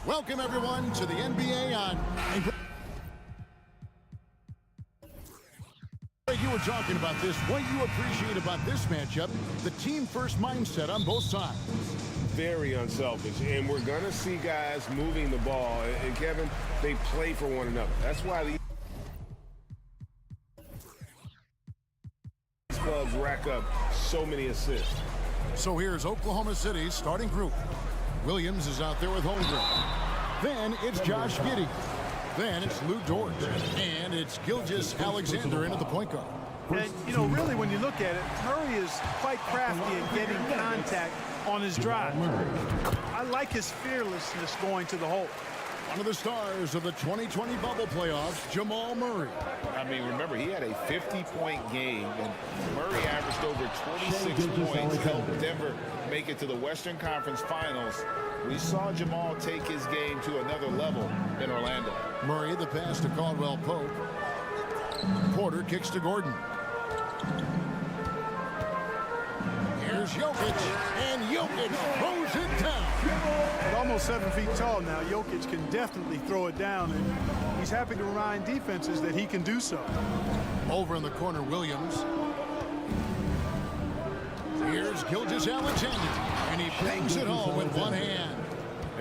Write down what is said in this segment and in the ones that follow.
Welcome, everyone, to the NBA on... You were talking about this. What you appreciate about this matchup, the team-first mindset on both sides. Very unselfish, and we're going to see guys moving the ball. And, Kevin, they play for one another. That's why these clubs rack up so many assists. So here's Oklahoma City's starting group. Williams is out there with Holmgren. Then it's Josh Giddey. Then it's Lou Dort. And it's Skijesss Alexander into the point guard. And, you know, really, when you look at it, Murray is quite crafty at getting contact on his drive. I like his fearlessness going to the hole. One of the stars of the 2020 bubble playoffs, Jamal Murray. I mean, remember, he had a 50-point game, and Murray averaged over 26 points, helped Denver make it to the Western Conference Finals. We saw Jamal take his game to another level in Orlando. Murray, the pass to Caldwell Pope. Porter kicks to Gordon. Here's Jokic, and Jokic throws it down. At almost 7 feet tall now, Jokic can definitely throw it down, and he's happy to remind defenses that he can do so. Over in the corner, Williams. Here's Skijesss Alexander, and he bangs it home with one hand.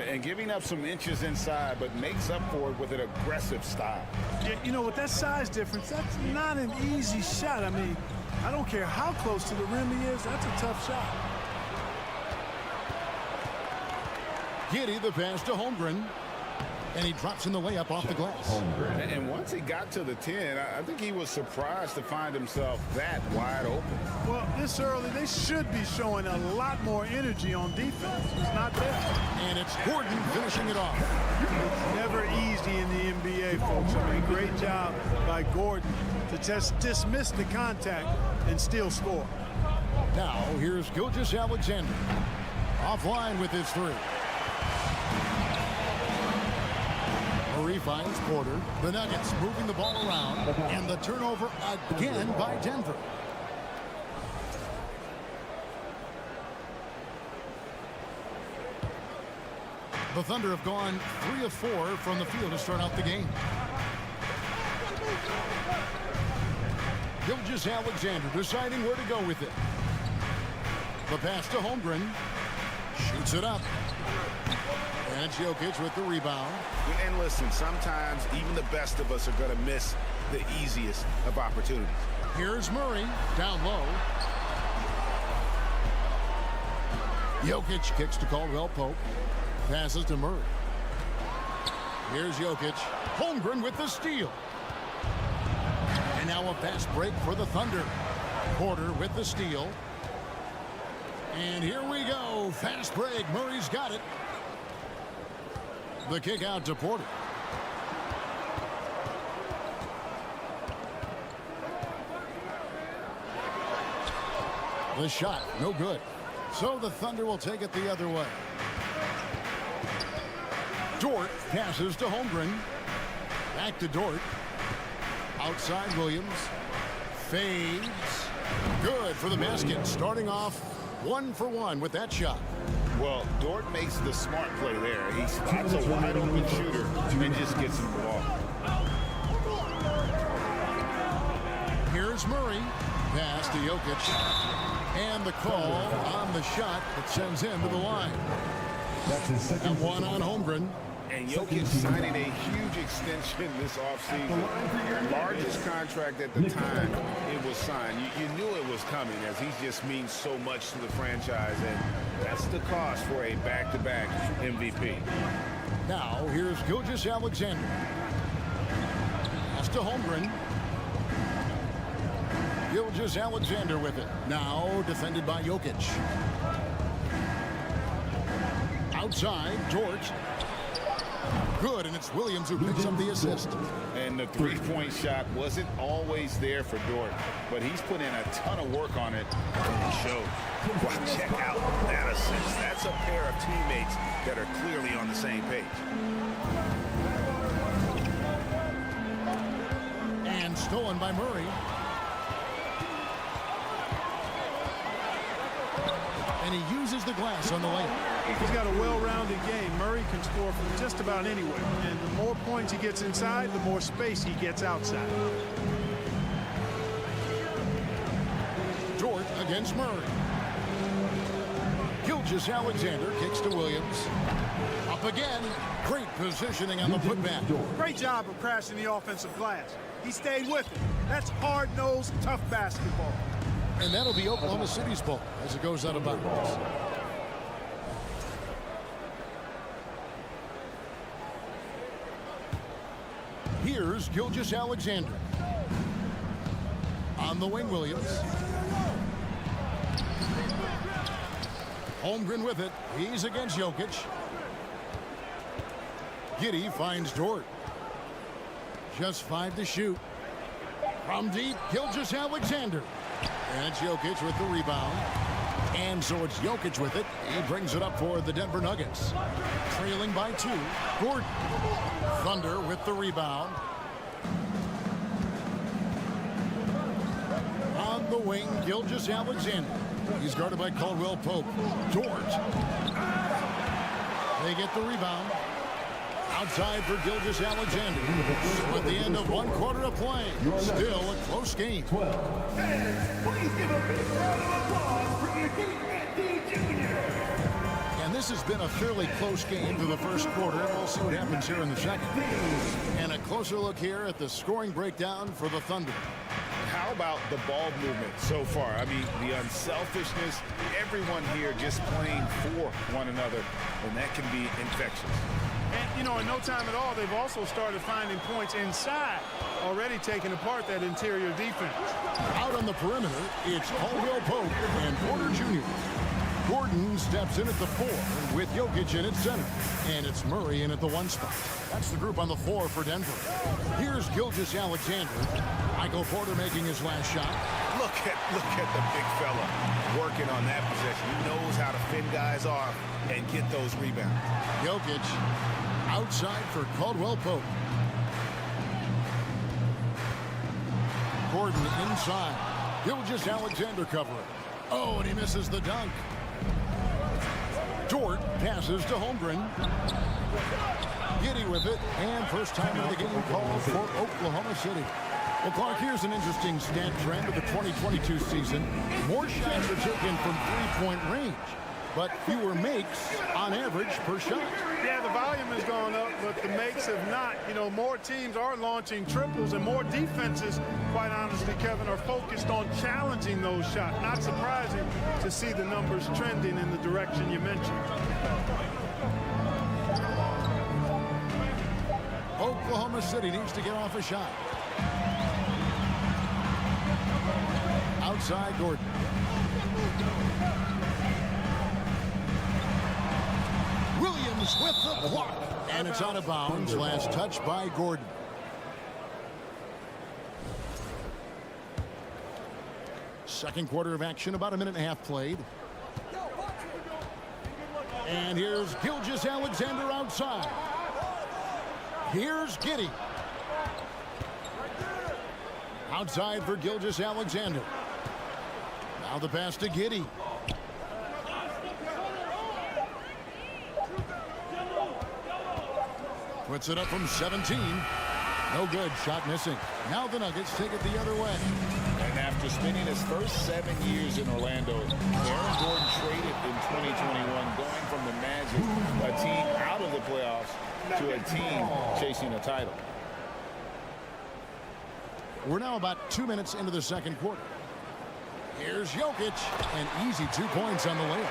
And giving up some inches inside, but makes up for it with an aggressive style. Yeah, you know, with that size difference, that's not an easy shot. I mean, I don't care how close to the rim he is, that's a tough shot. Giddey, the pass to Holmgren. And he drops in the layup off the glass. And once he got to the 10, I think he was surprised to find himself that wide open. Well, this early, they should be showing a lot more energy on defense. It's not there. And it's Gordon finishing it off. It's never easy in the NBA, folks. I mean, great job by Gordon to just dismiss the contact and still score. Now, here's Skijesss Alexander. Offline with his three. Murray finds Porter. The Nuggets moving the ball around. And the turnover again by Denver. The Thunder have gone 3 of 4 from the field to start out the game. Skijesss Alexander deciding where to go with it. The pass to Holmgren. Shoots it up. And it's Jokic with the rebound. And listen, sometimes even the best of us are going to miss the easiest of opportunities. Here's Murray down low. Jokic kicks to Caldwell Pope. Passes to Murray. Here's Jokic. Holmgren with the steal. And now a fast break for the Thunder. Porter with the steal. And here we go. Fast break. Murray's got it. The kick out to Porter. The shot, no good. So the Thunder will take it the other way. Dort passes to Holmgren. Back to Dort. Outside Williams. Fades. Good for the basket. Starting off 1 for 1 with that shot. Well, Dort makes the smart play there. He spots a wide open shooter and just gets him the ball. Here's Murray. Pass to Jokic. And the call on the shot that sends him to the line. And one on Holmgren. And Jokic signing a huge extension this offseason. Largest contract at the time it was signed. You knew it was coming, as he just means so much to the franchise, and that's the cost for a back-to-back MVP. Now, here's Skijesss Alexander. Pass to Holmgren. Skijesss Alexander with it. Now defended by Jokic. Outside, Dort. Good, and it's Williams who picks up the assist. And the three-point shot wasn't always there for Dort, but he's put in a ton of work on it, and it showed. Well, check out that assist. That's a pair of teammates that are clearly on the same page. And stolen by Murray. And he uses the glass on the layup. He's got a well-rounded game. Murray can score from just about anywhere. And the more points he gets inside, the more space he gets outside. Dort against Murray. Gilgeous-Alexander kicks to Williams. Up again. Great positioning on the putback. Great job of crashing the offensive glass. He stayed with it. That's hard-nosed, tough basketball. And that'll be Oklahoma City's ball as it goes out of bounds. Here's Gilgeous-Alexander. On the wing, Williams. Holmgren with it. He's against Jokic. Giddey finds Dort. Just 5 to shoot. From deep, Gilgeous-Alexander. And it's Jokic with the rebound. And so it's Jokic with it. He brings it up for the Denver Nuggets. Trailing by 2. Gordon. Thunder with the rebound. On the wing, Gilgeous-Alexander. He's guarded by Caldwell Pope. Dort. They get the rebound. Outside for Gilgeous-Alexander. So at the end of 1 quarter of play, still a close game. Please give a big round of applause for your Jr. And this has been a fairly close game through the first quarter. We'll see what happens here in the second. And a closer look here at the scoring breakdown for the Thunder. How about the ball movement so far? I mean, the unselfishness, everyone here just playing for one another, and that can be infectious. And, you know, in no time at all, they've also started finding points inside, already taking apart that interior defense. Out on the perimeter, it's Caldwell Pope and Porter Jr. Gordon steps in at the 4 with Jokic in at center. And it's Murray in at the 1 spot. That's the group on the floor for Denver. Here's Gilgeous-Alexander. Michael Porter making his last shot. Look at the big fella working on that possession. He knows how to fend guys off and get those rebounds. Jokic outside for Caldwell Pope. Gordon inside. Gilgeous-Alexander covering. Oh, and he misses the dunk. Dort passes to Holmgren. Giddey with it, and first time in the game called for Oklahoma City. Well, Clark, here's an interesting stat trend of the 2022 season. More shots are taken from three-point range, but fewer makes on average per shot. Yeah, the volume has gone up, but the makes have not. You know, more teams are launching triples, and more defenses, quite honestly, Kevin, are focused on challenging those shots. Not surprising to see the numbers trending in the direction you mentioned. Oklahoma City needs to get off a shot. Outside Gordon. Williams with the block. And it's out of bounds. Last touch by Gordon. Second quarter of action, about a minute and a half played. And here's Gilgeous-Alexander outside. Here's Giddey. Outside for Gilgeous-Alexander. Now the pass to Giddey. Puts it up from 17. No good. Shot missing. Now the Nuggets take it the other way. And after spending his first 7 years in Orlando, Aaron Gordon traded in 2021, going from the Magic, a team out of the playoffs, to a team chasing a title. We're now about 2 minutes into the second quarter. Here's Jokic, an easy 2 points on the layup.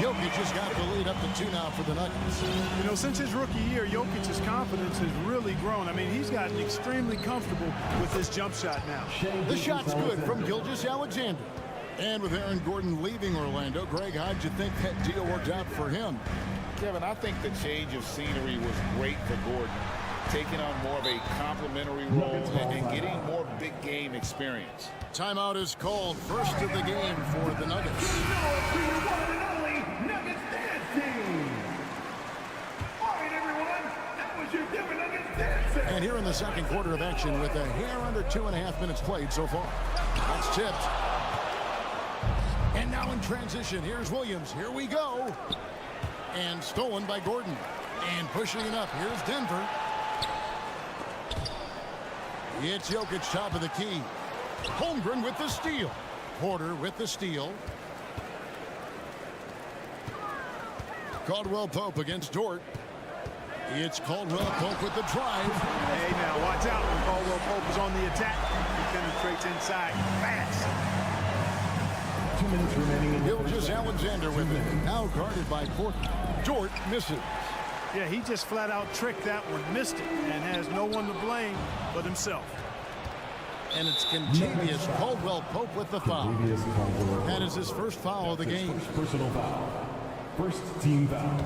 Jokic has got the lead up to 2 now for the Nuggets. You know, since his rookie year, Jokic's confidence has really grown. I mean, he's gotten extremely comfortable with his jump shot now. The shot's good from Gilgeous-Alexander. And with Aaron Gordon leaving Orlando, Greg, how'd you think that deal worked out for him? Kevin, I think the change of scenery was great for Gordon, taking on more of a complimentary role and getting more big game experience. Timeout is called. First of the game for the Nuggets. And here in the second quarter of action with a hair under 2.5 minutes played so far. That's tipped. And now in transition, here's Williams. Here we go. And stolen by Gordon. And pushing it up. Here's Denver. It's Jokic, top of the key. Holmgren with the steal. Porter with the steal. Caldwell Pope against Dort. It's Caldwell Pope with the drive. Hey, now watch out when Caldwell Pope is on the attack. He penetrates inside fast. 2 minutes remaining in the Gilgeous Alexander with it. Now guarded by Porter. Dort misses. Yeah, he just flat out tricked that one, missed it, and has no one to blame but himself. And it's continuous. Caldwell Pope with the foul. That is his first foul of the game. First personal foul. First team foul.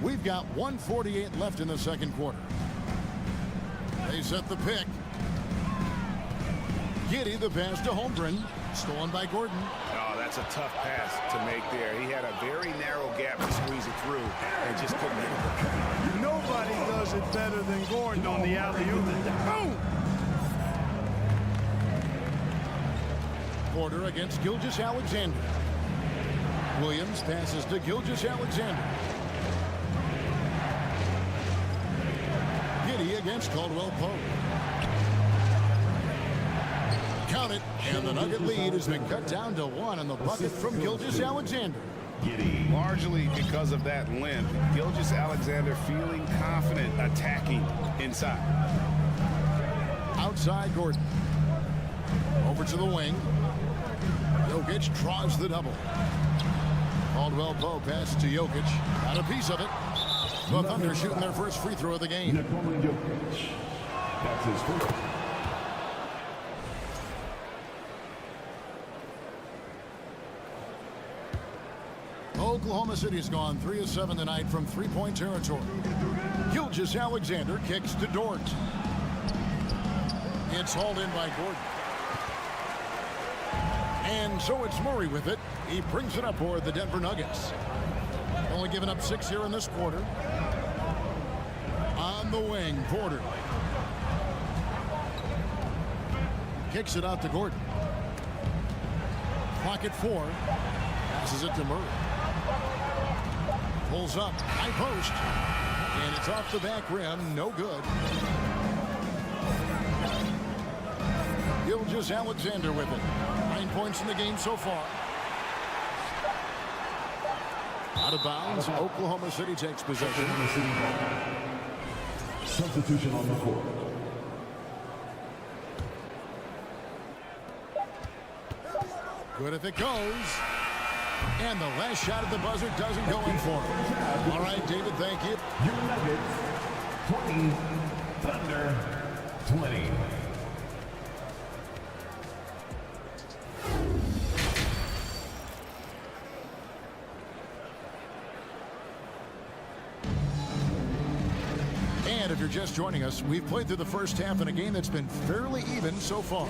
We've got 1:48 left in the second quarter. They set the pick. Giddey the pass to Holmgren. Stolen by Gordon. Oh, that's a tough pass to make there. He had a very narrow gap to squeeze it through and just couldn't get it. Nobody does it better than Gordon on the alley-oop. Boom! Porter against Gilgeous Alexander. Williams passes to Gilgeous Alexander. Giddey against Caldwell Pope. Count it, and the Nugget lead has been cut down to 1 on the bucket from Gilgeous Alexander. Largely because of that limp, Gilgeous Alexander feeling confident attacking inside. Outside Gordon. Over to the wing. Jokic draws the double. Caldwell Pope pass to Jokic. Got a piece of it. The Thunder shooting their first free throw of the game. Nikola Jokic. That's his first. Oklahoma City's gone 3 of 7 tonight from three-point territory. Gilgeous Alexander kicks to Dort. It's hauled in by Gordon. And so it's Murray with it. He brings it up for the Denver Nuggets. Only giving up 6 here in this quarter. On the wing, Porter. Kicks it out to Gordon. Clock at 4. Passes it to Murray. Pulls up, high post. And it's off the back rim, no good. Gilgeous Alexander with it. 9 points in the game so far. Out of bounds, Oklahoma City takes possession. Substitution on the court. Good if it goes. And the last shot at the buzzer doesn't go in for him. All right, David, thank you. Your Nuggets 20, Thunder 20. And if you're just joining us, we've played through the first half in a game that's been fairly even so far.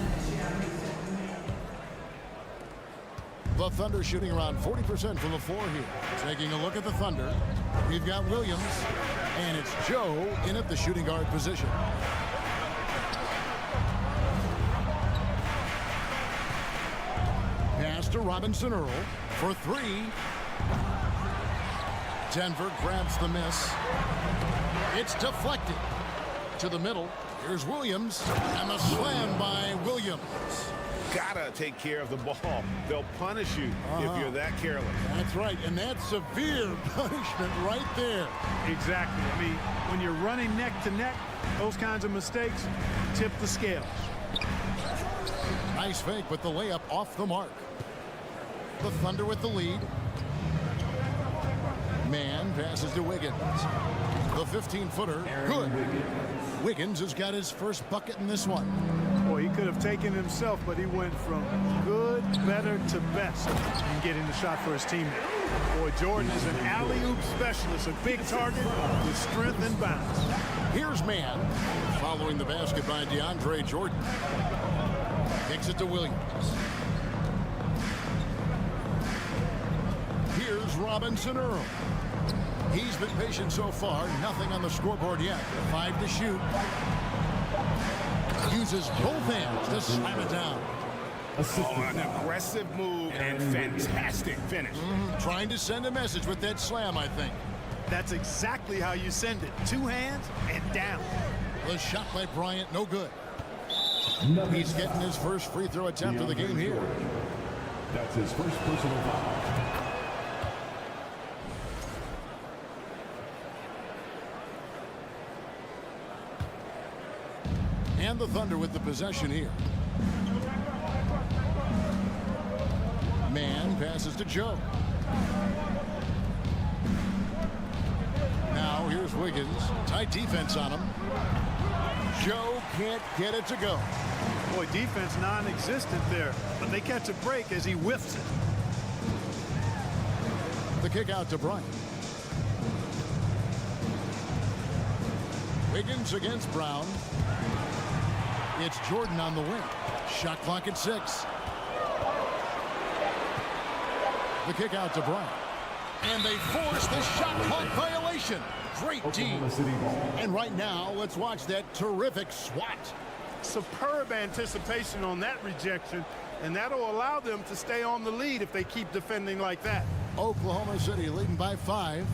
The Thunder shooting around 40% from the floor here. Taking a look at the Thunder, we've got Williams, and it's Joe in at the shooting guard position. Pass to Robinson Earl for 3. Denver grabs the miss. It's deflected to the middle. Here's Williams, and the slam by Williams. Gotta take care of the ball. They'll punish you if you're that careless. That's right, and that's severe punishment right there. Exactly. I mean, when you're running neck to neck, those kinds of mistakes tip the scales. Nice fake, but the layup off the mark. The Thunder with the lead. Man passes to Wiggins. The 15-footer, good. Wiggins has got his first bucket in this one. Boy, he could have taken himself, but he went from good, better to best in getting the shot for his teammate. Boy, Jordan is an alley-oop specialist, a big target with strength and bounce. Here's Man, following the basket by DeAndre Jordan. Kicks it to Williams. Here's Robinson Earl. He's been patient so far. Nothing on the scoreboard yet. 5 to shoot. Uses both hands to slam it down. Oh, an aggressive move and fantastic finish. Trying to send a message with that slam, I think. That's exactly how you send it. 2 hands and down. The shot by Bryant, no good. He's getting his first free throw attempt of the game here. That's his first personal foul. And the Thunder with the possession here. Man passes to Joe. Now here's Wiggins. Tight defense on him. Joe can't get it to go. Boy, defense non-existent there, but they catch a break as he whiffs it. The kick out to Bryant. Wiggins against Brown. It's Jordan on the wing. Shot clock at 6. The kick out to Bryant. And they force the shot clock violation. Great team. And right now, let's watch that terrific swat. Superb anticipation on that rejection, and that'll allow them to stay on the lead if they keep defending like that. Oklahoma City leading by 5.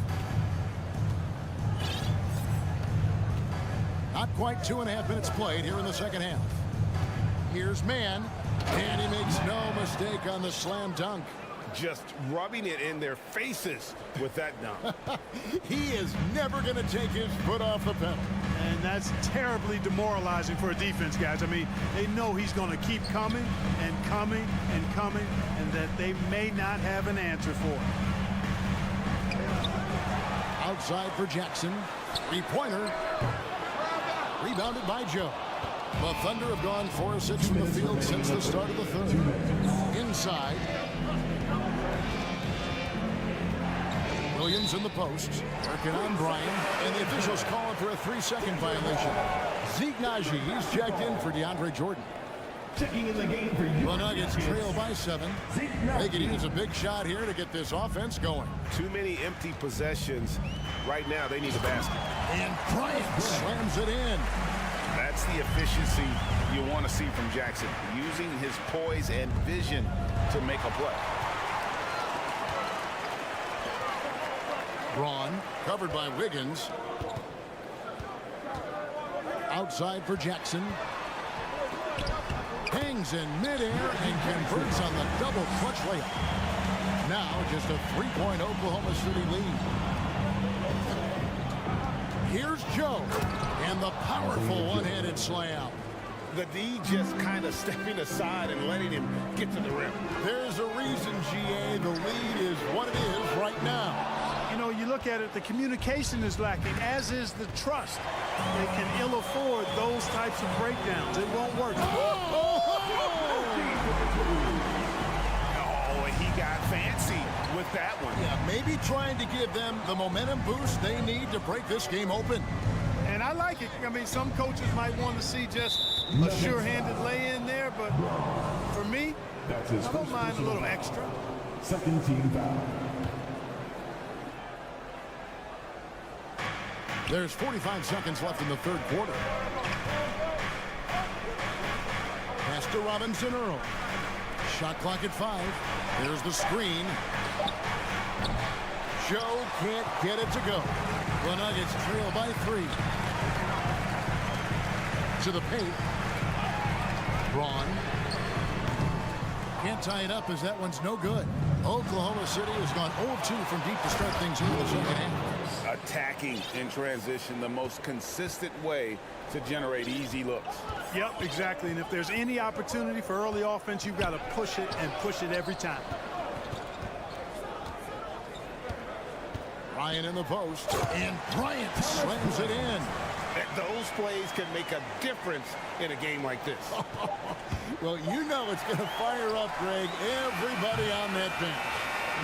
Not quite 2.5 minutes played here in the second half. Here's Man, and he makes no mistake on the slam dunk. Just rubbing it in their faces with that dunk. He is never going to take his foot off the pedal. And that's terribly demoralizing for a defense, guys. I mean, they know he's going to keep coming and coming and coming, and that they may not have an answer for it. Outside for Jackson. 3-pointer. Rebounded by Joe. The Thunder have gone 4 of 6 from the field since the start of the third. Inside. Williams in the post. Working on Bryant. And the officials calling for a 3-second violation. Skijesss checked in for DeAndre Jordan. Checking in the game for you. The Nuggets trail by 7. They could use a big shot here to get this offense going. Too many empty possessions. Right now, they need a basket. And Bryant slams it in. That's the efficiency you want to see from Jackson, using his poise and vision to make a play. Braun covered by Wiggins. Outside for Jackson. Hangs in midair and converts on the double clutch layup. Now just a 3-point Oklahoma City lead. Here's Joe and the powerful one-handed slam. The D just kind of stepping aside and letting him get to the rim. There's a reason, GA, the lead is what it is right now. You know, you look at it, the communication is lacking, as is the trust. They can ill afford those types of breakdowns. It won't work. Oh, and he got fancy with that one. Yeah, maybe trying to give them the momentum boost they need to break this game open. And I like it. I mean, some coaches might want to see just a sure-handed lay-in there, but for me, That's his I don't first mind a personal little foul. extra. Second team foul. There's 45 seconds left in the third quarter. Pass to Robinson Earl. Shot clock at 5. There's the screen. Joe can't get it to go. The Nuggets trail by 3. To the paint. Braun. Can't tie it up as that one's no good. Oklahoma City has gone 0-2 from deep to start things here in the second half. Attacking in transition, the most consistent way to generate easy looks. Yep, exactly. And if there's any opportunity for early offense, you've got to push it and push it every time. Bryant in the post. And Bryant slams it in. Those plays can make a difference in a game like this. Well, you know it's going to fire up, Greg, everybody on that bench.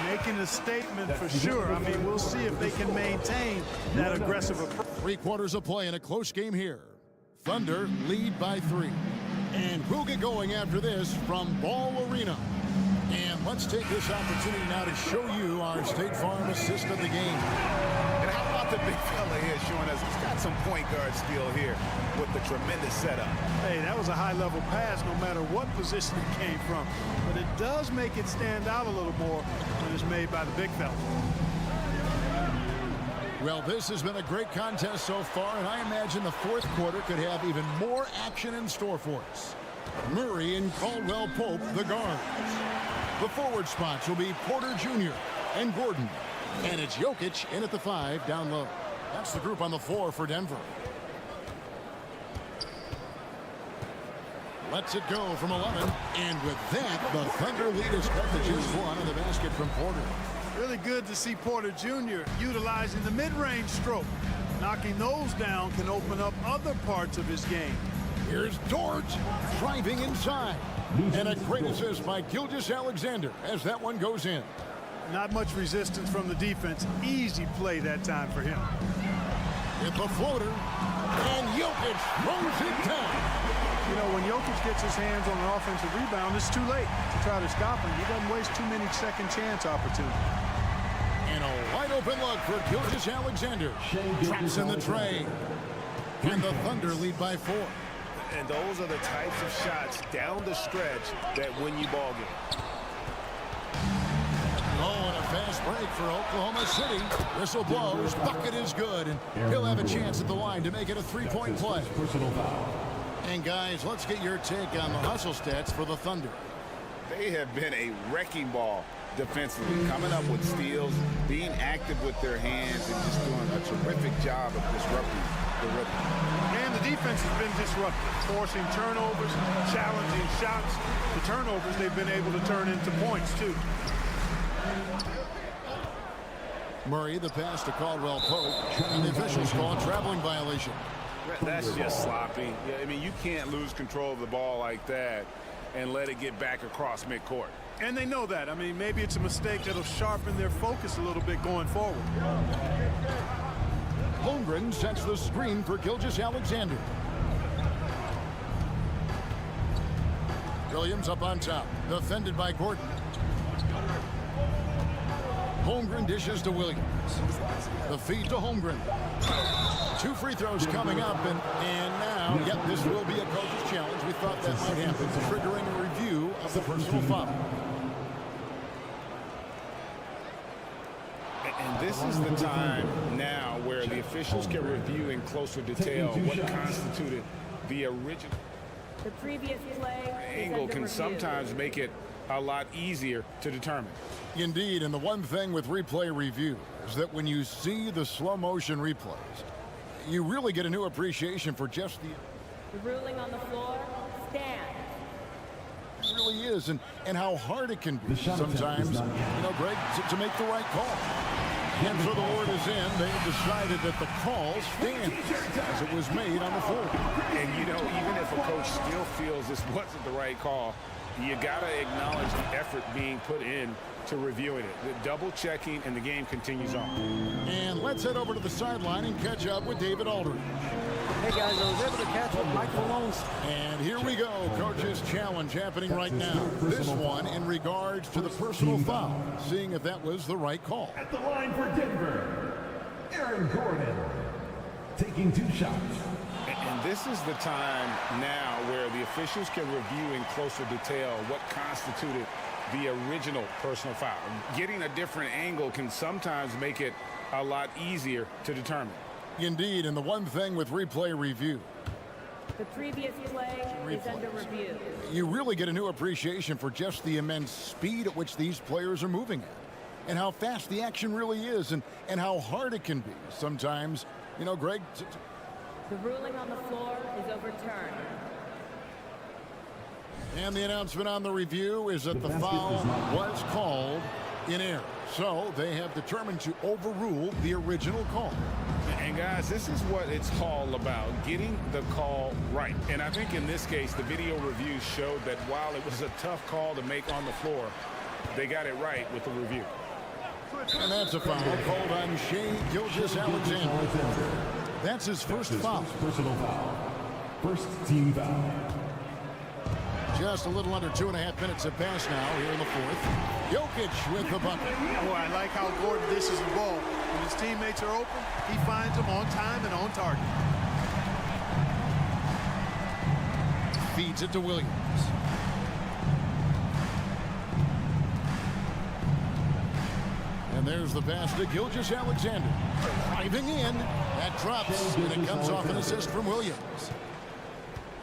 Making a statement for sure. I mean, we'll see if they can maintain that aggressive approach. 3 quarters of play in a close game here. Thunder lead by 3. And we'll get going after this from Ball Arena. And let's take this opportunity now to show you our State Farm assist of the game. And how about the big fella here showing us he's got some point guard skill here with the tremendous setup. Hey, that was a high-level pass no matter what position it came from. But it does make it stand out a little more when it's made by the big fella. Well, this has been a great contest so far, and I imagine the fourth quarter could have even more action in store for us. Murray and Caldwell Pope, the guards. The forward spots will be Porter Jr. and Gordon. And it's Jokic in at the 5 down low. That's the group on the floor for Denver. Lets it go from 11. And with that, the Thunder lead is cut to just 1 on the basket from Porter. Really good to see Porter Jr. utilizing the mid-range stroke. Knocking those down can open up other parts of his game. Here's Dort driving inside. And a great assist by Skijesss as that one goes in. Not much resistance from the defense. Easy play that time for him. It's a floater. And Jokic throws it down. You know, when Jokic gets his hands on an offensive rebound, it's too late to try to stop him. He doesn't waste too many second chance opportunities. And a wide open look for Skijesss. Traps in the tray. And the Thunder lead by 4. And those are the types of shots down the stretch that win you ball games. Oh, and a fast break for Oklahoma City. Whistle blows. Bucket is good. And he'll have a chance at the line to make it a 3-point play. And guys, let's get your take on the hustle stats for the Thunder. They have been a wrecking ball defensively, coming up with steals, being active with their hands, and just doing a terrific job of disrupting the rhythm. And the defense has been disruptive, forcing turnovers, challenging shots. The turnovers they've been able to turn into points, too. Murray, the pass to Caldwell Pope. And the officials call a traveling violation. That's just sloppy. Yeah, I mean, you can't lose control of the ball like that and let it get back across midcourt. And they know that. I mean, maybe it's a mistake that'll sharpen their focus a little bit going forward. Holmgren sets the screen for Skijesss. Williams up on top, defended by Gordon. Holmgren dishes to Williams. The feed to Holmgren. 2 free throws coming up, and now, yep, this will be a coach's challenge. We thought that might happen, triggering a review of the personal foul. And this is the time now where the officials can review in closer detail what constituted the original. The previous play Angle can sometimes make it a lot easier to determine. Indeed, and the one thing with replay review is that when you see the slow motion replays, you really get a new appreciation for just The ruling on the floor, stand. it really is, and how hard it can be sometimes, Greg, to make the right call. And so the word is in. They've decided that the call stands as it was made on the floor. And, even if a coach still feels this wasn't the right call, you got to acknowledge the effort being put in to reviewing it. The double checking, and the game continues on. And let's head over to the sideline and catch up with David Aldridge. Hey guys, I was able to catch what Mike Malone's. And here we go, coach's challenge happening right now. This one in regards to the personal foul, seeing if that was the right call. At the line for Denver, Aaron Gordon, taking 2 shots. And this is the time now where the officials can review in closer detail what constituted the original personal foul. Getting a different angle can sometimes make it a lot easier to determine. Indeed, and the one thing with replay review, The previous play is under review. you really get a new appreciation for just the immense speed at which these players are moving at, and how fast the action really is, and how hard it can be sometimes, Greg. The ruling on the floor is overturned. And the announcement on the review is that the foul was called in error. So they have determined to overrule the original call. And guys, this is what it's all about, getting the call right. And I think in this case, the video review showed that while it was a tough call to make on the floor, they got it right with the review. And that's a foul called on Skijesss. That's his first foul. Personal foul. First team foul. Just a little under 2.5 minutes have passed now here in the fourth. Jokic with the bucket. Boy, I like how Gordon dishes the ball. When his teammates are open, he finds them on time and on target. Feeds it to Williams. And there's the pass to Gilgeous-Alexander. Driving in. That drops, and it comes off an assist from Williams.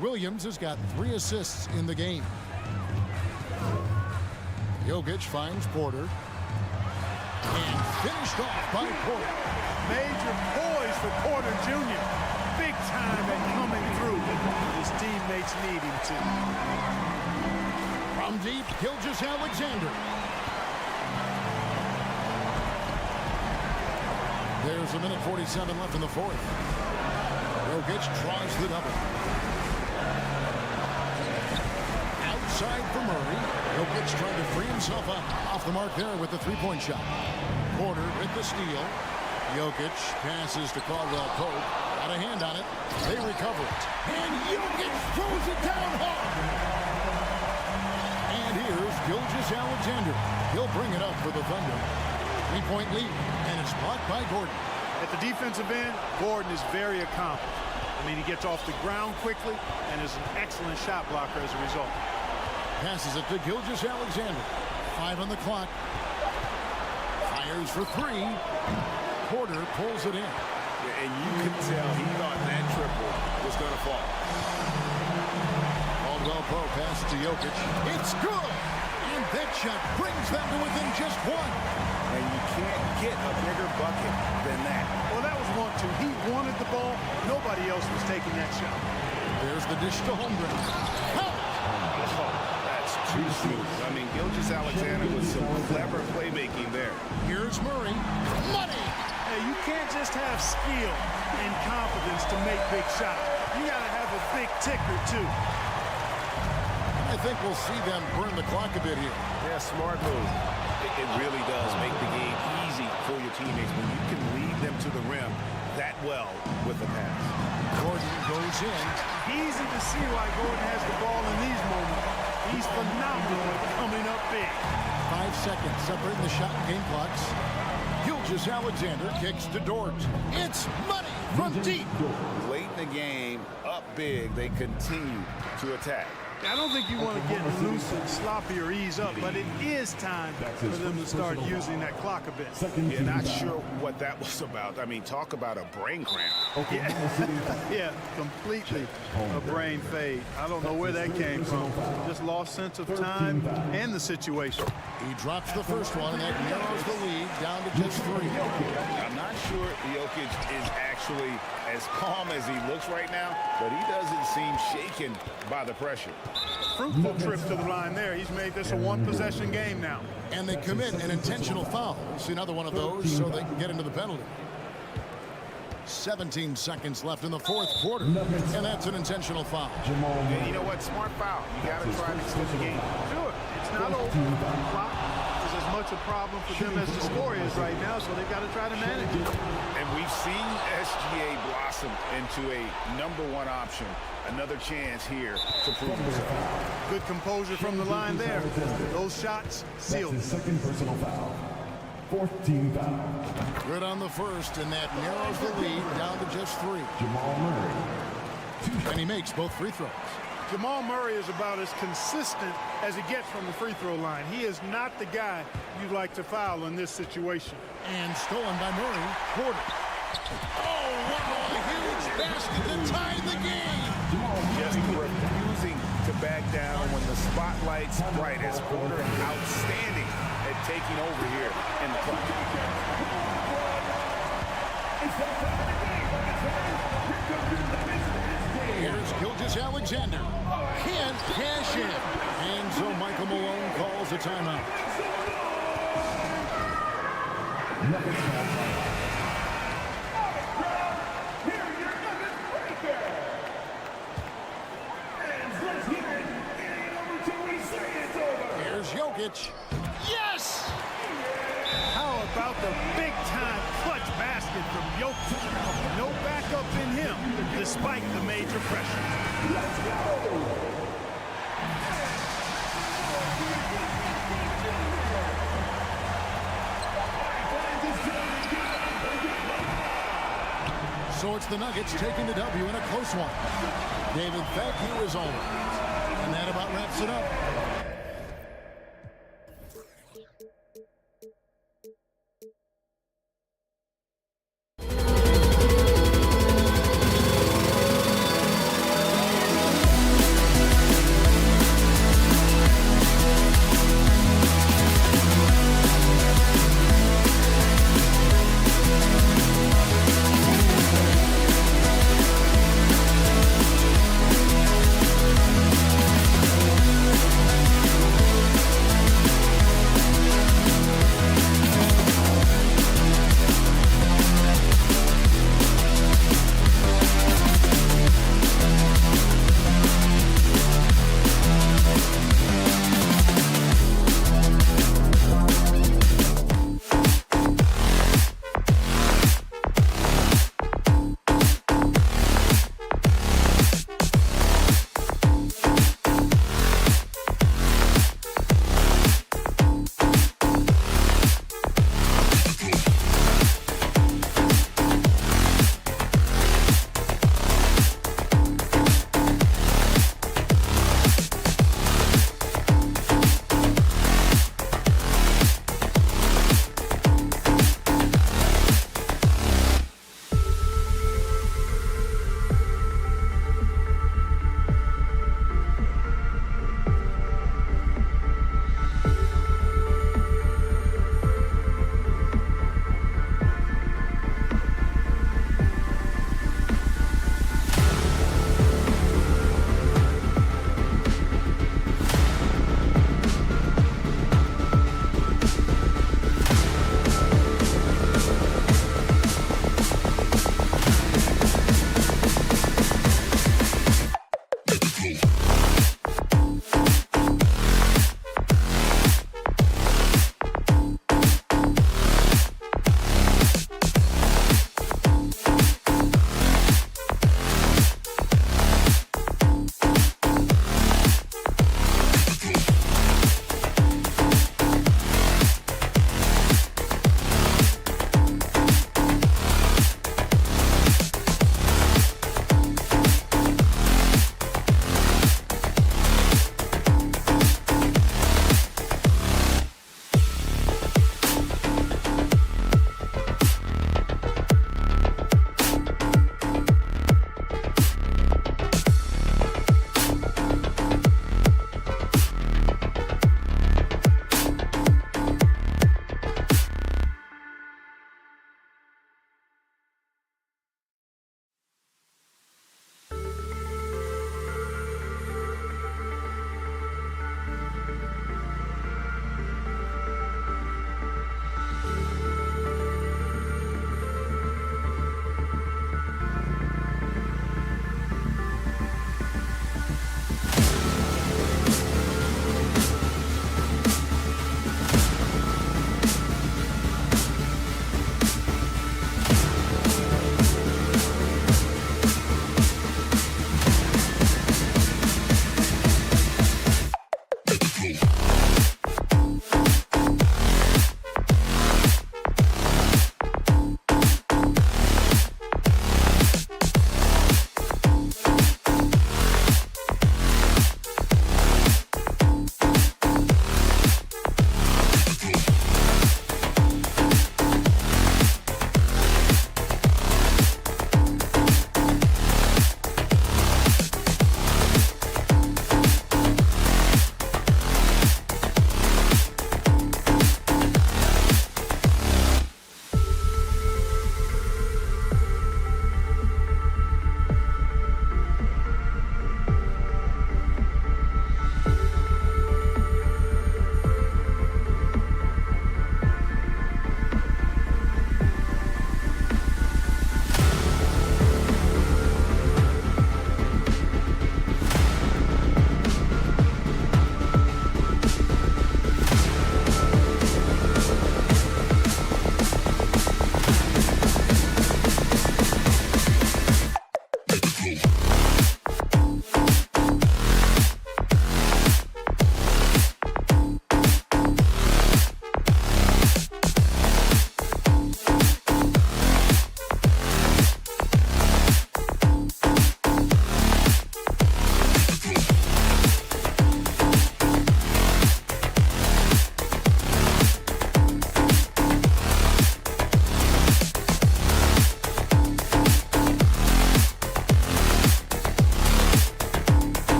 Williams has got 3 assists in the game. Jokic finds Porter. And finished off by Porter. Major poise for Porter Jr. Big time at coming through. His teammates need him to. From deep, Gilgeous-Alexander. There's a minute 47 left in the fourth. Jokic draws the double. Outside for Murray. Jokic trying to free himself up. Off the mark there with the three-point shot. Porter with the steal. Jokic passes to Caldwell Pope. Got a hand on it. They recover it. And Jokic throws it down hard. And here's Gilgeous-Alexander. He'll bring it up for the Thunder. 3-point lead, and it's blocked by Gordon. At the defensive end, Gordon is very accomplished. I mean, he gets off the ground quickly and is an excellent shot blocker as a result. Passes it to Gilgeous-Alexander. 5 on the clock. Fires for 3. Porter pulls it in. And you could tell he thought that triple was going to fall. Caldwell Pope passes to Jokic. It's good! And that shot brings them to within just 1. And you can't get a bigger bucket than that. Well, that was 1-2. He wanted the ball. Nobody else was taking that shot. There's the dish to Holmgren. That's too smooth. I mean, Gilgeous-Alexander with some clever playmaking there. Here's Murray. Money! Hey, you can't just have skill and confidence to make big shots. You got to have a big ticker, too. I think we'll see them burn the clock a bit here. Yeah, smart move. It really does make the game easy for your teammates when you can lead them to the rim that well with the pass. Gordon goes in. Easy to see why Gordon has the ball in these moments. He's phenomenal at coming up big. 5 seconds separating the shot and game clocks. Gilgeous-Alexander kicks to Dort. It's money from deep. Late in the game, up big, they continue to attack. I don't think you want to get loose and sloppy or ease up, but it is time for them to start using that clock a bit. You're not sure what that was about. I mean, talk about a brain cramp. Yeah, completely a brain fade. I don't know where that came from. Just lost sense of time and the situation. He drops the first one, and that narrows the lead down to just 3. I'm not sure Jokic is actually as calm as he looks right now, but he doesn't seem shaken by the pressure. Fruitful trip to the line there. He's made this a one-possession game now. And they commit an intentional foul. See another one of those so they can get into the penalty. 17 seconds left in the fourth quarter, and that's an intentional foul. Yeah, you know what? Smart foul. You got to try to extend the game. Sure, it's not over. The clock is as much a problem for them as the score is right now, so they've got to try to manage it. And we've seen SGA blossom into a #1 option. Another chance here to prove himself. Good composure from the line there. Those shots sealed. That's his second personal foul. 4th team foul. Good on the first, and that narrows the lead down to just 3. Jamal Murray. And he makes both free throws. Jamal Murray is about as consistent as he gets from the free throw line. He is not the guy you'd like to foul in this situation. And stolen by Murray. Porter. Oh, wow, a huge basket to tie the game. Just refusing to back down when the spotlight's brightest. Porter outstanding at taking over here in the clutch. Here's Gilgeous-Alexander. Can't cash in. And so Michael Malone calls a timeout. Here's Jokic. Yes! How about the big-time clutch basket from Jokic? No backup in him, despite the major pressure. Let's go! So it's the Nuggets taking the W in a close one. David, thank you as always. And that about wraps it up.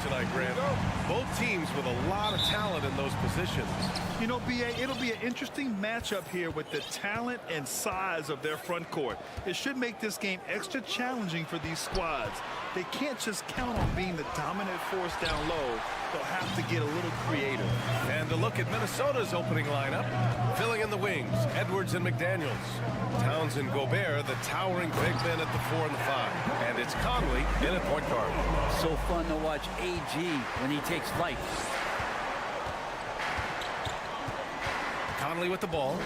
tonight, Grant. Both teams with a lot of talent in those positions. You know, B.A., it'll be an interesting matchup here with the talent and size of their front court. It should make this game extra challenging for these squads. They can't just count on being the dominant force down low. They'll have to get a little creative. And a look at Minnesota's opening lineup. Filling in the wings, Edwards and McDaniels. Towns and Gobert, the towering big men at the 4 and the 5. And it's Conley in at point guard. So fun to watch A.G. when he takes flight. Conley with the ball.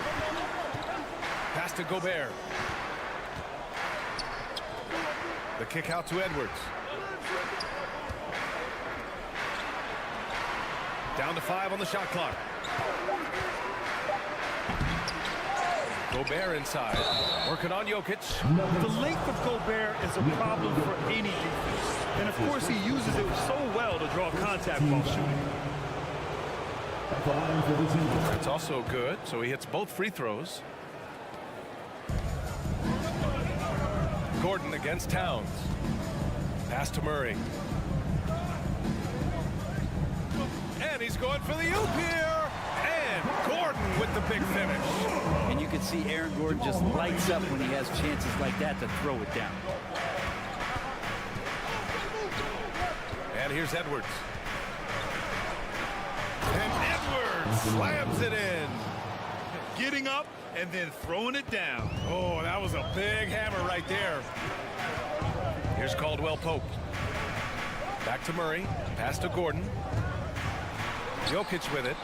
Pass to Gobert. The kick out to Edwards. Down to 5 on the shot clock. Gobert inside. Working on Jokic. The length of Gobert is a problem for any defense. And, of course, he uses it so well to draw contact while shooting. That's also good, so he hits both free throws. Gordon against Towns. Pass to Murray. And he's going for the oop here. And Gordon with the big finish. And you can see Aaron Gordon just lights up when he has chances like that to throw it down. And here's Edwards. And Edwards slams it in. Getting up and then throwing it down. Oh, that was a big hammer right there. Here's Caldwell Pope. Back to Murray. Pass to Gordon. Jokic with it.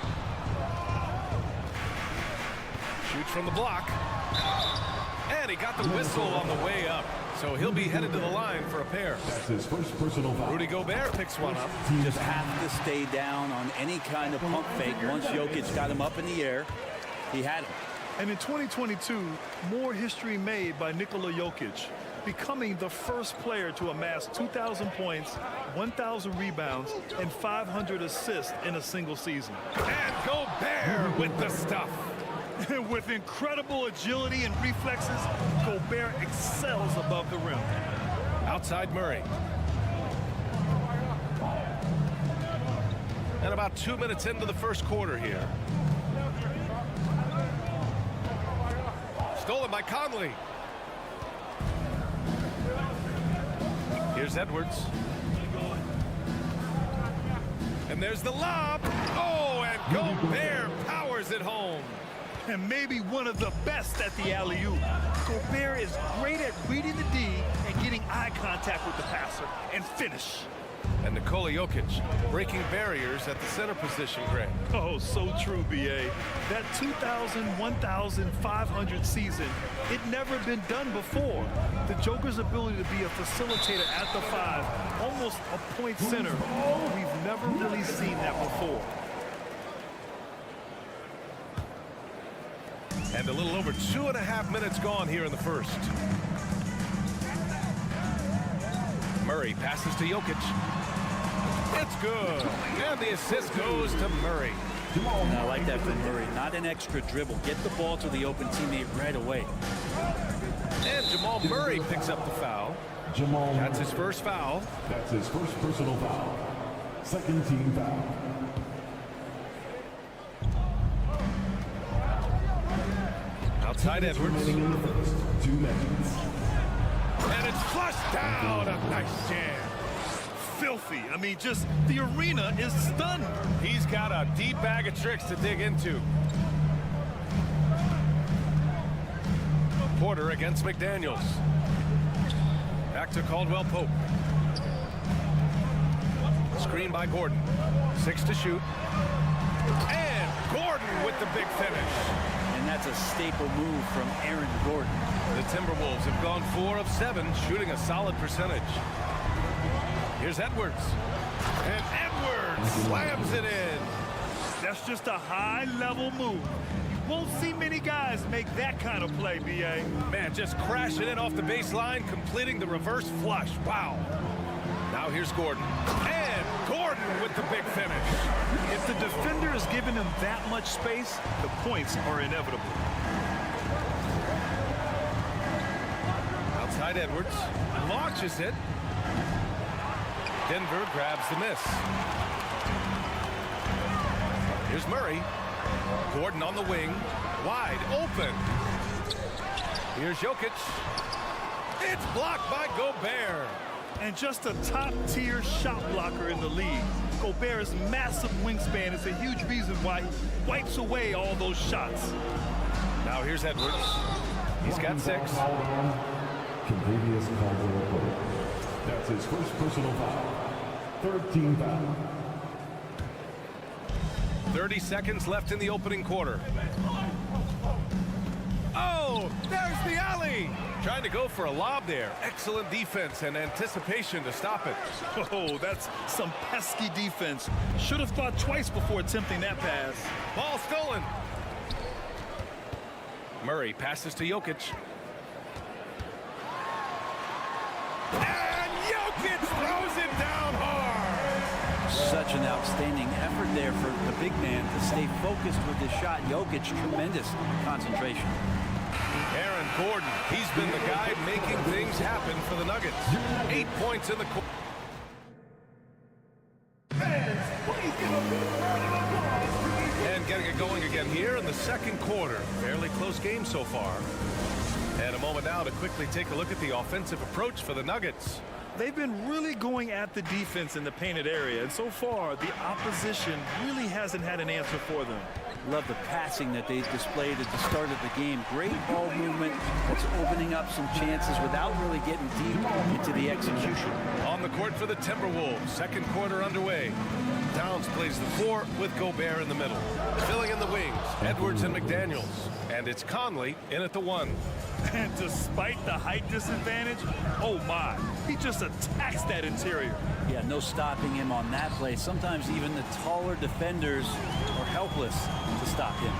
Shoots from the block. And he got the whistle on the way up. So he'll be headed to the line for a pair. That's his first personal foul. Rudy Gobert picks one up. Just have to stay down on any kind of pump fake. Once Jokic got him up in the air, he had him. And in 2022, more history made by Nikola Jokic, becoming the first player to amass 2,000 points, 1,000 rebounds, and 500 assists in a single season. And Gobert with the stuff. With incredible agility and reflexes, Gobert excels above the rim. Outside Murray. And about 2 minutes into the first quarter here. Stolen by Conley. Here's Edwards. And there's the lob. Oh, and Gobert powers it home. And maybe one of the best at the alley-oop. Gobert is great at reading the D and getting eye contact with the passer and finish. And Nikola Jokic breaking barriers at the center position, Greg. Oh, so true, B.A. That 2,000, 1,500 season, it never been done before. The Joker's ability to be a facilitator at the 5, almost a point center. We've never really seen that before. And a little over 2.5 minutes gone here in the first. Murray passes to Jokic. It's good. And the assist goes to Murray. And I like that from Murray. Not an extra dribble. Get the ball to the open teammate right away. And Jamal Murray picks up the foul. That's his first foul. That's his first personal foul. Second team foul. Outside Edwards. 2 minutes. And it's flushed down. A nice jam. Filthy. I mean, just the arena is stunned. He's got a deep bag of tricks to dig into. Porter against McDaniels. Back to Caldwell Pope. Screen by Gordon. 6 to shoot. And Gordon with the big finish. And that's a staple move from Aaron Gordon. The Timberwolves have gone 4 of 7, shooting a solid percentage. Here's Edwards. And Edwards slams it in. That's just a high-level move. You won't see many guys make that kind of play, B.A. Man, just crashing in off the baseline, completing the reverse flush. Wow. Now here's Gordon. And Gordon with the big finish. If the defender is giving him that much space, the points are inevitable. Outside Edwards. Launches it. Denver grabs the miss. Here's Murray. Gordon on the wing. Wide open. Here's Jokic. It's blocked by Gobert. And just a top-tier shot blocker in the league. Gobert's massive wingspan is a huge reason why he wipes away all those shots. Now here's Edwards. He's got 6. Contagious Caldwell. That's his first personal foul. 13 foul. 30 seconds left in the opening quarter. Oh, there's the alley. Trying to go for a lob there. Excellent defense and anticipation to stop it. Oh, that's some pesky defense. Should have thought twice before attempting that pass. Ball stolen. Murray passes to Jokic. And Jokic throws it down hard. Such an outstanding effort there for the big man to stay focused with his shot. Jokic, tremendous concentration. Aaron Gordon, he's been the guy making things happen for the Nuggets. 8 points in the quarter. And getting it going again here in the second quarter. Fairly close game so far. And a moment now to quickly take a look at the offensive approach for the Nuggets. They've been really going at the defense in the painted area, and so far the opposition really hasn't had an answer for them. Love the passing that they displayed at the start of the game. Great ball movement that's opening up some chances without really getting deep into the execution. On the court for the Timberwolves, second quarter underway. Towns plays the 4 with Gobert in the middle. Filling in the wings, Edwards and McDaniels. And it's Conley in at the 1. And despite the height disadvantage, oh my, he just attacks that interior. Yeah, no stopping him on that play. Sometimes even the taller defenders are helpless to stop him.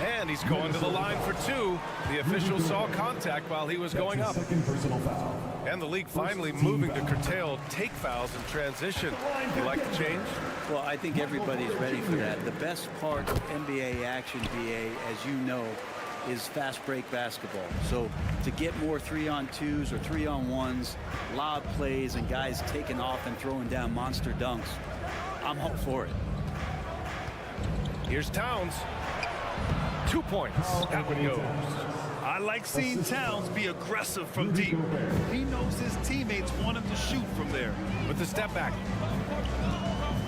And he's going to the line for 2. The official saw contact while he was going up. Second personal foul. And the league finally moving to curtail take fouls in transition. You like the change? Well, I think everybody's ready for that. The best part of NBA action, BA, as you know, is fast break basketball. So to get more 3-on-2s or 3-on-1s, lob plays, and guys taking off and throwing down monster dunks, I'm all for it. Here's Towns. 2 points. That one goes. I like seeing Towns be aggressive from deep. He knows his teammates want him to shoot from there. With the step back.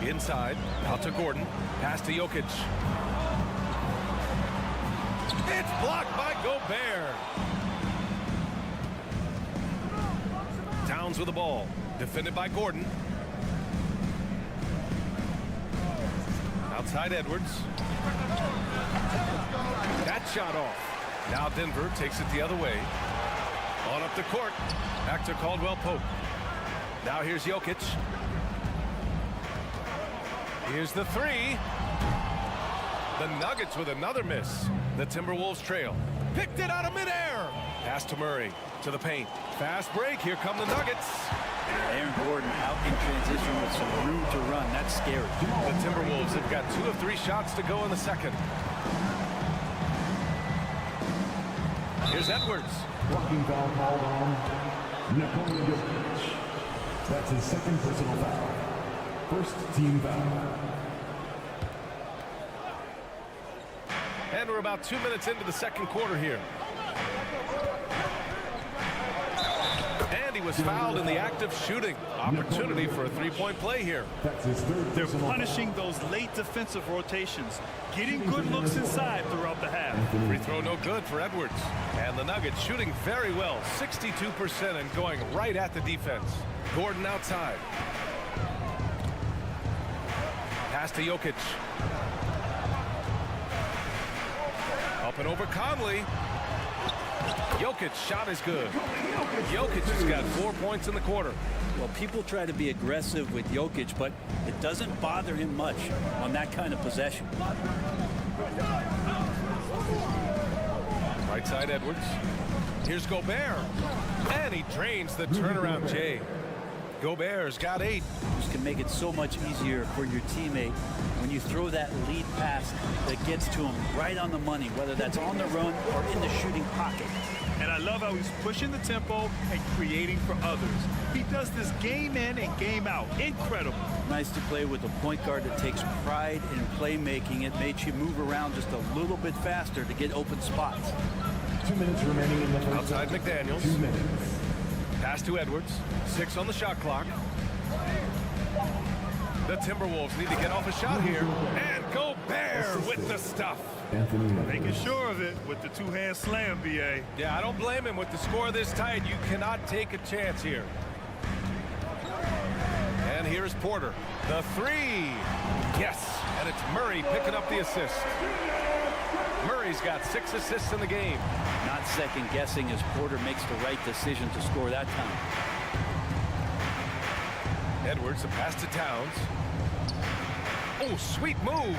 Inside. Out to Gordon. Pass to Jokic. It's blocked by Gobert. Towns with the ball. Defended by Gordon. Outside Edwards. That shot off. Now Denver takes it the other way. On up the court. Back to Caldwell Pope. Now here's Jokic. Here's the 3. The Nuggets with another miss. The Timberwolves trail. Picked it out of midair. Pass to Murray. To the paint. Fast break. Here come the Nuggets. Aaron Gordon out in transition with some room to run. That's scary. The Timberwolves have got 2 of 3 shots to go in the second. Here's Edwards. Blocking foul called on Nikola Jokic. That's his second personal foul. First team foul. And we're about 2 minutes into the second quarter here. And he was fouled in the act of shooting. Opportunity for a 3-point play here. That's his third They're personal punishing those late defensive rotations, getting good looks inside throughout the half. Free throw no good for Edwards. And the Nuggets shooting very well, 62% and going right at the defense. Gordon outside. Pass to Jokic. Up and over Conley. Jokic shot is good. Jokic has got 4 points in the quarter. Well, people try to be aggressive with Jokic, but it doesn't bother him much on that kind of possession. Right side Edwards. Here's Gobert. And he drains the turnaround J. Gobert's got 8. This can make it so much easier for your teammate when you throw that lead pass that gets to him right on the money, whether that's on the run or in the shooting pocket. And I love how he's pushing the tempo and creating for others. He does this game in and game out. Incredible. Nice to play with a point guard that takes pride in playmaking. It makes you move around just a little bit faster to get open spots. 2 minutes remaining in the first. Outside half. McDaniels. 2 minutes. Pass to Edwards. 6 on the shot clock. The Timberwolves need to get off a shot here. And Gobert with the stuff. Anthony Making sure of it with the two-hand slam, B.A. Yeah, I don't blame him. With the score this tight, you cannot take a chance here. And here's Porter. The 3. Yes. And it's Murray picking up the assist. Murray's got 6 assists in the game. Not second guessing as Porter makes the right decision to score that time. Edwards, the pass to Towns. Oh, sweet move.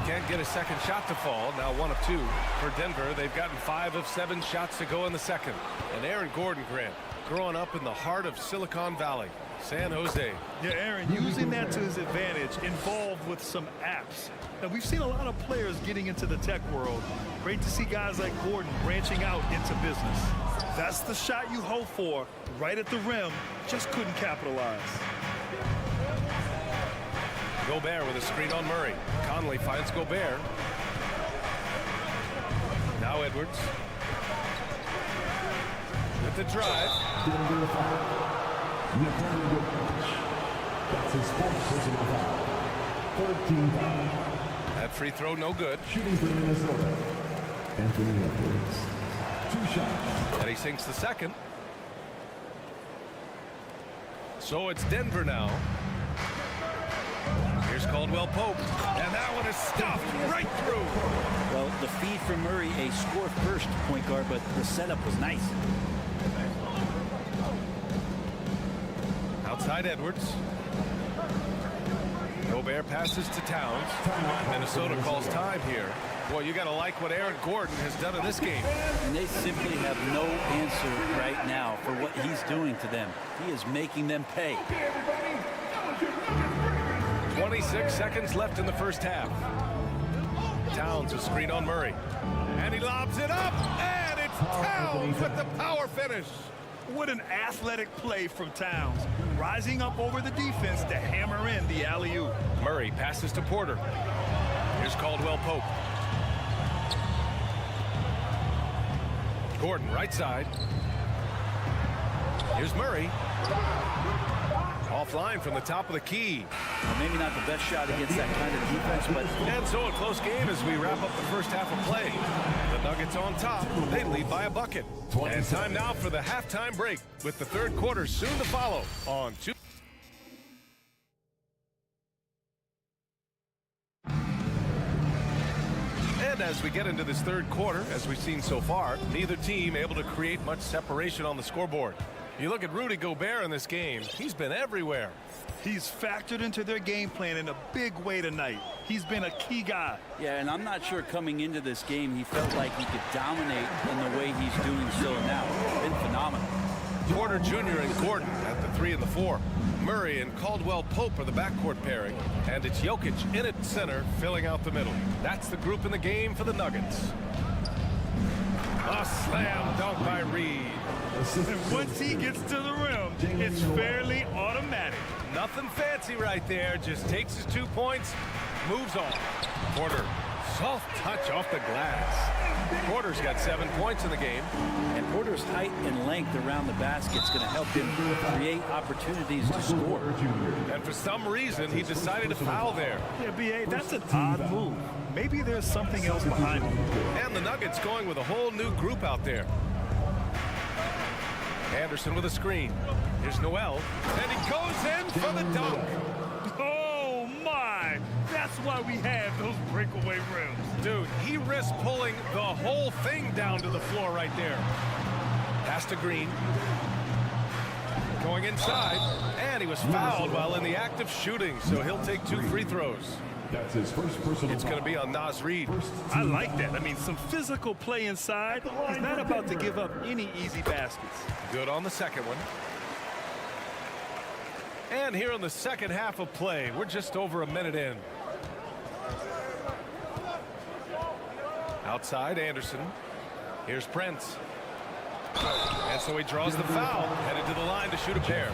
Can't get a second shot to fall. Now 1 of 2 for Denver. They've gotten 5 of 7 shots to go in the second. And Aaron Gordon, Grant, growing up in the heart of Silicon Valley, San Jose. Yeah, Aaron, using that to his advantage, involved with some apps. Now, we've seen a lot of players getting into the tech world. Great to see guys like Gordon branching out into business. That's the shot you hope for, right at the rim. Just couldn't capitalize. Gobert with a screen on Murray. Conley finds Gobert. Now Edwards. With the drive. That's his fourth personal foul. 13 foul. That free throw no good. Shooting for Minnesota. Anthony Edwards. 2 shots. And he sinks the second. So it's Denver now. Here's Caldwell Pope. And that one is stuffed right through. Well, the feed from Murray, a score-first point guard, but the setup was nice. Outside Edwards. Gobert passes to Towns. Minnesota calls time here. Boy, you got to like what Aaron Gordon has done in this game. And they simply have no answer right now for what he's doing to them. He is making them pay. 26 seconds left in the first half. Towns a screen on Murray. And he lobs it up. And it's Towns with the power finish. What an athletic play from Towns. Rising up over the defense to hammer in the alley-oop. Murray passes to Porter. Here's Caldwell Pope. Gordon right side. Here's Murray. Offline from the top of the key. Well, maybe not the best shot against that kind of defense, but... And so a close game as we wrap up the first half of play. The Nuggets on top. They lead by a bucket. And time now for the halftime break with the third quarter soon to follow on 2. And as we get into this third quarter, as we've seen so far, neither team able to create much separation on the scoreboard. You look at Rudy Gobert in this game, he's been everywhere. He's factored into their game plan in a big way tonight. He's been a key guy. Yeah, and I'm not sure coming into this game he felt like he could dominate in the way he's doing so now. It's been phenomenal. Porter Jr. and Gordon at the 3 and the 4. Murray and Caldwell Pope are the backcourt pairing. And it's Jokic in at center, filling out the middle. That's the group in the game for the Nuggets. A slam dunk by Reed. And once he gets to the rim, it's fairly automatic. Nothing fancy right there. Just takes his 2 points, moves on. Porter, soft touch off the glass. Porter's got 7 points in the game. And Porter's height and length around the basket is going to help him create opportunities to score. And for some reason, he decided to foul there. Yeah, B.A., that's an odd move. Maybe there's something else behind it. And the Nuggets going with a whole new group out there. Anderson with a screen. Here's Noel. And he goes in for the dunk. Oh, my. That's why we have those breakaway rims. Dude, he risked pulling the whole thing down to the floor right there. Pass to Green. Going inside. And he was fouled while in the act of shooting, so he'll take 2 free throws. That's his first personal It's going to be on Naz Reid. I like that. I mean, some physical play inside. He's not about to give up any easy baskets. Good on the second one. And here in the second half of play, we're just over a minute in. Outside, Anderson. Here's Prince. And so he draws the foul, headed to the line to shoot a pair.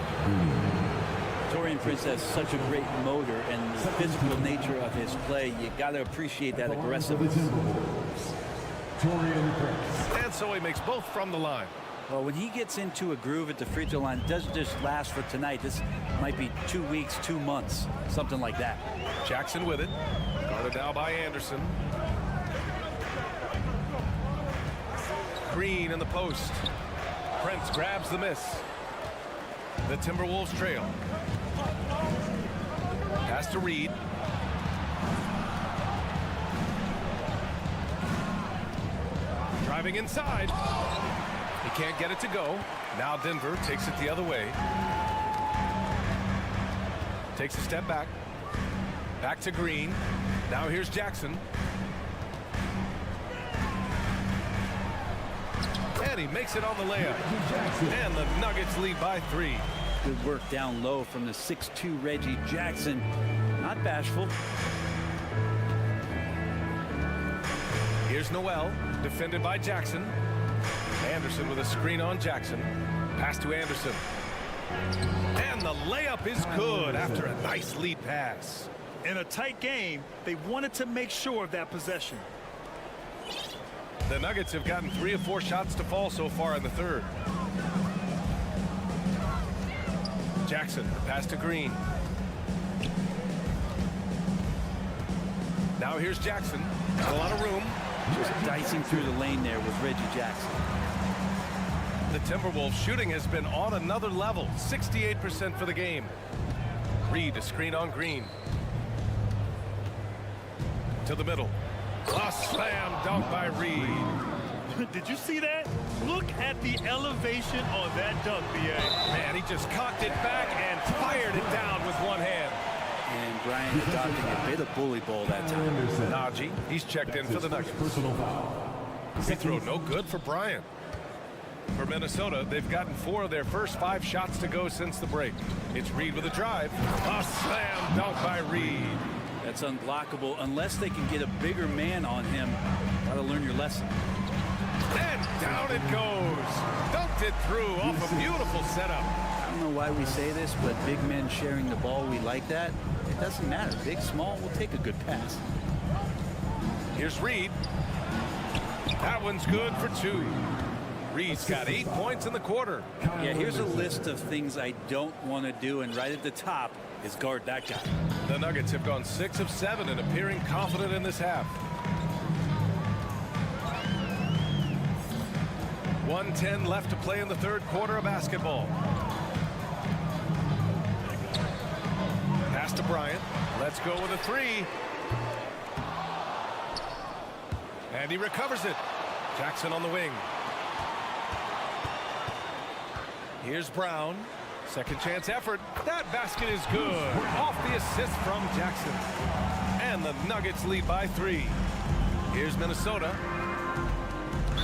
Taurean Prince has such a great motor and the physical nature of his play. You got to appreciate that aggressiveness. And so he makes both from the line. Well, when he gets into a groove at the free throw line, it doesn't just last for tonight. This might be 2 weeks, 2 months, something like that. Jackson with it. Guarded now by Anderson. Green in the post. Prince grabs the miss. The Timberwolves trail. Pass to Reed. Driving inside. He can't get it to go. Now Denver takes it the other way. Takes a step back. Back to Green. Now here's Jackson. And he makes it on the layup. And the Nuggets lead by 3. Good work down low from the 6'2" Reggie Jackson. Not bashful. Here's Noel, defended by Jackson. Anderson with a screen on Jackson. Pass to Anderson. And the layup is good after a nice lead pass. In a tight game, they wanted to make sure of that possession. The Nuggets have gotten 3 of 4 shots to fall so far in the third. Jackson, pass to Green. Now here's Jackson. Got a lot of room. Just dicing through the lane there with Reggie Jackson. The Timberwolves shooting has been on another level. 68% for the game. Reed, a screen on Green. To the middle. A slam dunk by Reed. Did you see that? Look at the elevation on that dunk, B.A. Man, he just cocked it back and fired it down with one hand. And Brian adopting a bit of bully ball that time. Najee, he's checked in for the Nuggets. Free throw no good for Bryant. For Minnesota, they've gotten 4 of their first 5 shots to go since the break. It's Reed with a drive. A slam dunk by Reed. That's unblockable unless they can get a bigger man on him. Gotta learn your lesson. And down it goes. Dunked it through off a beautiful setup. I don't know why we say this, but big men sharing the ball, we like that. It doesn't matter. Big, small, we'll take a good pass. Here's Reed. That one's good for 2. Reed's got 8 points in the quarter. Yeah, here's a list of things I don't want to do, and right at the top is guard that guy. The Nuggets have gone 6 of 7 and appearing confident in this half. 1:10 left to play in the third quarter of basketball. Pass to Bryant. Let's go with a 3. And he recovers it. Jackson on the wing. Here's Brown. Second chance effort. That basket is good. Off the assist from Jackson. And the Nuggets lead by 3. Here's Minnesota.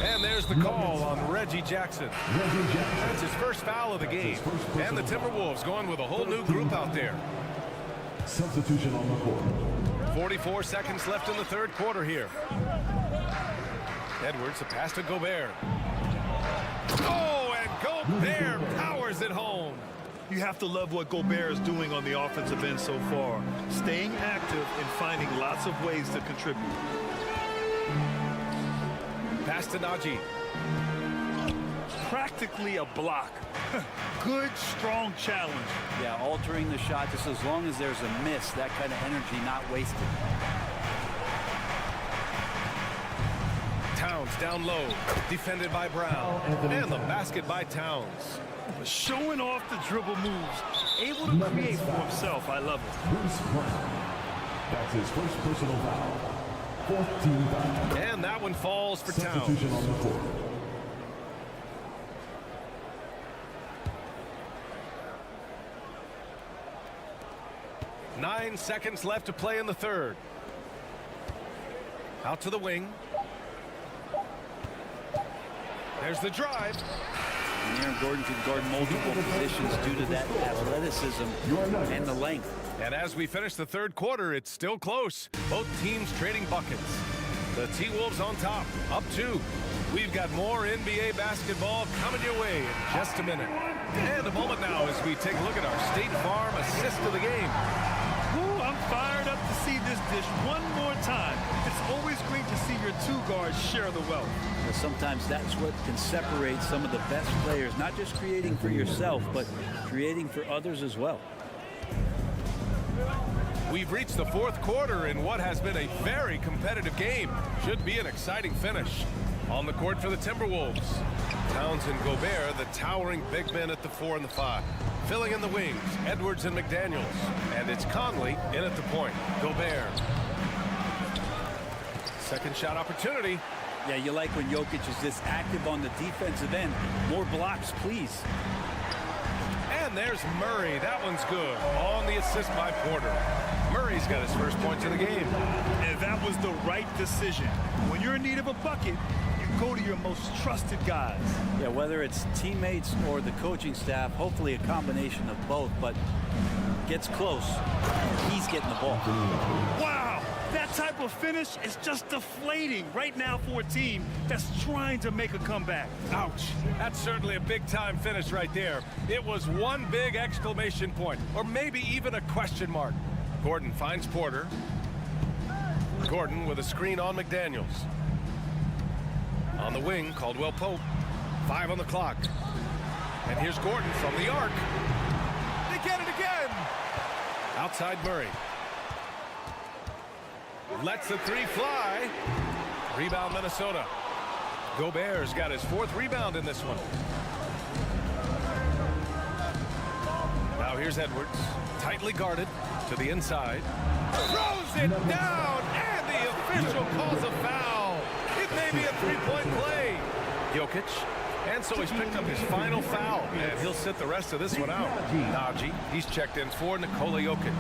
And there's the call on Reggie Jackson. That's his first foul of the game. And the Timberwolves going with a whole new group out there. Substitution on the court. 44 seconds left in the third quarter here. Edwards, a pass to Gobert. Oh, and Gobert powers it home. You have to love what Gobert is doing on the offensive end so far. Staying active and finding lots of ways to contribute. Pass to Najee. Practically a block. Good, strong challenge. Yeah, altering the shot just as long as there's a miss, that kind of energy not wasted. Towns down low, defended by Brown. And the basket by Towns. Showing off the dribble moves, able to create for himself. I love it. That's his first personal foul. 14 foul. And that one falls for Towns. Substitution on the court. Nine seconds left to play in the third. Out to the wing. There's the drive. And Aaron Gordon can guard multiple positions due to that athleticism and the length. And as we finish the third quarter, it's still close. Both teams trading buckets. The T-Wolves on top, up 2. We've got more NBA basketball coming your way in just a minute. And a moment now as we take a look at our State Farm assist of the game. Ooh, I'm fired up to see this dish one more time. It's always great to see your 2 guards share the wealth. But sometimes that's what can separate some of the best players, not just creating for yourself, but creating for others as well. We've reached the fourth quarter in what has been a very competitive game. Should be an exciting finish. On the court for the Timberwolves, Towns and Gobert, the towering big men at the 4 and the 5. Filling in the wings, Edwards and McDaniels. And it's Conley in at the point. Gobert. Second shot opportunity. Yeah, you like when Jokic is this active on the defensive end. More blocks, please. And there's Murray. That one's good. On the assist by Porter. Murray's got his first points of the game. And that was the right decision. When you're in need of a bucket, you go to your most trusted guys. Yeah, whether it's teammates or the coaching staff, hopefully a combination of both, but gets close. He's getting the ball. Wow, that type of finish is just deflating right now for a team that's trying to make a comeback. Ouch. That's certainly a big-time finish right there. It was one big exclamation point, or maybe even a question mark. Gordon finds Porter. Gordon with a screen on McDaniels. On the wing, Caldwell Pope. 5 on the clock. And here's Gordon from the arc. They get it again. Outside Murray. Lets the 3 fly. Rebound Minnesota. Gobert's got his 4th rebound in this one. Now here's Edwards. Tightly guarded to the inside. Throws it down, and the official calls a foul. It may be a 3-point play. Jokic. And so he's picked up his final foul, and he'll sit the rest of this one out. Nagy, he's checked in for Nikola Jokic.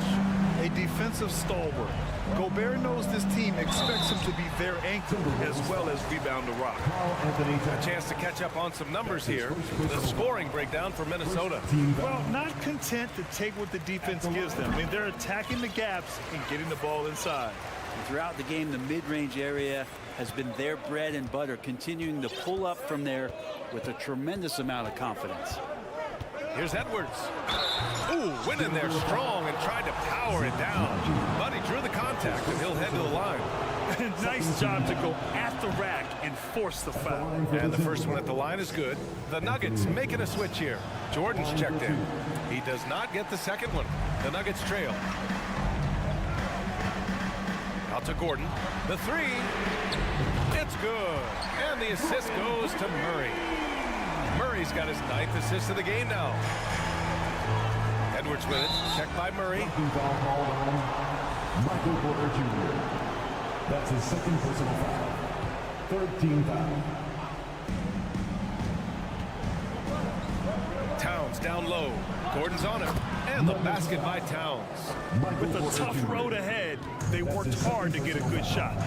A defensive stalwart. Gobert knows this team expects him to be their anchor as well as rebound the rock. A chance to catch up on some numbers here. The scoring breakdown for Minnesota. Well, not content to take what the defense gives them. I mean, they're attacking the gaps and getting the ball inside. And throughout the game, the mid-range area has been their bread and butter, continuing to pull up from there with a tremendous amount of confidence. Here's Edwards. Ooh, went in there strong and tried to power it down. But he drew the contact, and he'll head to the line. Nice job to go at the rack and force the foul. And the first one at the line is good. The Nuggets making a switch here. Jordan's checked in. He does not get the second one. The Nuggets trail. Out to Gordon. The 3. It's good. And the assist goes to Murray. Murray's got his 9th assist of the game now. Edwards with it. Checked by Murray. Michael Porter Jr. That's his 2nd personal foul. 3rd team foul. Towns down low. Gordon's on him. And the basket by Towns. With a tough road ahead, they worked hard to get a good shot.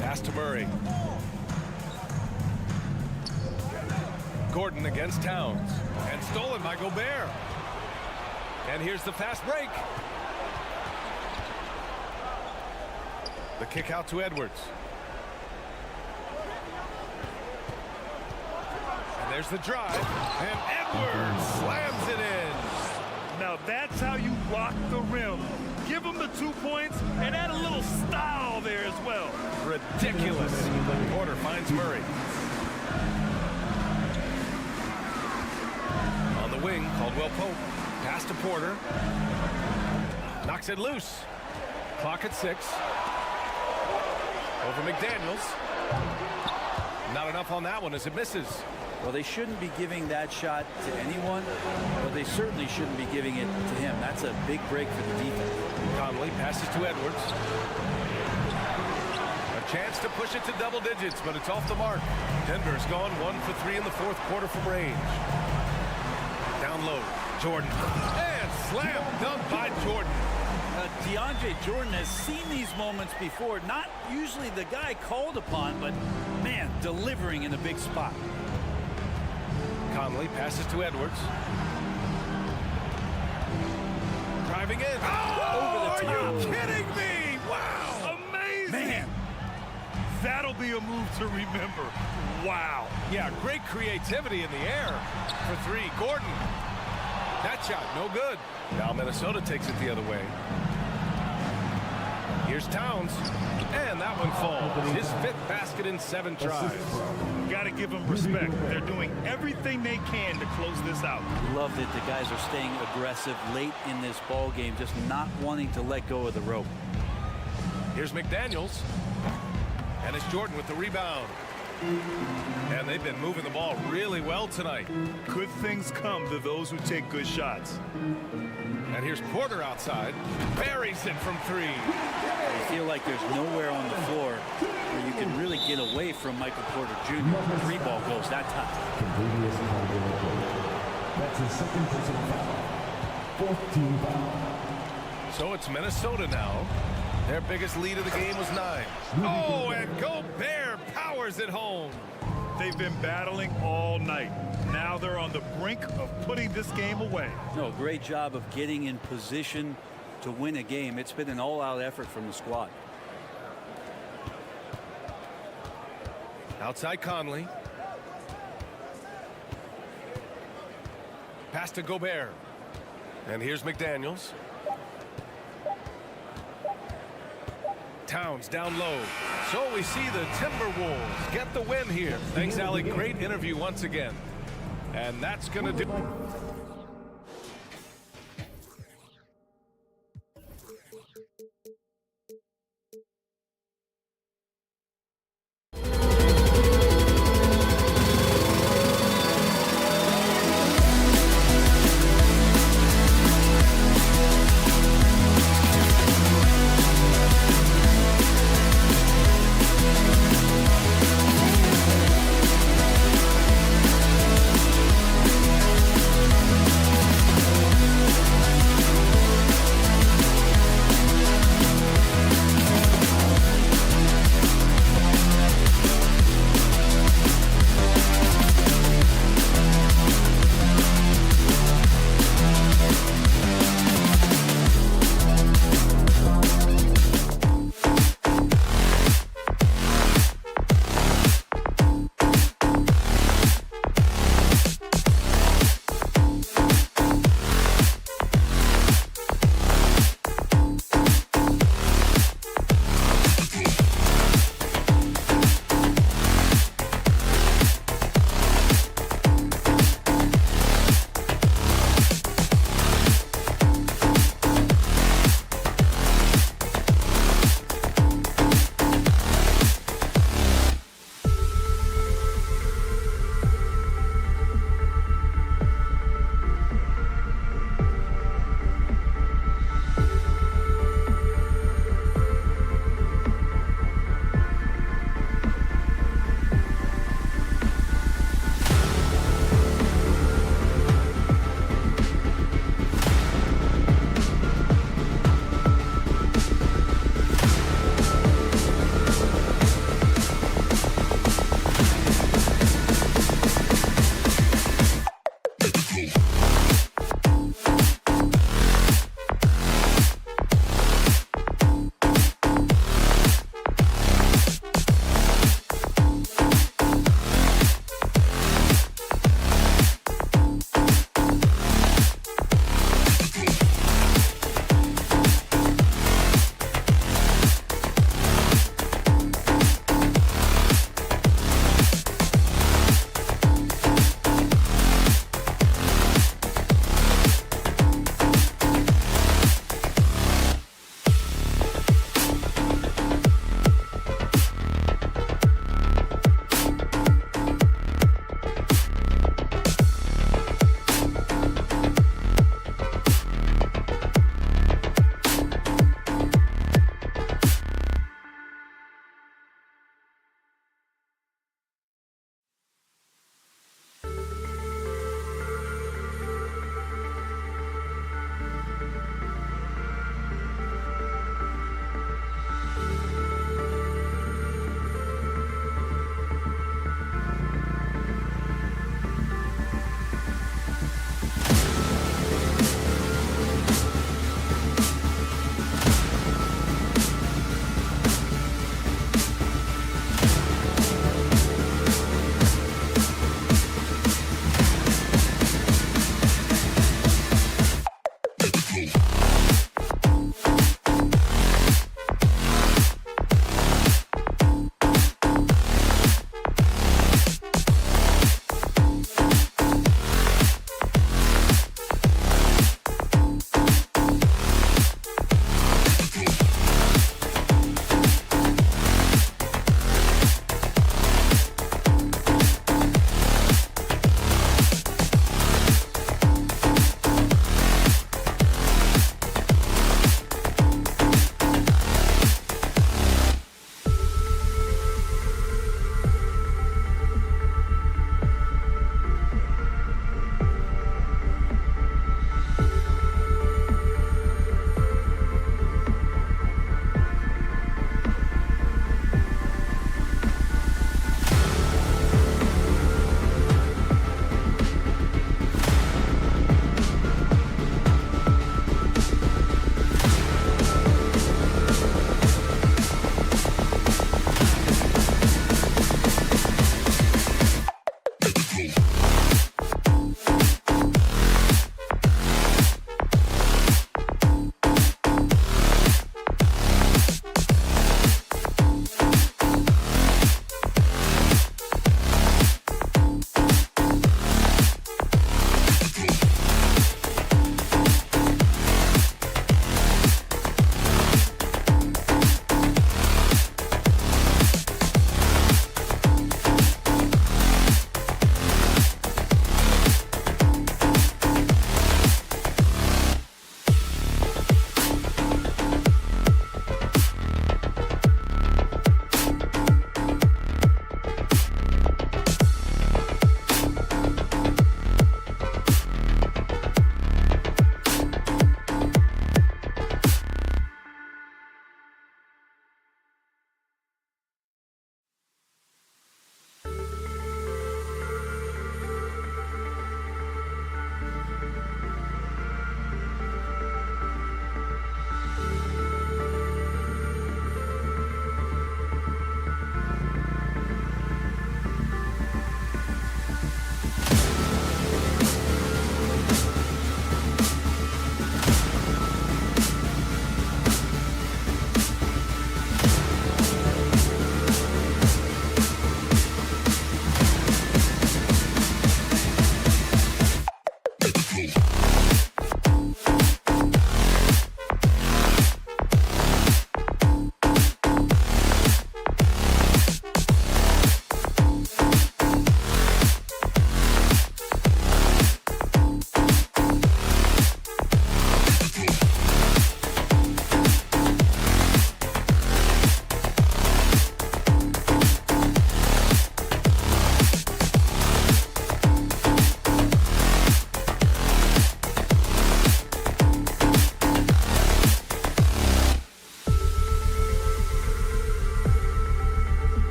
Pass to Murray. Gordon against Towns. And stolen by Gobert. And here's the fast break. The kick out to Edwards. And there's the drive. And Edwards slams it in. Now that's how you block the rim. Give them the 2 points and add a little style there as well. Ridiculous. Porter finds Murray. On the wing, Caldwell Pope. Pass to Porter. Knocks it loose. Clock at 6. Over McDaniels. Not enough on that one as it misses. Well, they shouldn't be giving that shot to anyone, but they certainly shouldn't be giving it to him. That's a big break for the defense. Conley passes to Edwards. A chance to push it to double digits, but it's off the mark. Denver's gone 1 for 3 in the 4th quarter from range. Down low, Jordan. And slam dunk by Jordan. DeAndre Jordan has seen these moments before. Not usually the guy called upon, but, man, delivering in a big spot. Conley passes to Edwards. Driving in. Oh, Over the top. are you kidding me? Wow. Amazing. Man. That'll be a move to remember. Wow. Yeah, great creativity in the air for three. Gordon. That shot, no good. Now Minnesota takes it the other way. Here's Towns. And that one falls. His 5th basket in 7 tries. Got to give them respect. They're doing everything they can to close this out. Love that the guys are staying aggressive late in this ball game, just not wanting to let go of the rope. Here's McDaniels. And it's Jordan with the rebound. And they've been moving the ball really well tonight. Good things come to those who take good shots. And here's Porter outside. Buries it from 3. I feel like there's nowhere on the floor where you can really get away from Michael Porter Jr. The 3 ball goes that time. That's his second personal foul. 4th team foul. So it's Minnesota now. Their biggest lead of the game was 9. Oh, and Gobert powers it home. They've been battling all night. Now they're on the brink of putting this game away. No, great job of getting in position to win a game. It's been an all-out effort from the squad. Outside Conley. Pass to Gobert. And here's McDaniels. Towns down low. So we see the Timberwolves get the win here. Thanks, Allie. Great interview once again. And that's going to do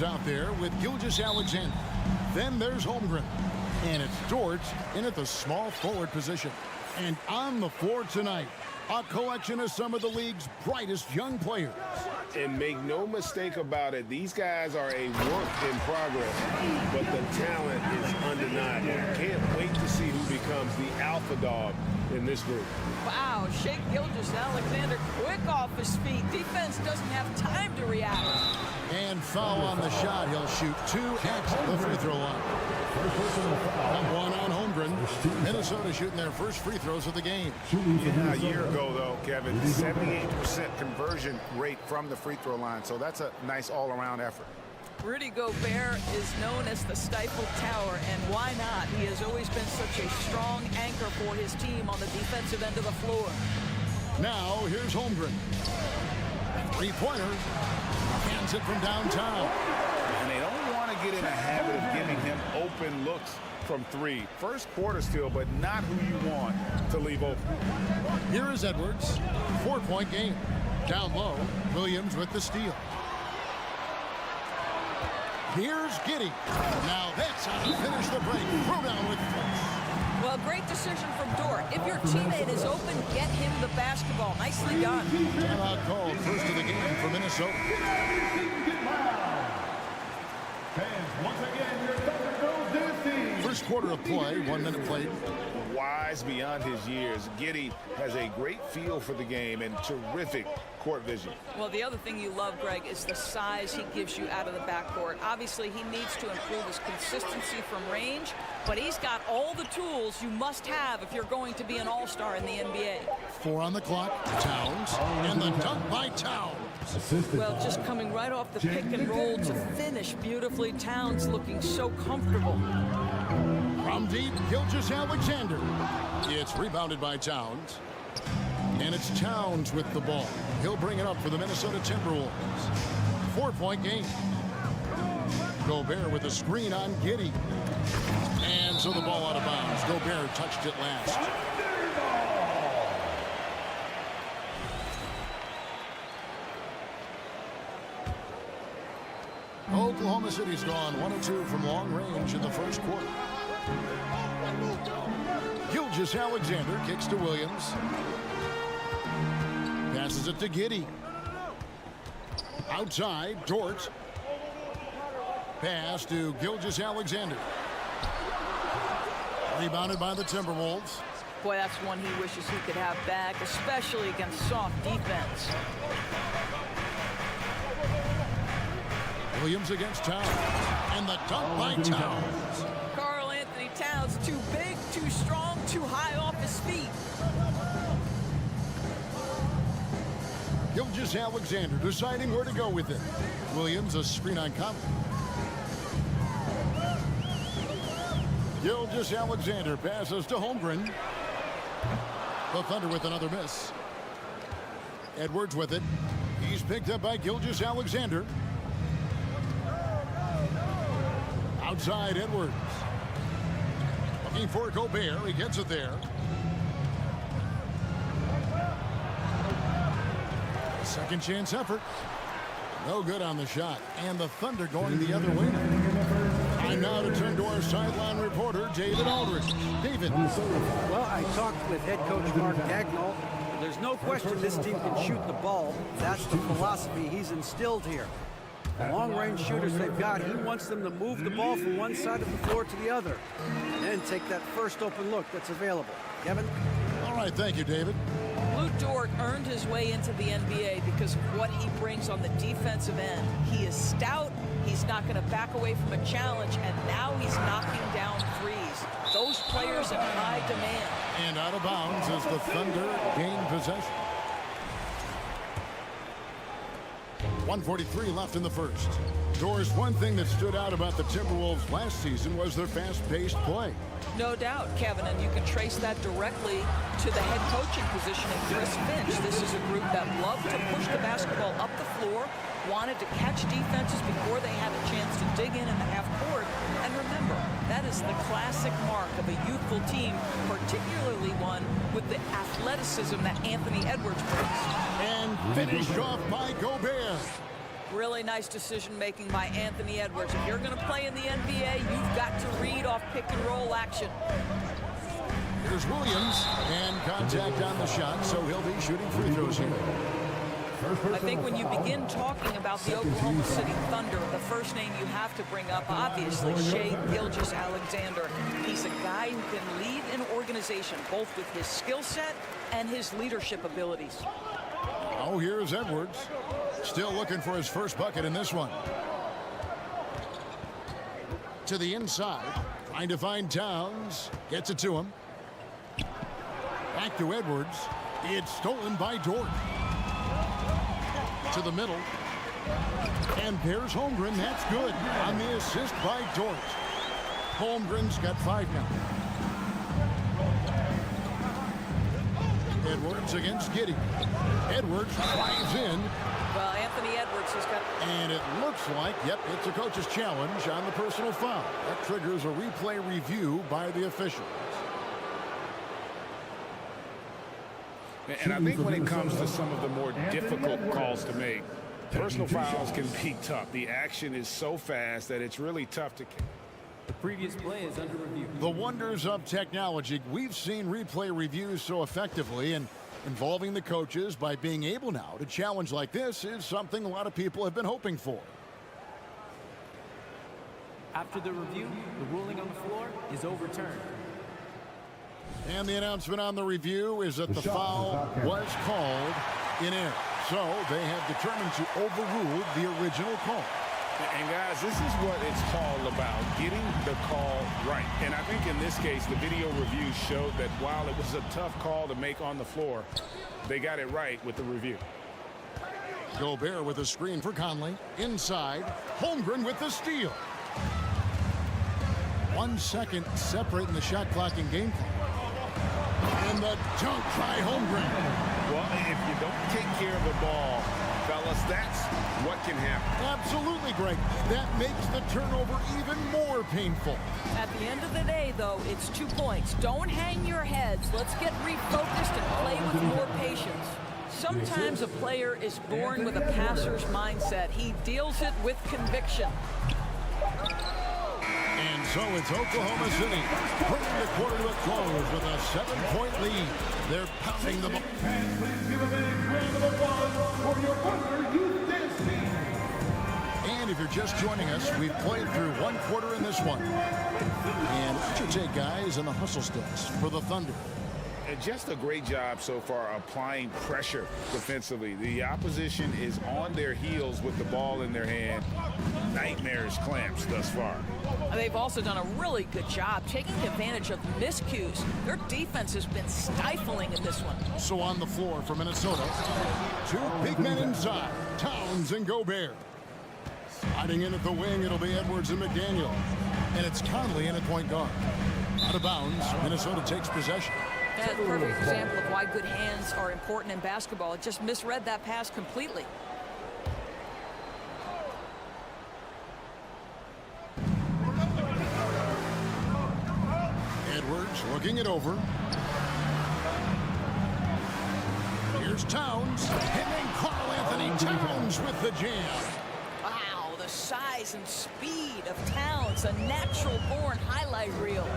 out there with Skijesss. Then there's Holmgren. And it's Dort in at the small forward position. And on the floor tonight, a collection of some of the league's brightest young players. And make no mistake about it, these guys are a work in progress, but the talent is undeniable. Can't wait to see who becomes the alpha dog in this group. Wow, Shake Skijesss quick off his feet. Defense doesn't have time to react. And foul on the shot. He'll shoot 2 at the free throw line. One on Holmgren. Minnesota shooting their first free throws of the game. Yeah, a year ago, though, Kevin, 78% conversion rate from the free throw line. So that's a nice all-around effort. Rudy Gobert is known as the stifled tower, and why not? He has always been such a strong anchor for his team on the defensive end of the floor. Now, here's Holmgren. Three-pointer. Hands it from downtown. And they don't want to get in a habit of giving him open looks from 3. First quarter still, but not who you want to leave open. Here is Edwards. 4-point game. Down low, Williams with the steal. Here's Giddey. Now that's how to finish the break. Throw down with force. Well, great decision from Dort. If your teammate is open, get him the basketball. Nicely done. Timeout called. First of the game for Minnesota. Fans, once again, your Thunder goes DC. First quarter of play, 1 minute played. Wise beyond his years, Giddey has a great feel for the game and terrific court vision. Well, the other thing you love, Greg, is the size he gives you out of the backcourt. Obviously, he needs to improve his consistency from range, but he's got all the tools you must have if you're going to be an all-star in the NBA. 4 on the clock. Towns. And the dunk by Towns. Well, just coming right off the pick and roll to finish beautifully. Towns looking so comfortable. From deep, Skijesss. It's rebounded by Towns. And it's Towns with the ball. He'll bring it up for the Minnesota Timberwolves. 4-point game. Gobert with a screen on Giddey. And so the ball out of bounds. Gobert touched it last. Oklahoma City's gone 1 of 2 from long range in the first quarter. Skijesss kicks to Williams. Passes it to Giddey. Outside, Dort. Pass to Skijesss. Rebounded by the Timberwolves. Boy, that's one he wishes he could have back, especially against soft defense. Williams against Towns. And the dunk by Towns. Karl Anthony Towns, too big, too strong, too high off his feet. Skijesss deciding where to go with it. Williams a screen on Conley. Skijesss passes to Holmgren. The Thunder with another miss. Edwards with it. He's picked up by Skijesss. Outside Edwards. Looking for Gobert. He gets it there. Second chance effort. No good on the shot. And the Thunder going the other way. Time now to turn to our sideline reporter, David Aldridge. David. Well, I talked with head coach Mark Dagnall. There's no question this team can shoot the ball. That's the philosophy he's instilled here. The long-range shooters they've got, he wants them to move the ball from one side of the floor to the other. And then take that first open look that's available. Kevin? All right, thank you, David. Lou Dort earned his way into the NBA because of what he brings on the defensive end. He is stout, he's not going to back away from a challenge, and now he's knocking down threes. Those players in high demand. And out of bounds as the Thunder gain possession. 1:43 left in the first. Doris, one thing that stood out about the Timberwolves last season was their fast-paced play. No doubt, Kevin, and you can trace that directly to the head coaching position of Chris Finch. This is a group that loved to push the basketball up the floor, wanted to catch defenses before they had a chance to dig in the half court. And remember, that is the classic mark of a youthful team, particularly one with the athleticism that Anthony Edwards brings. And finished off by Gobert. Really nice decision-making by Anthony Edwards. If you're going to play in the NBA, you've got to read off pick-and-roll action. Here's Williams, and contact on the shot, so he'll be shooting free throws here. I think when you begin talking about the Oklahoma City Thunder, the first name you have to bring up, obviously, Shai Gilgeous-Alexander. He's a guy who can lead an organization, both with his skill set and his leadership abilities. Oh, here's Edwards. Still looking for his first bucket in this one. To the inside, trying to find Towns. Gets it to him. Back to Edwards. It's stolen by Dort. To the middle. And there's Holmgren. That's good on the assist by Dort. Holmgren's got 5 now. Edwards against Giddey. Edwards drives in. Well, Anthony Edwards has got... And it looks like, yep, it's a coach's challenge on the personal foul. That triggers a replay review by the officials. And I think when it comes to some of the more difficult calls to make, personal fouls can be tough. The action is so fast that it's really tough to... The previous play is under review. The wonders of technology. We've seen replay reviews so effectively, and involving the coaches by being able now to challenge like this is something a lot of people have been hoping for. After the review, the ruling on the floor is overturned. And the announcement on the review is that the foul was called in error. So they have determined to overrule the original call. And guys, this is what it's all about, getting the call right. And I think in this case, the video review showed that while it was a tough call to make on the floor, they got it right with the review. Gobert with a screen for Conley. Inside, Holmgren with the steal. 1 second separating the shot clock and game clock. And the dunk by Holmgren. Well, if you don't take care of the ball, fellas, that's what can happen. Absolutely, Greg. That makes the turnover even more painful. At the end of the day, though, it's 2 points. Don't hang your heads. Let's get refocused and play with more patience. Sometimes a player is born with a passer's mindset. He deals it with conviction. And so it's Oklahoma City bringing the quarter to a close with a 7-point lead. They're pounding the ball. And please give a big round of applause for your partner, And if you're just joining us, we've played through 1 quarter in this one. And what's your take, guys, on the hustle sticks for the Thunder? And just a great job so far applying pressure defensively. The opposition is on their heels with the ball in their hand. Nightmarish clamps thus far. They've also done a really good job taking advantage of miscues. Their defense has been stifling in this one. So on the floor for Minnesota, 2 big men inside, Towns and Gobert. Sliding in at the wing, it'll be Edwards and McDaniel. And it's Conley in at point guard. Out of bounds, Minnesota takes possession. That's a perfect example of why good hands are important in basketball. It just misread that pass completely. Edwards looking it over. Here's Towns. And then Karl Anthony Towns with the jam. Wow, the size and speed of Towns, a natural-born highlight reel.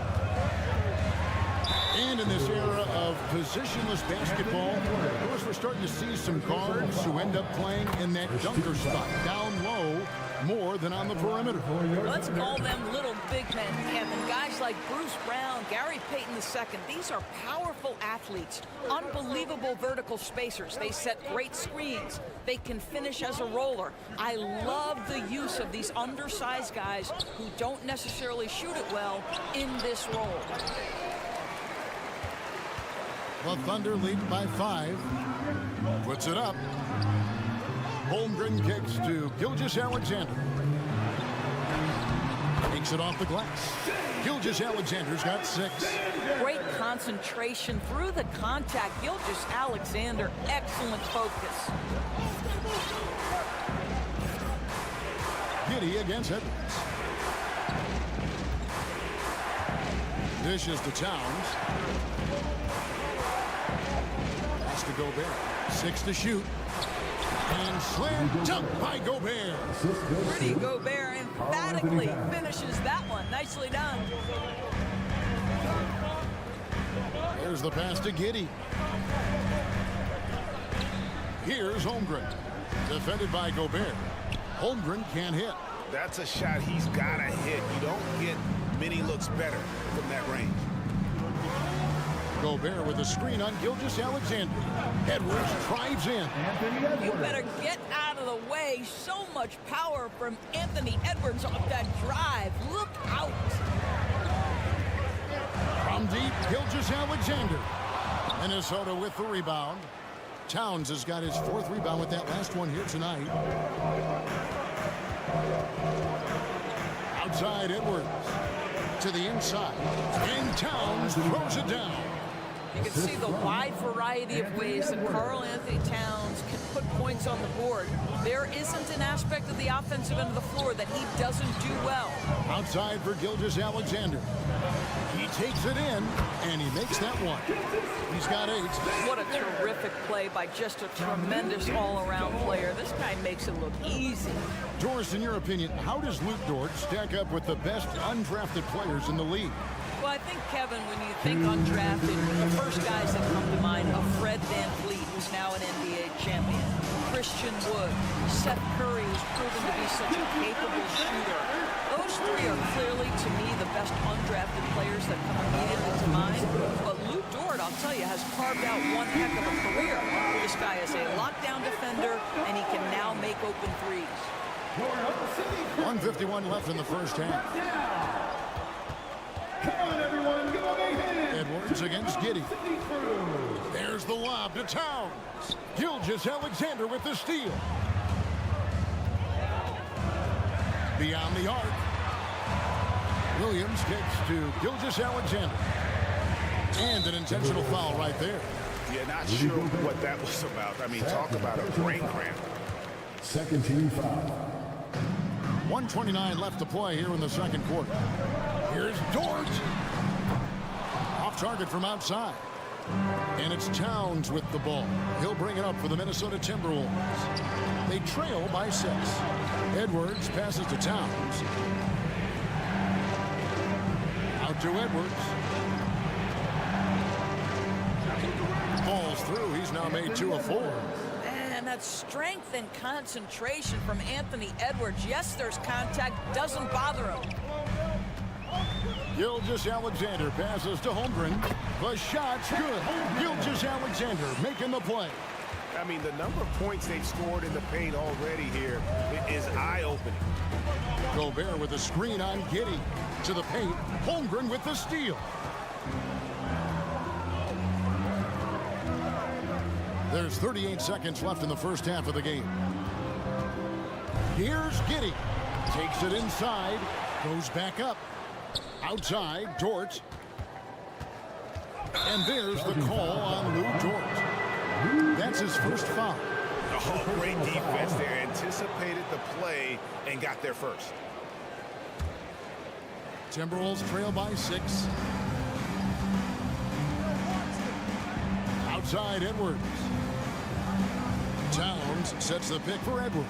And in this era of positionless basketball, of course, we're starting to see some guards who end up playing in that dunker spot, down low, more than on the perimeter. Let's call them little big men, Kevin. Guys like Bruce Brown, Gary Payton II. These are powerful athletes, unbelievable vertical spacers. They set great screens. They can finish as a roller. I love the use of these undersized guys who don't necessarily shoot it well in this role. The Thunder lead by 5. Puts it up. Holmgren kicks to Gilgeous-Alexander. Takes it off the glass. Gilgeous-Alexander's got 6. Great concentration through the contact. Gilgeous-Alexander, excellent focus. Giddey against Edwards. Dishes to Towns. Pass to Gobert. 6 to shoot. And slam dunk by Gobert. Rudy Gobert emphatically finishes that one. Nicely done. There's the pass to Giddey. Here's Holmgren. Defended by Gobert. Holmgren can't hit. That's a shot he's got to hit. You don't get many looks better from that range. Gobert with a screen on Gilgeous-Alexander. Edwards drives in. You better get out of the way. So much power from Anthony Edwards off that drive. Look out. From deep, Gilgeous-Alexander. Minnesota with the rebound. Towns has got his 4th rebound with that last one here tonight. Outside Edwards. To the inside. And Towns throws it down. You can see the wide variety of ways that Karl Anthony Towns can put points on the board. There isn't an aspect of the offensive end of the floor that he doesn't do well. Outside for Gilgeous-Alexander. He takes it in, and he makes that one. He's got 8. What a terrific play by just a tremendous all-around player. This guy makes it look easy. Doris, in your opinion, how does Luke Dort stack up with the best undrafted players in the league? Well, I think, Kevin, when you think undrafted, the first guys that come to mind are Fred VanVleet, who's now an NBA champion, Christian Wood, Seth Curry, who's proven to be such a capable shooter. Those 3 are clearly, to me, the best undrafted players that come immediately to mind. But Luke Dort, I'll tell you, has carved out one heck of a career. This guy is a lockdown defender, and he can now make open threes. 1:51 left in the first half. Come on, everyone, go ahead. Edwards against Giddey. There's the lob to Towns. Gilgeous-Alexander with the steal. Beyond the arc. Williams kicks to Gilgeous-Alexander. And an intentional foul right there. Yeah, not sure what that was about. I mean, talk about a brain cramp. Second team foul. 1:29 left to play here in the second quarter. Here's Dort. Off target from outside. And it's Towns with the ball. He'll bring it up for the Minnesota Timberwolves. They trail by 6. Edwards passes to Towns. Out to Edwards. Falls through. He's now made 2 of 4. And that strength and concentration from Anthony Edwards. Yes, there's contact. Doesn't bother him. Gilgeous-Alexander passes to Holmgren. The shot's good. Gilgeous-Alexander making the play. I mean, the number of points they've scored in the paint already here is eye-opening. Gobert with a screen on Giddey. To the paint. Holmgren with the steal. There's 38 seconds left in the first half of the game. Here's Giddey. Takes it inside. Goes back up. Outside, Dort. And there's the call on Lou Dort. That's his first foul. Oh, great defense there. Anticipated the play and got there first. Timberwolves trail by 6. Outside, Edwards. Towns sets the pick for Edwards.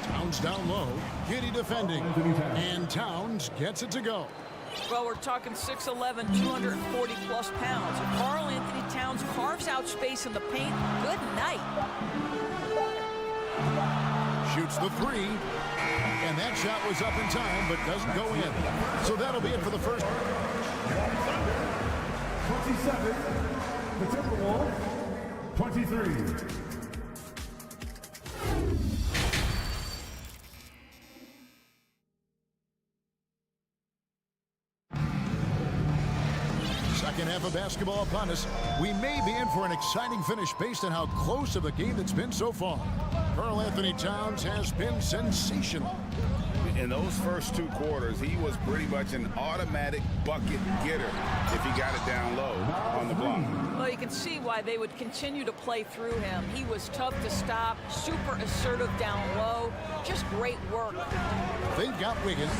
Towns down low. Giddey defending. And Towns gets it to go. Well, we're talking 6'11", 240-plus pounds. If Karl Anthony Towns carves out space in the paint, good night. Shoots the 3. And that shot was up in time, but doesn't go in. So that'll be it for the first. 27. The Timberwolves. 23. Second half of basketball upon us. We may be in for an exciting finish based on how close of a game it's been so far. Karl Anthony Towns has been sensational. In those first 2 quarters, he was pretty much an automatic bucket getter if he got it down low on the block. Well, you can see why they would continue to play through him. He was tough to stop, super assertive down low. Just great work. They've got Wiggins,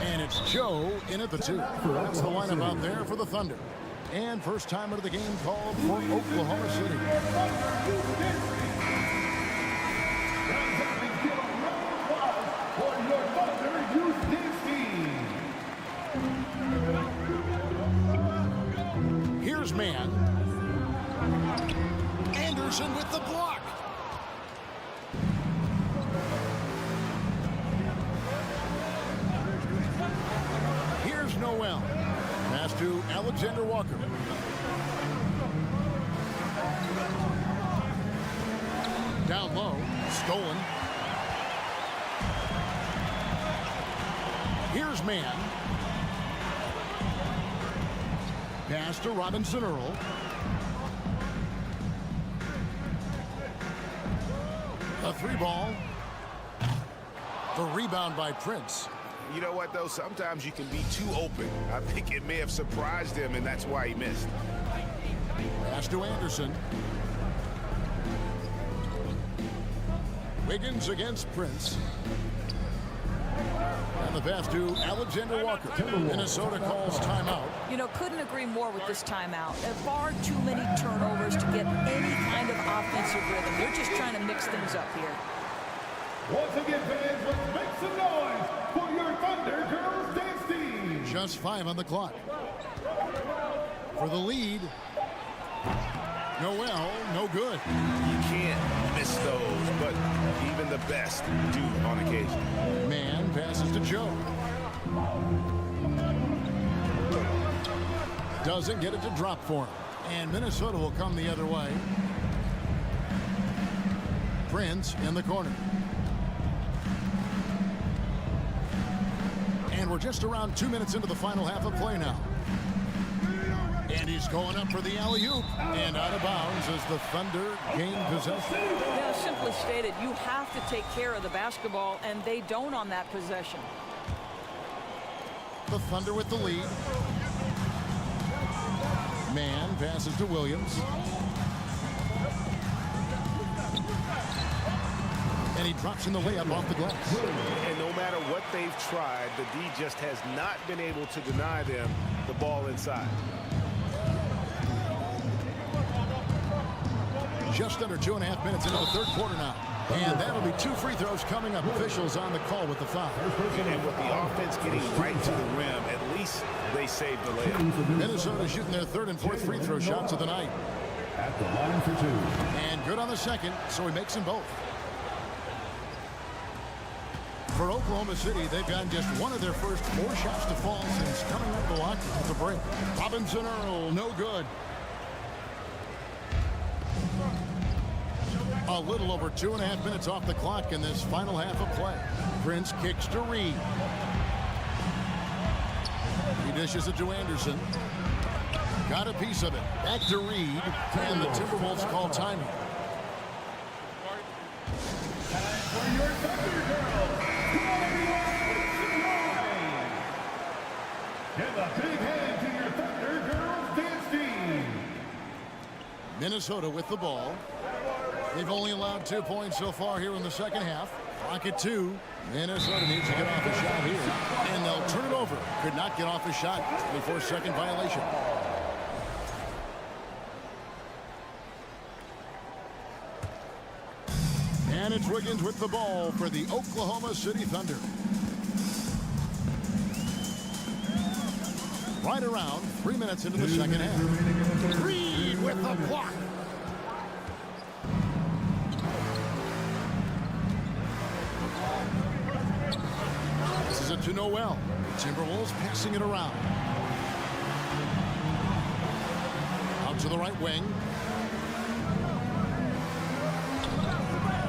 and it's Joe in at the 2. That's the lineup out there for the Thunder. And first timer of the game called for Oklahoma City. Here's man. Anderson with the block. Here's Noel. Pass to Alexander Walker. Down low. Stolen. Here's man. Pass to Robinson Earl. A 3-ball. The rebound by Prince. You know what, though? Sometimes you can be too open. I think it may have surprised him, and that's why he missed. Pass to Anderson. Wiggins against Prince. And the pass to Alexander Walker. Minnesota calls timeout. You know, couldn't agree more with this timeout. Far too many turnovers to get any kind of offensive rhythm. They're just trying to mix things up here. Once again, fans, let's make some noise for your Thunder Girls dance team. Just 5 on the clock. For the lead. Noel, no good. You can't miss those, but even the best do on occasion. Man passes to Joe. Doesn't get it to drop for him. And Minnesota will come the other way. Prince in the corner. And we're just around 2 minutes into the final half of play now. And he's going up for the alley-oop. And out of bounds as the Thunder gain possession. Yeah, simply stated, you have to take care of the basketball, and they don't on that possession. The Thunder with the lead. Man passes to Williams. And he drops in the layup off the glass. And no matter what they've tried, the D just has not been able to deny them the ball inside. Just under 2.5 minutes into the third quarter now. And that'll be 2 free throws coming up. Officials on the call with the foul. And with the offense getting right to the rim, at least they saved the layup. Minnesota shooting their 3rd and 4th free throw shots of the night. At the line for 2. And good on the second, so he makes them both. For Oklahoma City, they've gotten just one of their first 4 shots to fall since coming out of the locker at the break. Robinson Earl, no good. A little over 2.5 minutes off the clock in this final half of play. Prince kicks to Reed. He dishes it to Anderson. Got a piece of it. Back to Reed. And the Timberwolves call timing. For your Thunder Girls, give a big hand to your Thunder Girls dance team. Minnesota with the ball. They've only allowed 2 points so far here in the second half. Clock at 2. Minnesota needs to get off a shot here. And they'll turn it over. Could not get off a shot before second violation. And it's Wiggins with the ball for the Oklahoma City Thunder. Right around 3 minutes into the second half. Reed with the block. This is it to Noel. Timberwolves passing it around. Out to the right wing.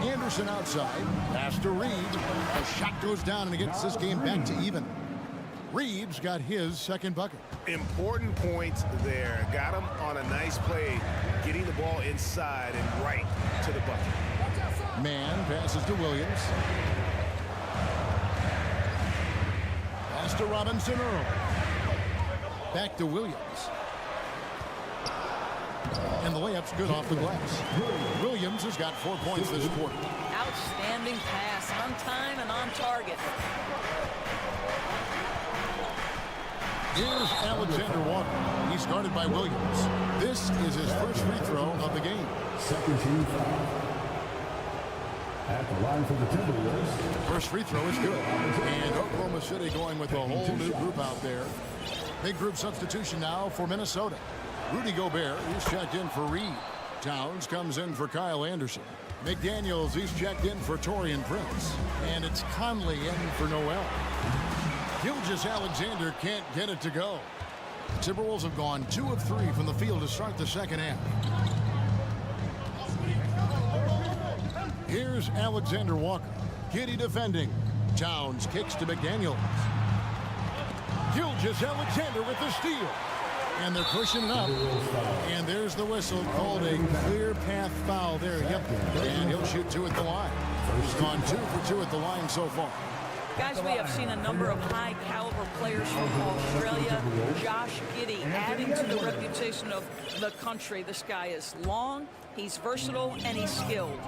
Anderson outside. Pass to Reed. A shot goes down and it gets this game back to even. Reed's got his second bucket. Important points there. Got him on a nice play, getting the ball inside and right to the bucket. Man passes to Williams. Pass to Robinson Earl. Back to Williams. And the layup's good off the glass. Williams has got 4 points this quarter. Outstanding pass, on time and on target. Here's Alexander Walker. He's guarded by Williams. This is his first free throw of the game. Second team foul. At the line for the Timberwolves. First free throw is good. And Oklahoma City going with a whole new group out there. Big group substitution now for Minnesota. Rudy Gobert, he's checked in for Reed. Towns comes in for Kyle Anderson. McDaniels, he's checked in for Taurean Prince. And it's Conley in for Noel. Gilgeous-Alexander can't get it to go. The Timberwolves have gone 2 of 3 from the field to start the second half. Here's Alexander Walker. Giddy defending. Towns kicks to McDaniels. Gilgeous-Alexander with the steal. And they're pushing it up. And there's the whistle called a clear path foul there. Yep. And he'll shoot 2 at the line. He's gone 2 for 2 at the line so far. Guys, we have seen a number of high-caliber players from Australia. Josh Giddey adding to the reputation of the country. This guy is long, he's versatile, and he's skilled.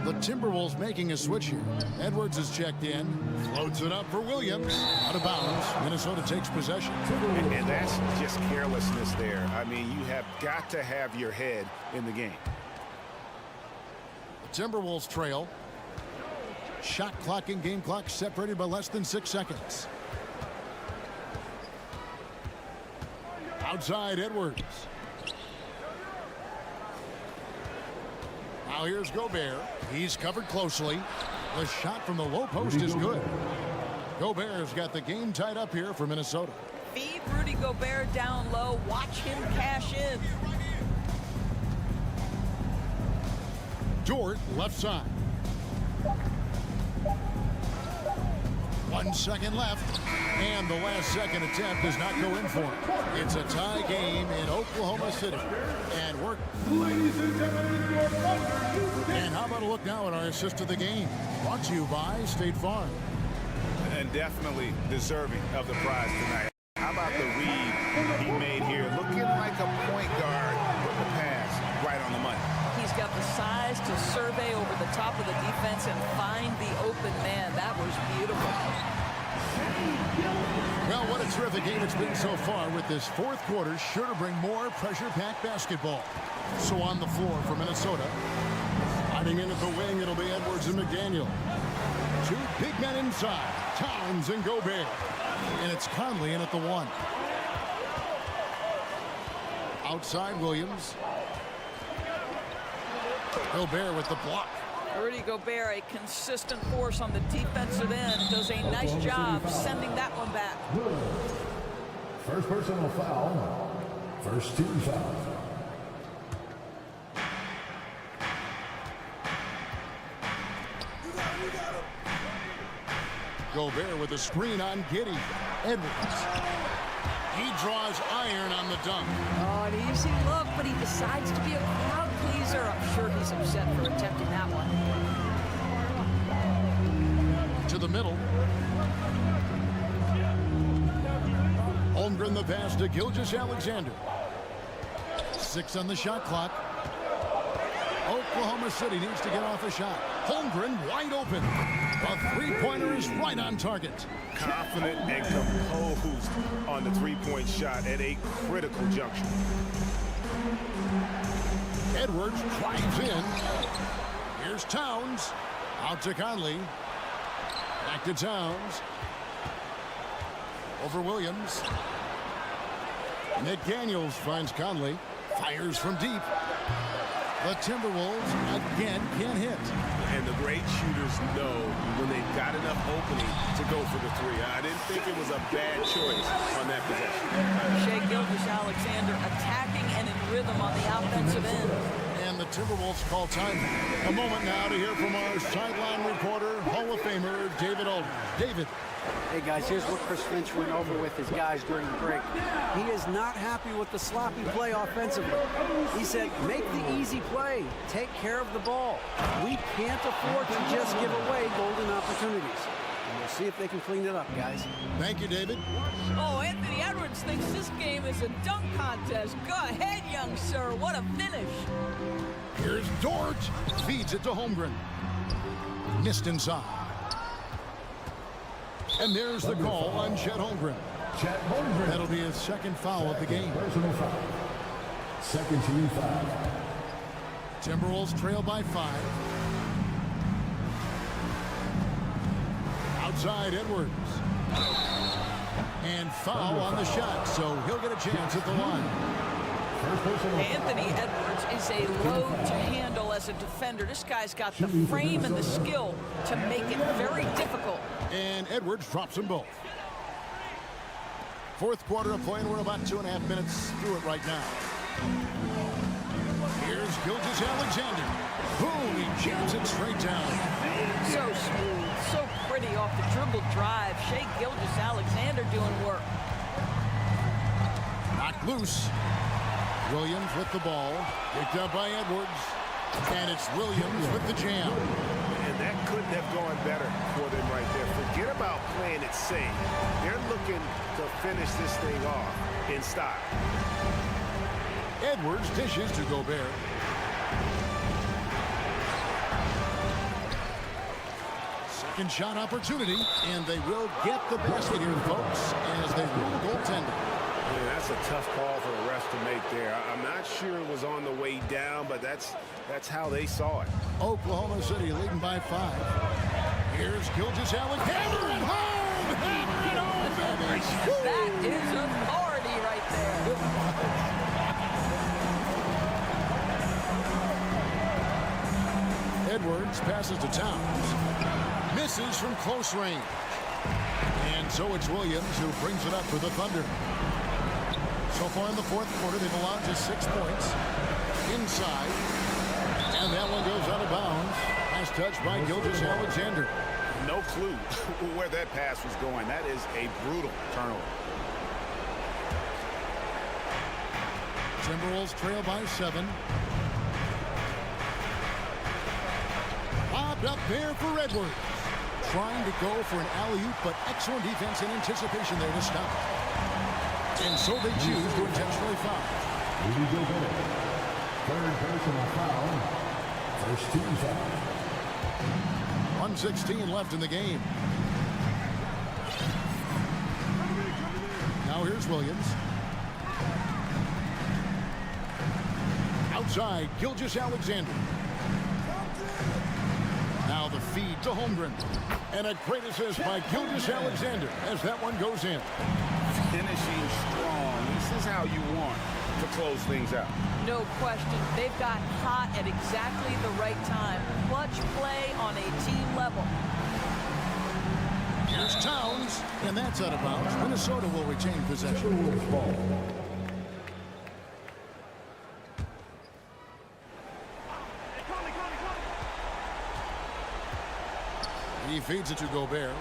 The Timberwolves making a switch here. Edwards is checked in. Floats it up for Williams. Out of bounds. Minnesota takes possession. And that's just carelessness there. I mean, you have got to have your head in the game. The Timberwolves trail. Shot clock and game clock separated by less than 6 seconds. Outside Edwards. Now here's Gobert. He's covered closely. The shot from the low post is good. Gobert's got the game tied up here for Minnesota. Feed Rudy Gobert down low. Watch him cash in. Dort left side. 1 second left, and the last second attempt does not go in for him. It's a tie game in Oklahoma City. And we're... And how about a look now at our assist of the game? Brought to you by State Farm. And definitely deserving of the prize tonight. How about the read he made here? Looking like a point guard with the pass right on the money. He's got the size to survey over the top of the defense and find the open man. That was beautiful. Well, what a terrific game it's been so far, with this fourth quarter sure to bring more pressure-packed basketball. So on the floor for Minnesota. Hiding in at the wing, it'll be Edwards and McDaniel. 2 big men inside, Towns and Gobert. And it's Conley in at the 1. Outside Williams. Gobert with the block. Rudy Gobert, a consistent force on the defensive end, does a nice job sending that one back. First personal foul. First team foul. Gobert with a screen on Giddey. Edwards. He draws iron on the dunk. Oh, an easy look, but he decides to be a crowd pleaser. I'm sure he's upset for attempting that one. To the middle. Holmgren the pass to Gilgeous-Alexander. 6 on the shot clock. Oklahoma City needs to get off a shot. Holmgren wide open. A three-pointer is right on target. Confident and composed on the three-point shot at a critical juncture. Edwards drives in. Here's Towns. Out to Conley. Back to Towns. Over Williams. McDaniels finds Conley. Fires from deep. The Timberwolves again can't hit. And the great shooters know when they've got enough opening to go for the 3. I didn't think it was a bad choice on that possession. Shai Gilgeous-Alexander attacking and in rhythm on the offensive end. And the Timberwolves call time. A moment now to hear from our sideline reporter, Hall of Famer David Aldridge. David. Hey guys, here's what Chris Finch went over with his guys during the break. He is not happy with the sloppy play offensively. He said, make the easy play. Take care of the ball. We can't afford to just give away golden opportunities. And we'll see if they can clean it up, guys. Thank you, David. Oh, Anthony Edwards thinks this game is a dunk contest. Go ahead, young sir. What a finish. Here's Dort. Feeds it to Holmgren. Missed inside. And there's the call on Chet Holmgren. That'll be his second foul of the game. Personal foul. Second team foul. Timberwolves trail by 5. Outside Edwards. And foul on the shot, so he'll get a chance at the line. Anthony Edwards is a load to handle as a defender. This guy's got the frame and the skill to make it very difficult. And Edwards drops them both. Fourth quarter of play, and we're about 2.5 minutes through it right now. Here's Skijesss. Boom, he jams it straight down. So smooth, so pretty off the dribble drive. Skijesss doing work. Knocked loose. Williams with the ball. Picked up by Edwards. And it's Williams with the jam. And that couldn't have gone better for them right there. Forget about playing it safe. They're looking to finish this thing off in style. Edwards dishes to Gobert. Second shot opportunity, and they will get the basket here, folks, as they rule goaltending. Yeah, that's a tough call for the refs to make there. I'm not sure it was on the way down, but that's how they saw it. Oklahoma City leading by 5. Here's Skijesss. Hammer it home! Hammer it home, baby! That is authority right there. Edwards passes to Towns. Misses from close range. And so it's Williams who brings it up for the Thunder. So far in the fourth quarter, they've allowed just 6 points. Inside. And that one goes out of bounds. Pass touched by Skijesss. No clue where that pass was going. That is a brutal turnover. Timberwolves trail by 7. Lobbed up there for Edwards. Trying to go for an alley-oop, but excellent defense and anticipation there to stop it. And so they choose to intentionally foul. Third personal foul. First team foul. 1:16 left in the game. Now here's Williams. Outside, Skijesss. Now the feed to Holmgren. And a great assist by Skijesss as that one goes in. Finishing strong. This is how you want to close things out. No question. They've got hot at exactly the right time. Clutch play on a team level. Here's Towns, and that's out of bounds. Minnesota will retain possession. He feeds it to Gobert.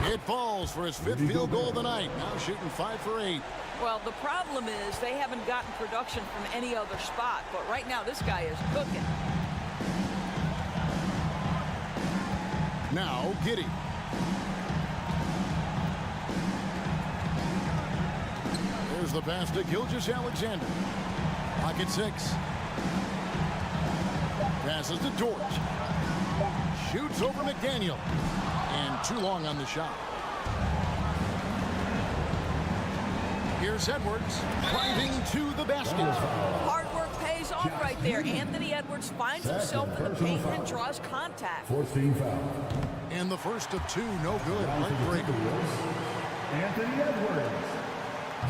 It falls for his 5th field goal of the night. Now shooting 5 for 8. Well, the problem is they haven't gotten production from any other spot. But right now, this guy is cooking. Now, Giddey. There's the pass to Skijesss. Pocket 6. Passes to Dort. Shoots over McDaniel. And too long on the shot. Here's Edwards driving to the basket. Hard work pays off right there. Anthony Edwards finds himself in the paint and draws contact. 14 foul. And the first of 2, no good. Leg breaker. Anthony Edwards.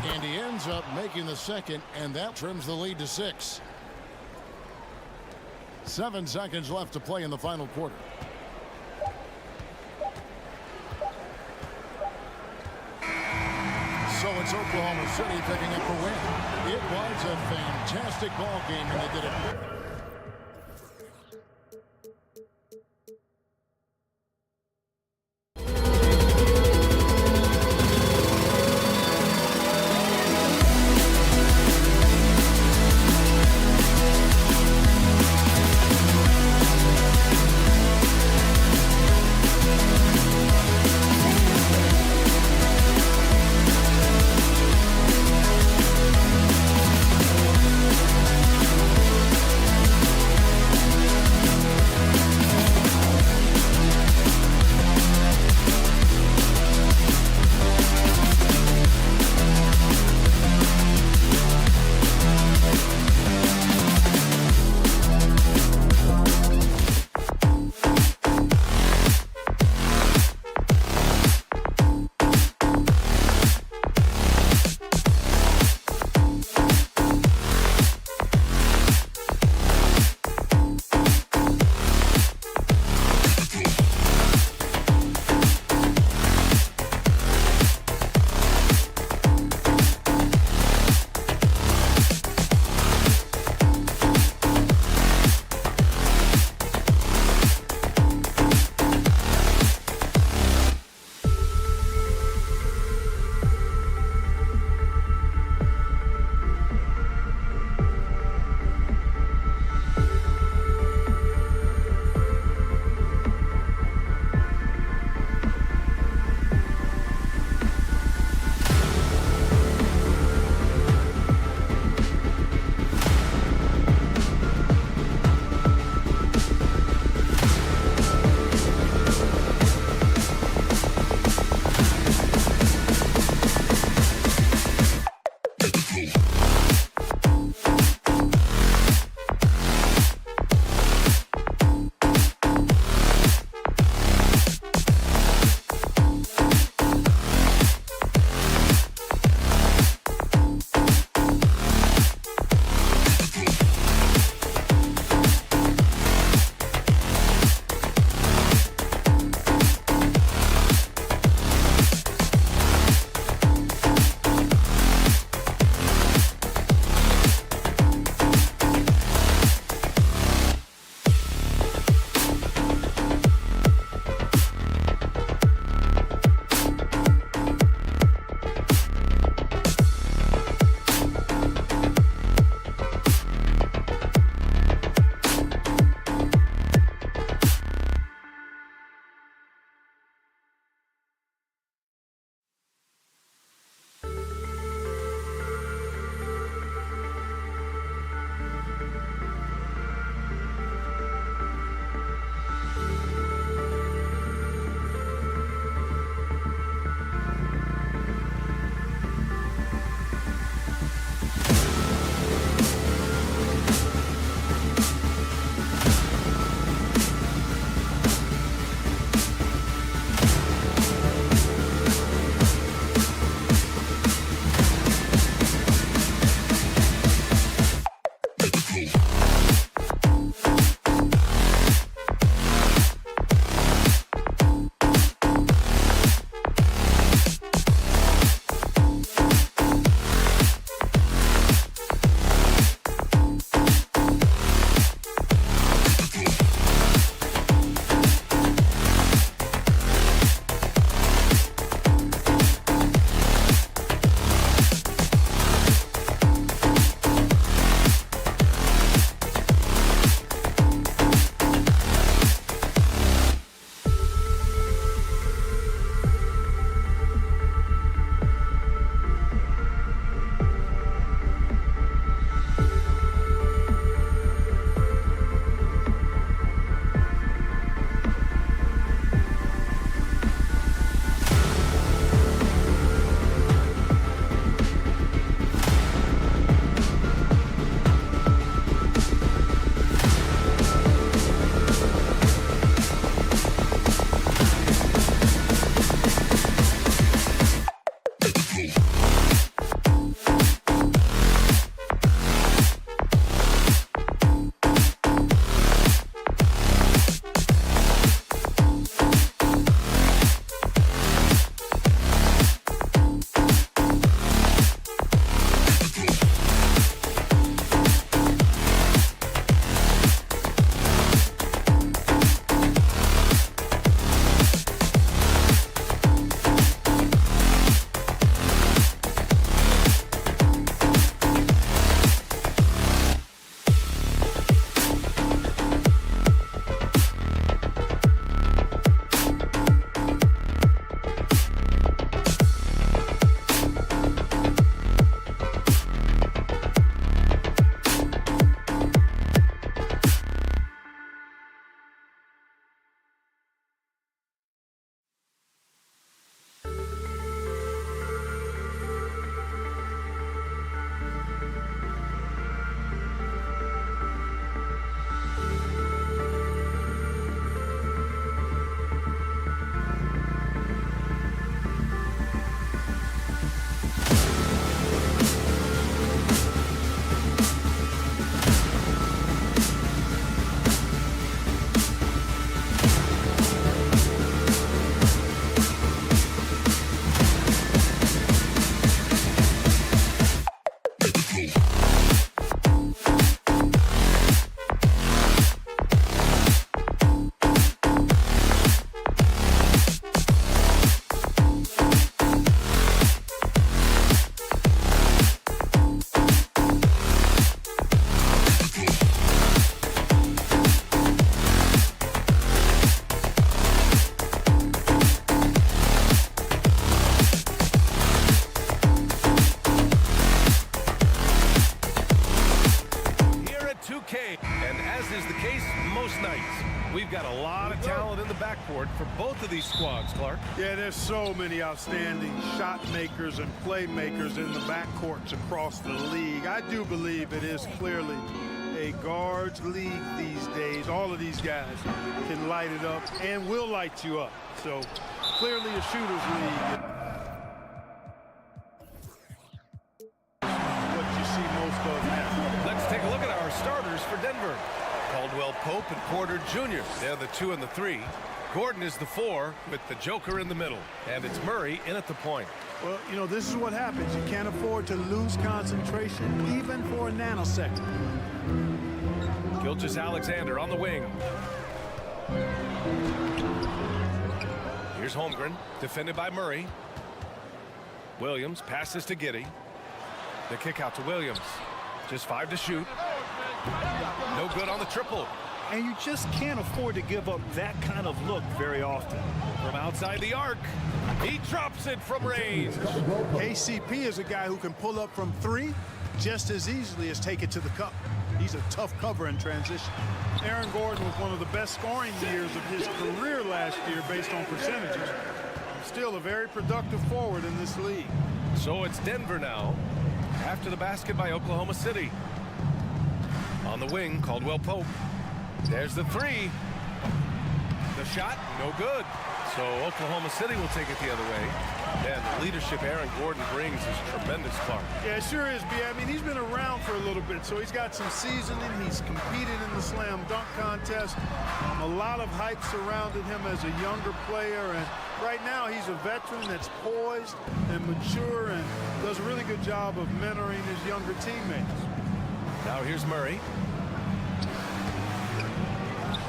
And he ends up making the second, and that trims the lead to 6. 7 seconds left to play in the final quarter. So it's Oklahoma City picking up the win. It was a fantastic ball game, and they did it. backcourt for both of these squads, Clark. Yeah, there's so many outstanding shot makers and playmakers in the backcourts across the league. I do believe it is clearly a guards league these days. All of these guys can light it up and will light you up. So clearly a shooter's league. What you see most of now. Let's take a look at our starters for Denver. Caldwell Pope and Porter Jr. They're the 2 and the 3. Gordon is the 4 with the Joker in the middle. And it's Murray in at the point. Well, you know, this is what happens. You can't afford to lose concentration even for a nanosecond. Skijesss on the wing. Here's Holmgren, defended by Murray. Williams passes to Giddey. The kick out to Williams. Just 5 to shoot. No good on the triple. And you just can't afford to give up that kind of look very often. From outside the arc, he drops it from range. KCP is a guy who can pull up from 3 just as easily as take it to the cup. He's a tough cover in transition. Aaron Gordon was one of the best scoring years of his career last year based on percentages. Still a very productive forward in this league. So it's Denver now, after the basket by Oklahoma City. On the wing, Caldwell Pope. There's the 3. The shot, no good. So Oklahoma City will take it the other way. And the leadership Aaron Gordon brings is tremendous, Clark. Yeah, it sure is, B. I mean, he's been around for a little bit, so he's got some seasoning. He's competed in the slam dunk contest. A lot of hype surrounded him as a younger player, and right now he's a veteran that's poised and mature and does a really good job of mentoring his younger teammates. Now here's Murray.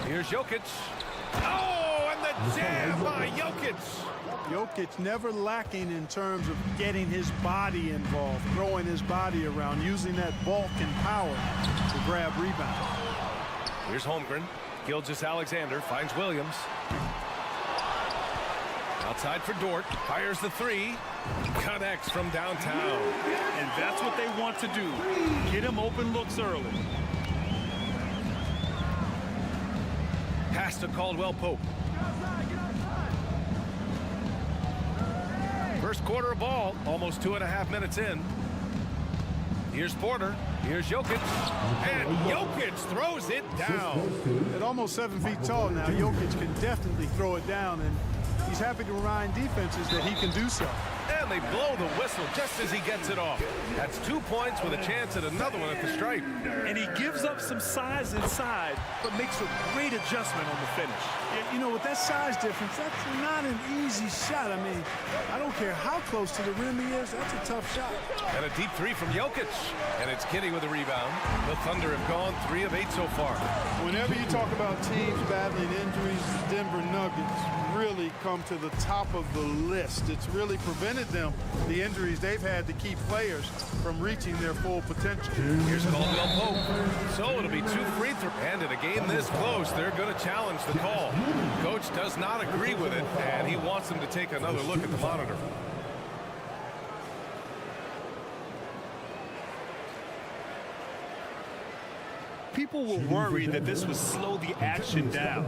Here's Jokic. Oh, and the jam by Jokic. Jokic never lacking in terms of getting his body involved, throwing his body around, using that bulk and power to grab rebounds. Here's Holmgren. Skijesss finds Williams. Outside for Dort. Fires the 3. Connects from downtown. And that's what they want to do. Get him open looks early. Pass to Caldwell Pope. First quarter of ball, almost 2.5 minutes in. Here's Porter. Here's Jokic. And Jokic throws it down. At almost 7 feet tall now, Jokic can definitely throw it down, and he's happy to remind defenses that he can do so. And they blow the whistle just as he gets it off. That's 2 points with a chance at another one at the stripe. And he gives up some size inside, but makes a great adjustment on the finish. You know, with that size difference, that's not an easy shot. I mean, I don't care how close to the rim he is, that's a tough shot. And a deep 3 from Jokic. And it's Giddey with a rebound. The Thunder have gone 3 of 8 so far. Whenever you talk about teams battling injuries, the Denver Nuggets really come to the top of the list. It's really prevented them, the injuries they've had, to keep players from reaching their full potential. Here's Caldwell Pope. So it'll be 2 free throws. And in a game this close, they're going to challenge the call. Coach does not agree with it, and he wants them to take another look at the monitor. People were worried that this would slow the action down.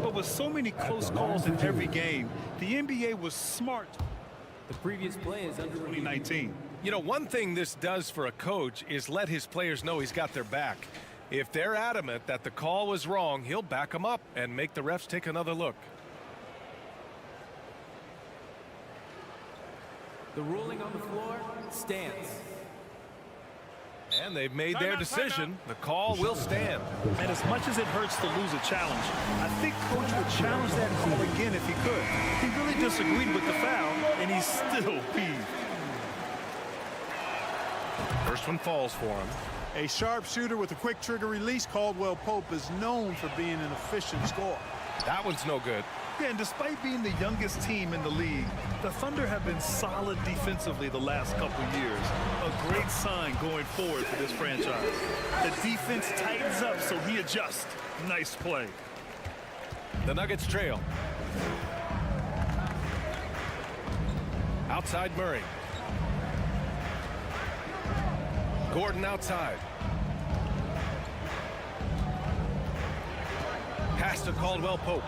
But with so many close calls in every game, the NBA was smart. The previous play is under 2019. You know, one thing this does for a coach is let his players know he's got their back. If they're adamant that the call was wrong, he'll back them up and make the refs take another look. The ruling on the floor stands. And they've made their decision. The call will stand. And as much as it hurts to lose a challenge, I think Coach would challenge that call again if he could. He really disagreed with the foul, and he's still peeved. First one falls for him. A sharpshooter with a quick trigger release, Caldwell Pope is known for being an efficient scorer. That one's no good. Yeah, and despite being the youngest team in the league, the Thunder have been solid defensively the last couple years. A great sign going forward for this franchise. The defense tightens up, so he adjusts. Nice play. The Nuggets trail. Outside Murray. Gordon outside. Pass to Caldwell Pope.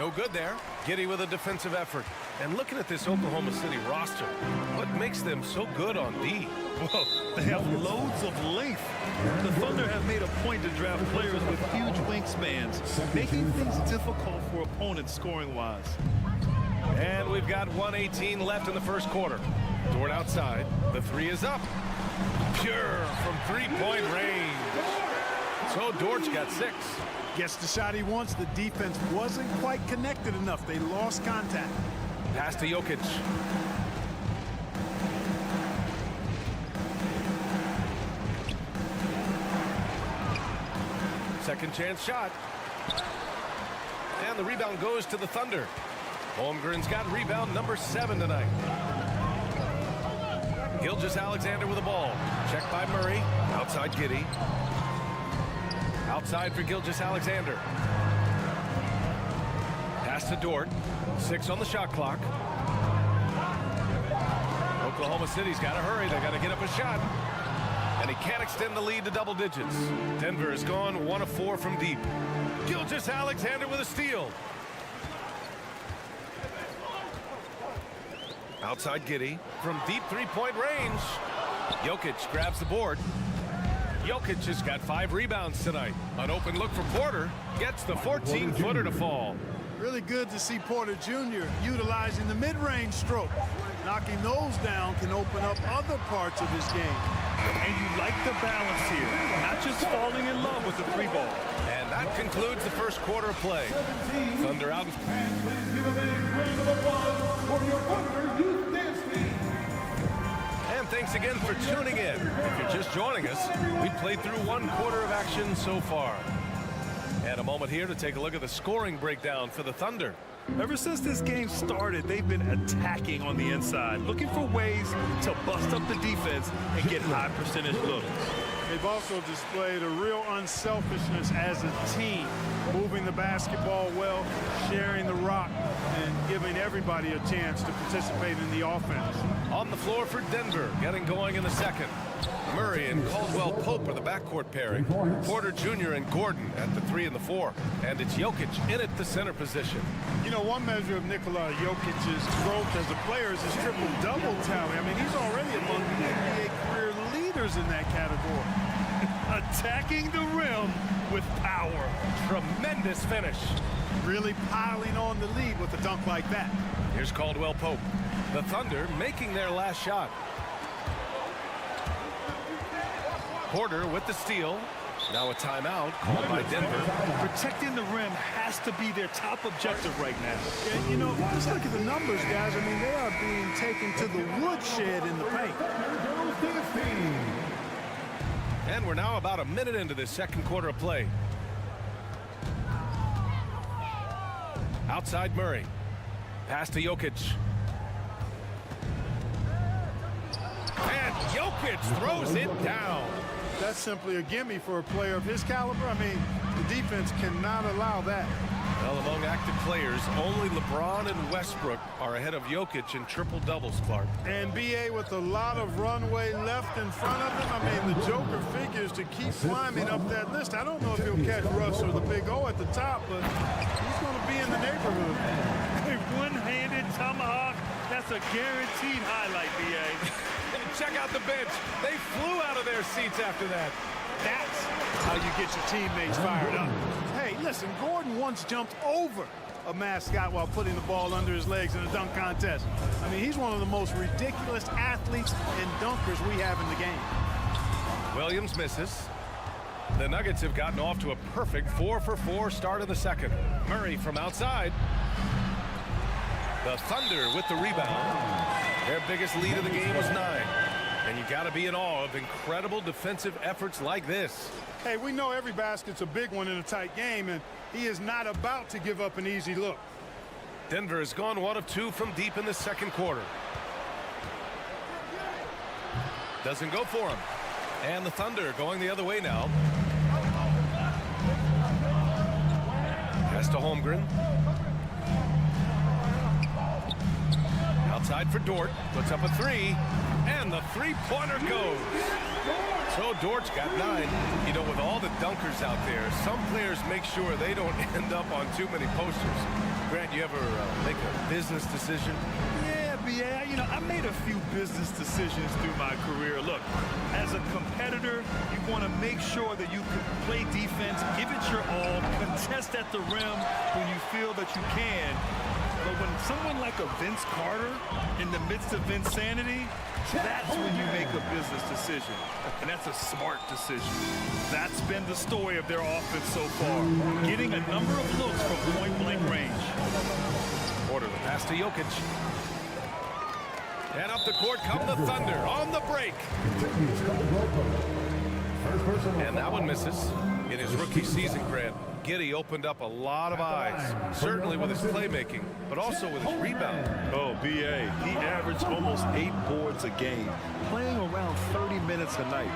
No good there. Giddy with a defensive effort. And looking at this Oklahoma City roster, what makes them so good on D? Well, they have loads of length. The Thunder have made a point to draft players with huge wingspans, making things difficult for opponents scoring-wise. And we've got 1:18 left in the first quarter. Dort outside. The three is up. Pure from three-point range. So Dort's got 6. Gets the shot he wants. The defense wasn't quite connected enough. They lost contact. Pass to Jokic. Second chance shot. And the rebound goes to the Thunder. Holmgren's got rebound number 7 tonight. Gilgeous-Alexander with the ball. Checked by Murray. Outside Giddy. Outside for Gilgeous-Alexander. Pass to Dort. 6 on the shot clock. Oklahoma City's got to hurry. They got to get up a shot. And he can't extend the lead to double digits. Denver has gone 1 of 4 from deep. Gilgeous-Alexander with a steal. Outside Giddy from deep three-point range. Jokic grabs the board. Jokic has got 5 rebounds tonight. An open look for Porter. Gets the 14-footer to fall. Really good to see Porter Jr. utilizing the mid-range stroke. Knocking those down can open up other parts of his game. And you like the balance here, not just falling in love with the 3 ball. And that concludes the first quarter of play. Thunder out. And thanks again for tuning in. If you're just joining us, we've played through 1 quarter of action so far. And a moment here to take a look at the scoring breakdown for the Thunder. Ever since this game started, they've been attacking on the inside, looking for ways to bust up the defense and get high percentage looks. They've also displayed a real unselfishness as a team, moving the basketball well, sharing the rock, and giving everybody a chance to participate in the offense. On the floor for Denver, getting going in the second. Murray and Caldwell Pope are the backcourt pairing. Porter Jr. and Gordon at the 3 and the 4. And it's Jokic in at the center position. You know, one measure of Nikola Jokic's growth as a player is his triple-double tally. I mean, he's already among the NBA career leaders in that category. Attacking the rim with power. Tremendous finish. Really piling on the lead with a dunk like that. Here's Caldwell Pope. The Thunder making their last shot. Porter with the steal. Now a timeout called by Denver. Protecting the rim has to be their top objective right now. Yeah, you know, just look at the numbers, guys. I mean, they are being taken to the woodshed in the paint. And we're now about a minute into this second quarter of play. Outside Murray. Pass to Jokic. And Jokic throws it down. That's simply a gimme for a player of his caliber. I mean, the defense cannot allow that. Well, among active players, only LeBron and Westbrook are ahead of Jokic in triple-doubles, Clark. And B.A. with a lot of runway left in front of him. I mean, the Joker figures to keep climbing up that list. I don't know if he'll catch Russ or the Big O at the top, but he's going to be in the neighborhood. A one-handed tomahawk, that's a guaranteed highlight, B.A. Check out the bench. They flew out of their seats after that. That's how you get your teammates fired up. Hey, listen, Gordon once jumped over a mascot while putting the ball under his legs in a dunk contest. I mean, he's one of the most ridiculous athletes and dunkers we have in the game. Williams misses. The Nuggets have gotten off to a perfect 4-for-4 start in the second. Murray from outside. The Thunder with the rebound. Their biggest lead of the game was 9. And you got to be in awe of incredible defensive efforts like this. Hey, we know every basket's a big one in a tight game, and he is not about to give up an easy look. Denver has gone 1 of 2 from deep in the second quarter. Doesn't go for him. And the Thunder going the other way now. Pass to Holmgren. Outside for Dort. Puts up a 3. And the three-pointer goes. So Dortch got 9. You know, with all the dunkers out there, some players make sure they don't end up on too many posters. Grant, you ever make a business decision? Yeah, B.A., you know, I made a few business decisions through my career. Look, as a competitor, you want to make sure that you can play defense, give it your all, contest at the rim when you feel that you can. But when someone like a Vince Carter in the midst of insanity, that's when you make a business decision. And that's a smart decision. That's been the story of their offense so far. Getting a number of looks from point-blank range. Order the pass to Jokic. And up the court come the Thunder on the break. And that one misses. In his rookie season, Grant, Giddey opened up a lot of eyes, certainly with his playmaking, but also with his rebound. Oh, B.A., he averaged almost 8 boards a game, playing around 30 minutes a night.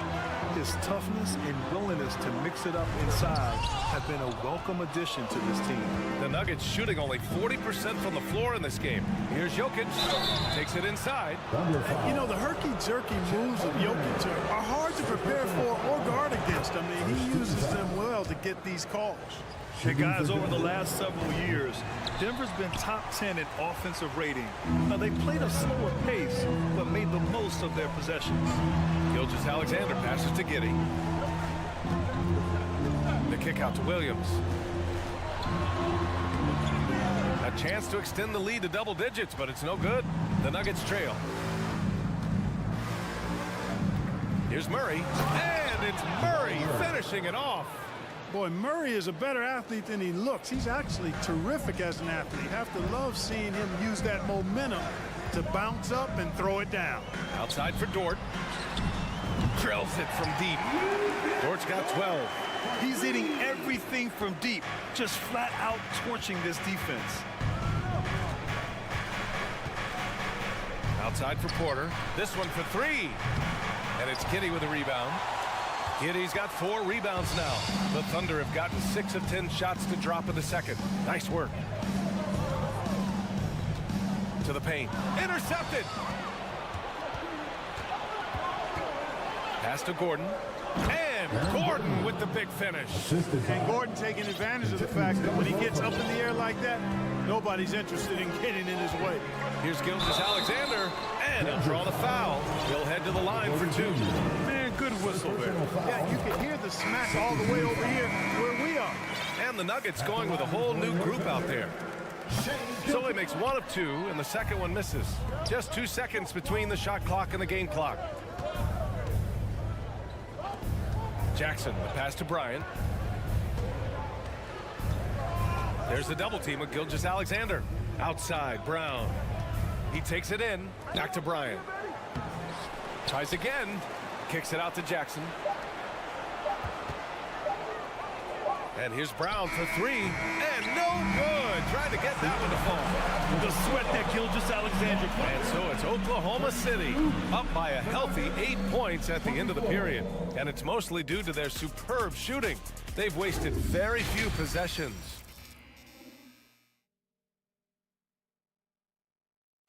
His toughness and willingness to mix it up inside have been a welcome addition to this team. The Nuggets shooting only 40% from the floor in this game. Here's Jokic, takes it inside. You know, the herky-jerky moves of Jokic are hard to prepare for or guard against. I mean, he uses them well to get these calls. Hey, guys, over the last several years, Denver's been top 10 in offensive rating. Now, they played a slower pace, but made the most of their possessions. Gilgeous-Alexander passes to Giddey. The kick out to Williams. A chance to extend the lead to double digits, but it's no good. The Nuggets trail. Here's Murray, and it's Murray finishing it off. Boy, Murray is a better athlete than he looks. He's actually terrific as an athlete. You have to love seeing him use that momentum to bounce up and throw it down. Outside for Dort. Drills it from deep. Dort's got 12. He's hitting everything from deep, just flat out torching this defense. Outside for Porter. This one for 3. And it's Giddey with a rebound. Giddey's got 4 rebounds now. The Thunder have gotten 6 of 10 shots to drop in the second. Nice work. To the paint. Intercepted. Pass to Gordon. And Gordon with the big finish. And Gordon taking advantage of the fact that when he gets up in the air like that, nobody's interested in getting in his way. Here's Gilgeous-Alexander, and he'll draw the foul. He'll head to the line for 2. Man, good whistle there. Yeah, you can hear the smack all the way over here where we are. And the Nuggets going with a whole new group out there. So he makes 1 of 2, and the second one misses. Just 2 seconds between the shot clock and the game clock. Jackson, the pass to Bryant. There's the double team with Gilgeous-Alexander. Outside, Brown. He takes it in. Back to Bryant. Tries again. Kicks it out to Jackson. And here's Brown for 3. And no good. Trying to get that one to fall. The sweat that Gilgeous-Alexander played. And so it's Oklahoma City up by a healthy 8 points at the end of the period. And it's mostly due to their superb shooting. They've wasted very few possessions.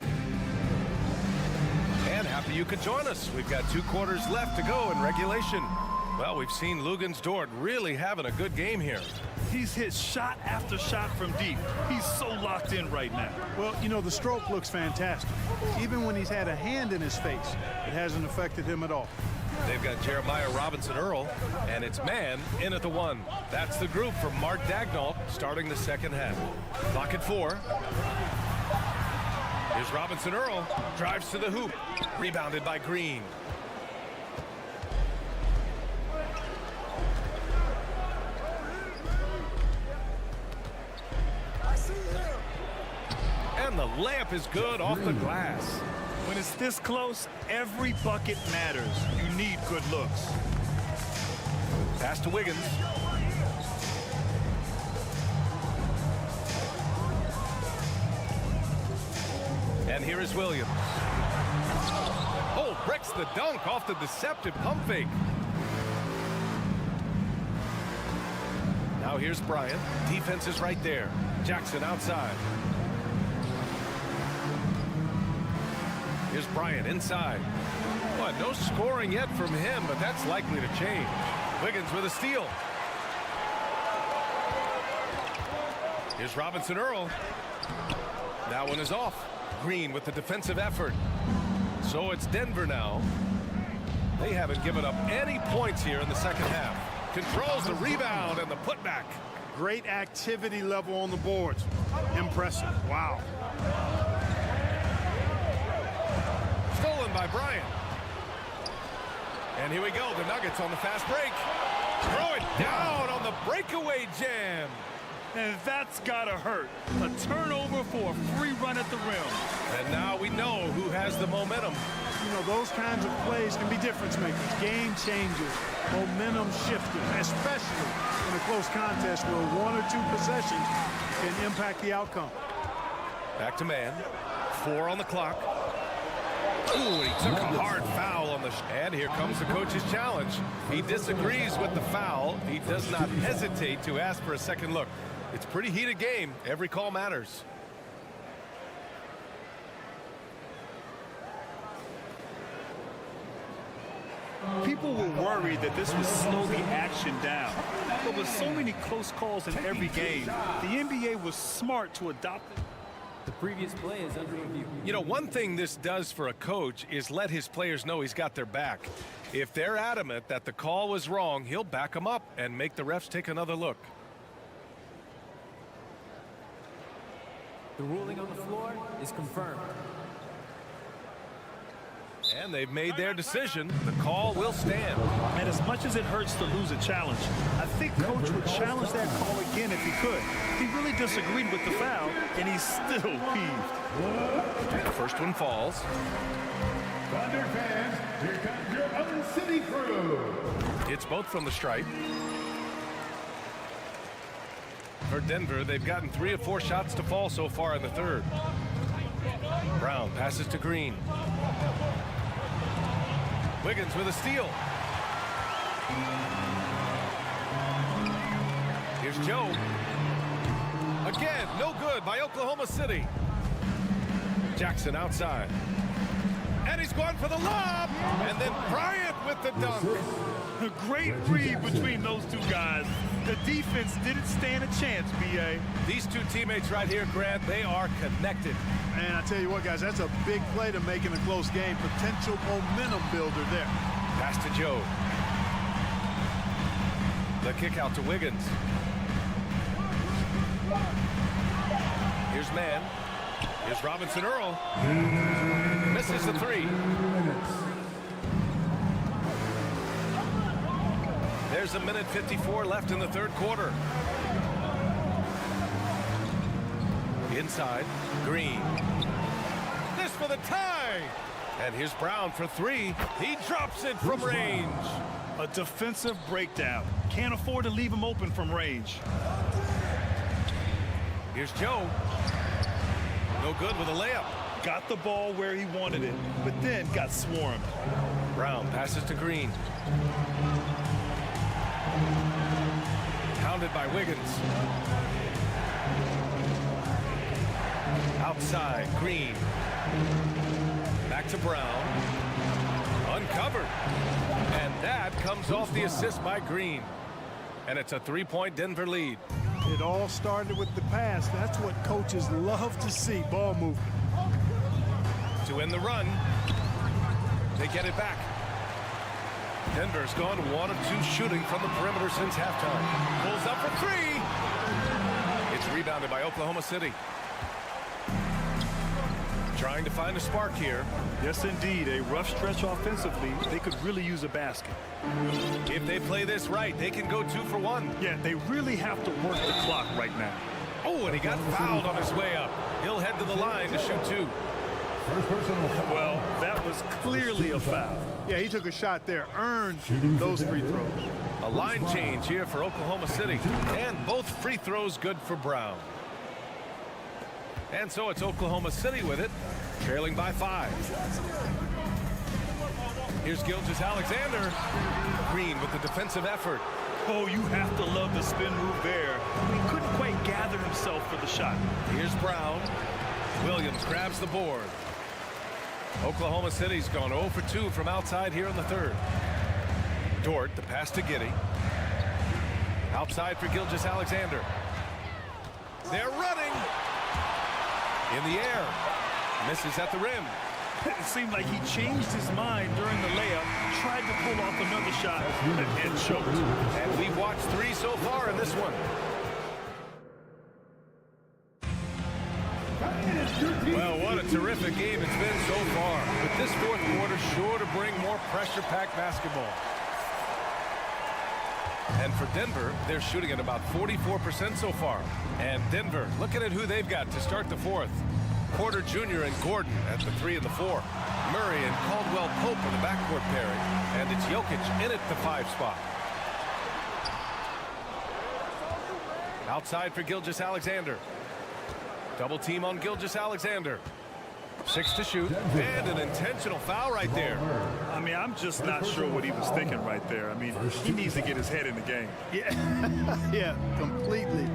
And happy you could join us. We've got 2 quarters left to go in regulation. Well, we've seen Luguentz Dort really having a good game here. He's hit shot after shot from deep. He's so locked in right now. Well, you know, the stroke looks fantastic. Even when he's had a hand in his face, it hasn't affected him at all. They've got Jeremiah Robinson-Earl, and it's man in at the 1. That's the group from Mark Daigneault starting the second half. Clock at 4. Here's Robinson-Earl, drives to the hoop, rebounded by Green. And the layup is good off the glass. When it's this close, every bucket matters. You need good looks. Pass to Wiggins. And here is Williams. Oh, breaks the dunk off the deceptive pump fake. Now here's Bryant. Defense is right there. Jackson outside. Here's Bryant inside. Well, no scoring yet from him, but that's likely to change. Wiggins with a steal. Here's Robinson Earl. That one is off. Green with the defensive effort. So it's Denver now. They haven't given up any points here in the second half. Controls the rebound and the putback. Great activity level on the boards. Impressive. Wow. Stolen by Bryant. And here we go. The Nuggets on the fast break. Throw it down on the breakaway jam. And that's gotta hurt. A turnover for a free run at the rim. And now we know who has the momentum. You know, those kinds of plays can be difference makers, game changers, momentum shifters, especially in a close contest where 1 or 2 possessions can impact the outcome. Back to man. 4 on the clock. Ooh, he took a hard foul on the and here comes the coach's challenge. He disagrees with the foul. He does not hesitate to ask for a second look. It's a pretty heated game. Every call matters. People were worried that this would slow the action down. But with so many close calls in every game, the NBA was smart to adopt it. The previous play is under review. You know, one thing this does for a coach is let his players know he's got their back. If they're adamant that the call was wrong, he'll back them up and make the refs take another look. The ruling on the floor is confirmed. And they've made their decision. The call will stand. And as much as it hurts to lose a challenge, I think Coach would challenge that call again if he could. He really disagreed with the foul, and he's still peeved. The first one falls. Thunder fans, here comes your own city crew. It's both from the stripe. For Denver, they've gotten 3 of 4 shots to fall so far in the third. Brown passes to Green. Wiggins with a steal. Here's Joe. Again, no good by Oklahoma City. Jackson outside. And he's going for the lob. And then Bryant with the dunk. A great read between those two guys. The defense didn't stand a chance, B.A. These two teammates right here, Grant, they are connected. And I tell you what, guys, that's a big play to make in a close game. Potential momentum builder there. Pass to Joe. The kick out to Wiggins. Here's Man. Here's Robinson Earl. Misses the 3. There's a minute 54 left in the third quarter. Inside, Green. This for the tie. And here's Brown for 3. He drops it from range. A defensive breakdown. Can't afford to leave him open from range. Here's Joe. No good with a layup. Got the ball where he wanted it, but then got swarmed. Brown passes to Green. Pounded by Wiggins. Outside, Green. Back to Brown. Uncovered. And that comes off the assist by Green. And it's a 3-point Denver lead. It all started with the pass. That's what coaches love to see, ball movement. To end the run, they get it back. Denver's gone 1 of 2 shooting from the perimeter since halftime. Pulls up for 3. It's rebounded by Oklahoma City. Trying to find a spark here. Yes, indeed. A rough stretch offensively. They could really use a basket. If they play this right, they can go 2 for 1. Yeah, they really have to work the clock right now. Oh, and he got fouled on his way up. He'll head to the line to shoot 2. Well, that was clearly a foul. Yeah, he took a shot there, earned those free throws. A line change here for Oklahoma City. And both free throws good for Brown. And so it's Oklahoma City with it, trailing by 5. Here's Gilgeous-Alexander. Green with the defensive effort. Oh, you have to love the spin move there. He couldn't quite gather himself for the shot. Here's Brown. Williams grabs the board. Oklahoma City's gone 0 for 2 from outside here in the third. Dort, the pass to Giddey. Outside for Gilgeous-Alexander. They're running. In the air. Misses at the rim. It seemed like he changed his mind during the layup, tried to pull off another shot, and choked. And we've watched 3 so far in this one. Well, what a terrific game it's been so far. But this fourth quarter sure to bring more pressure-packed basketball. And for Denver, they're shooting at about 44% so far. And Denver, looking at who they've got to start the fourth. Porter Jr. and Gordon at the 3 and the 4. Murray and Caldwell Pope in the backcourt pairing. And it's Jokic in at the 5 spot. Outside for Gilgeous-Alexander. Double team on Gilgeous-Alexander. 6 to shoot. And an intentional foul right there. I mean, I'm just not sure what he was thinking right there. I mean, he needs to get his head in the game. Yeah, yeah, completely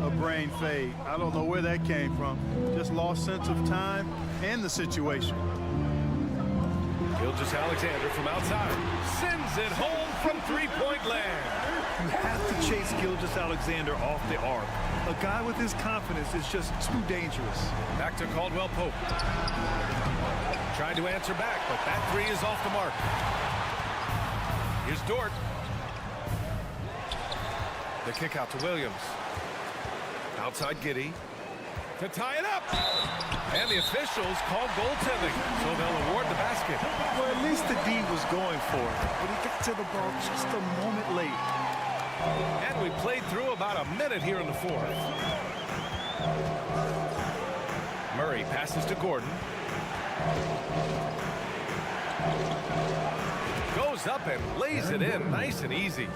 a brain fade. I don't know where that came from. Just lost sense of time and the situation. Gilgeous-Alexander from outside. Sends it home from three-point land. You have to chase Gilgeous-Alexander off the arc. A guy with his confidence is just too dangerous. Back to Caldwell Pope. Tried to answer back, but that 3 is off the mark. Here's Dort. The kick out to Williams. Outside Giddey. To tie it up. And the officials called goaltending, so they'll award the basket. Well, at least the D was going for it, but he got to the ball just a moment late. And we played through about a minute here in the fourth. Murray passes to Gordon. Goes up and lays it in nice and easy.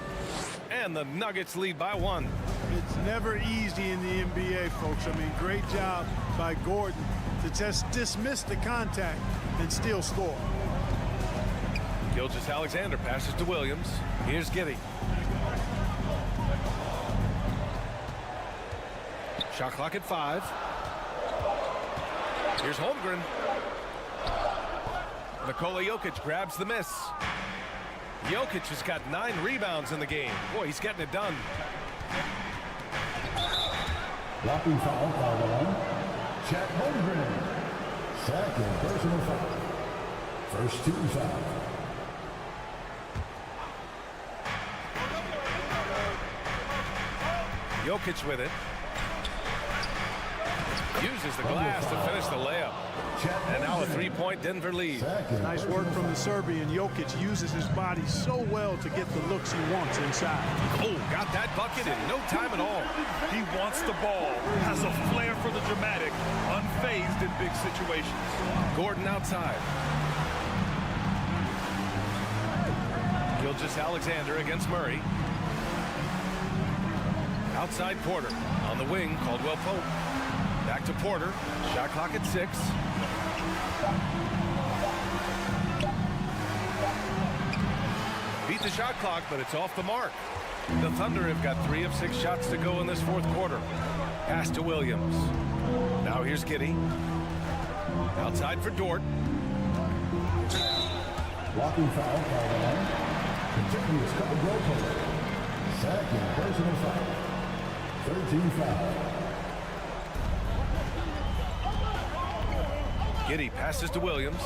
And the Nuggets lead by 1. It's never easy in the NBA, folks. I mean, great job by Gordon to just dismiss the contact and still score. Gilgeous-Alexander passes to Williams. Here's Giddey. Shot clock at 5. Here's Holmgren. Nikola Jokic grabs the miss. Jokic has got 9 rebounds in the game. Boy, he's getting it done. Blocking foul, foul line. Chet Holmgren. Second personal foul. First 2 foul. Jokic with it. Uses the glass to finish the layup. And now a 3-point Denver lead. Nice work from the Serbian. Jokic uses his body so well to get the looks he wants inside. Oh, got that bucket in no time at all. He wants the ball, has a flair for the dramatic, unfazed in big situations. Gordon outside. Gilgeous-Alexander against Murray. Outside Porter. On the wing, Caldwell Pope. Back to Porter. Shot clock at 6. Beat the shot clock, but it's off the mark. The Thunder have got 3 of 6 shots to go in this fourth quarter. Pass to Williams. Now here's Giddey. Outside for Dort. Blocking foul, foul line. Continuous Caldwell Pope. Second personal foul. 13 foul. Giddey passes to Williams.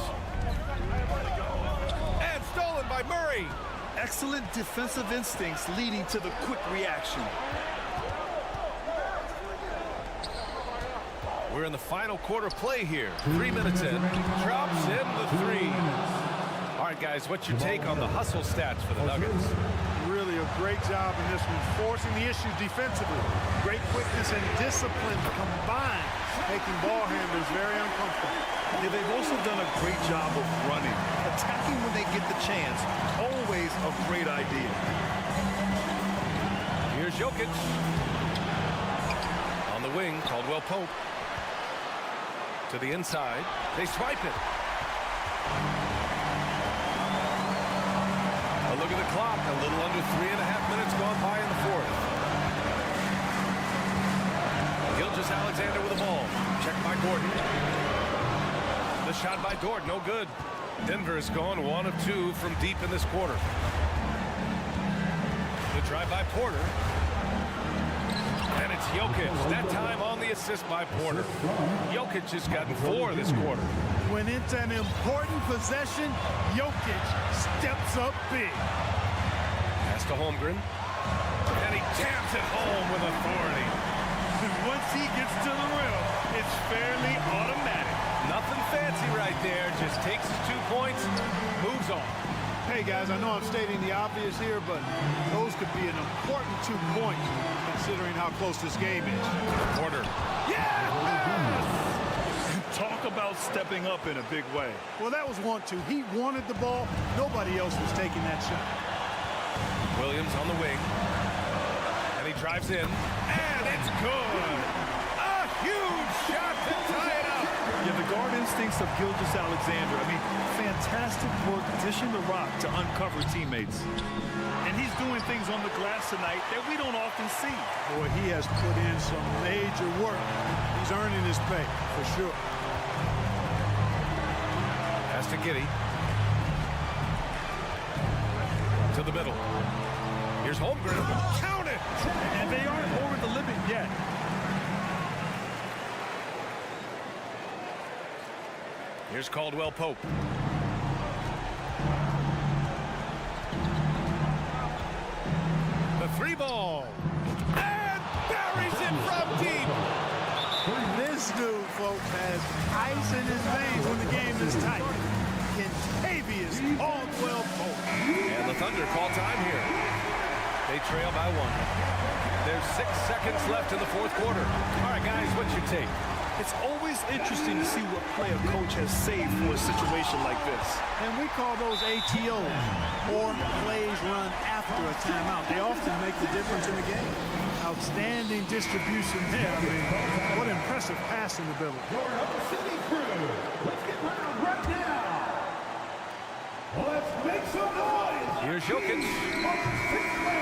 And stolen by Murray. Excellent defensive instincts leading to the quick reaction. We're in the final quarter play here. 3 minutes in. Drops in the 3. All right, guys, what's your take on the hustle stats for the Nuggets? Really a great job in this one, forcing the issue defensively. Great quickness and discipline combined, making ball handlers very uncomfortable. Yeah, they've also done a great job of running, attacking when they get the chance. Always a great idea. Here's Jokic. On the wing, Caldwell Pope. To the inside. They swipe it. A look at the clock. A little under 3.5 minutes gone by in the fourth. Gilgeous-Alexander with the ball. Checked by Gordon. The shot by Dort, no good. Denver is going 1 of 2 from deep in this quarter. The drive by Porter. And it's Jokic. That time on the assist by Porter. Jokic has gotten 4 this quarter. When it's an important possession, Jokic steps up big. Pass to Holmgren. And he jams it home with authority. Once he gets to the rim, it's fairly automatic. Nothing fancy right there. Just takes his 2 points, moves on. Hey, guys, I know I'm stating the obvious here, but those could be an important 2 points considering how close this game is. Porter. Yes! Talk about stepping up in a big way. Well, that was 1-2. He wanted the ball. Nobody else was taking that shot. Williams on the wing. And he drives in. And it's good. A huge shot to tie it up. Yeah, the guard instincts of Gilgeous-Alexander. I mean, fantastic work dishing the rock to uncover teammates. And he's doing things on the glass tonight that we don't often see. Boy, he has put in some major work. He's earning his pay, for sure. Pass to Giddey. To the middle. Here's Holmgren. Count it! And they aren't over the limit yet. Here's Caldwell Pope. The 3 ball. And buries it from deep. This dude, folks, has ice in his veins when the game is tight. Contavious Caldwell Pope. And the Thunder call time here. They trail by 1. There's 6 seconds left in the 4th quarter. All right, guys, what's your take? It's always interesting to see what play a coach has saved for a situation like this. And we call those ATOs, or plays run after a timeout. They often make the difference in the game. Outstanding distribution there. I mean, what impressive passing ability. City crew, let's get loud right now. Let's make some noise. Here's Jokic.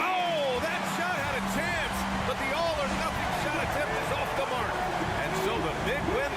Oh, that shot had a chance, but the all-or-nothing shot attempt is off the mark. And so the big win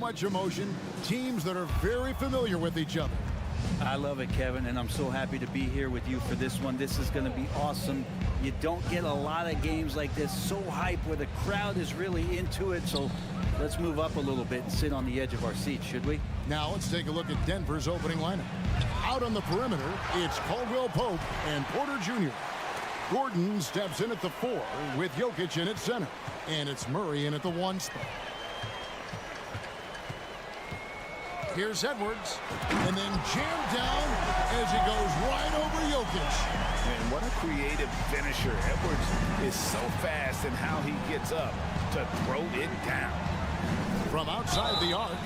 much emotion. Teams that are very familiar with each other. I love it, Kevin, and I'm so happy to be here with you for this one. This is going to be awesome. You don't get a lot of games like this, so hype, where the crowd is really into it. So let's move up a little bit and sit on the edge of our seats, should we? Now let's take a look at Denver's opening lineup. Out on the perimeter, it's Caldwell Pope and Porter Jr. Gordon steps in at the 4 with Jokic in at center. And it's Murray in at the 1 spot. Here's Edwards, and then jammed down as he goes right over Jokic. And what a creative finisher. Edwards is so fast in how he gets up to throw it down. From outside the arc,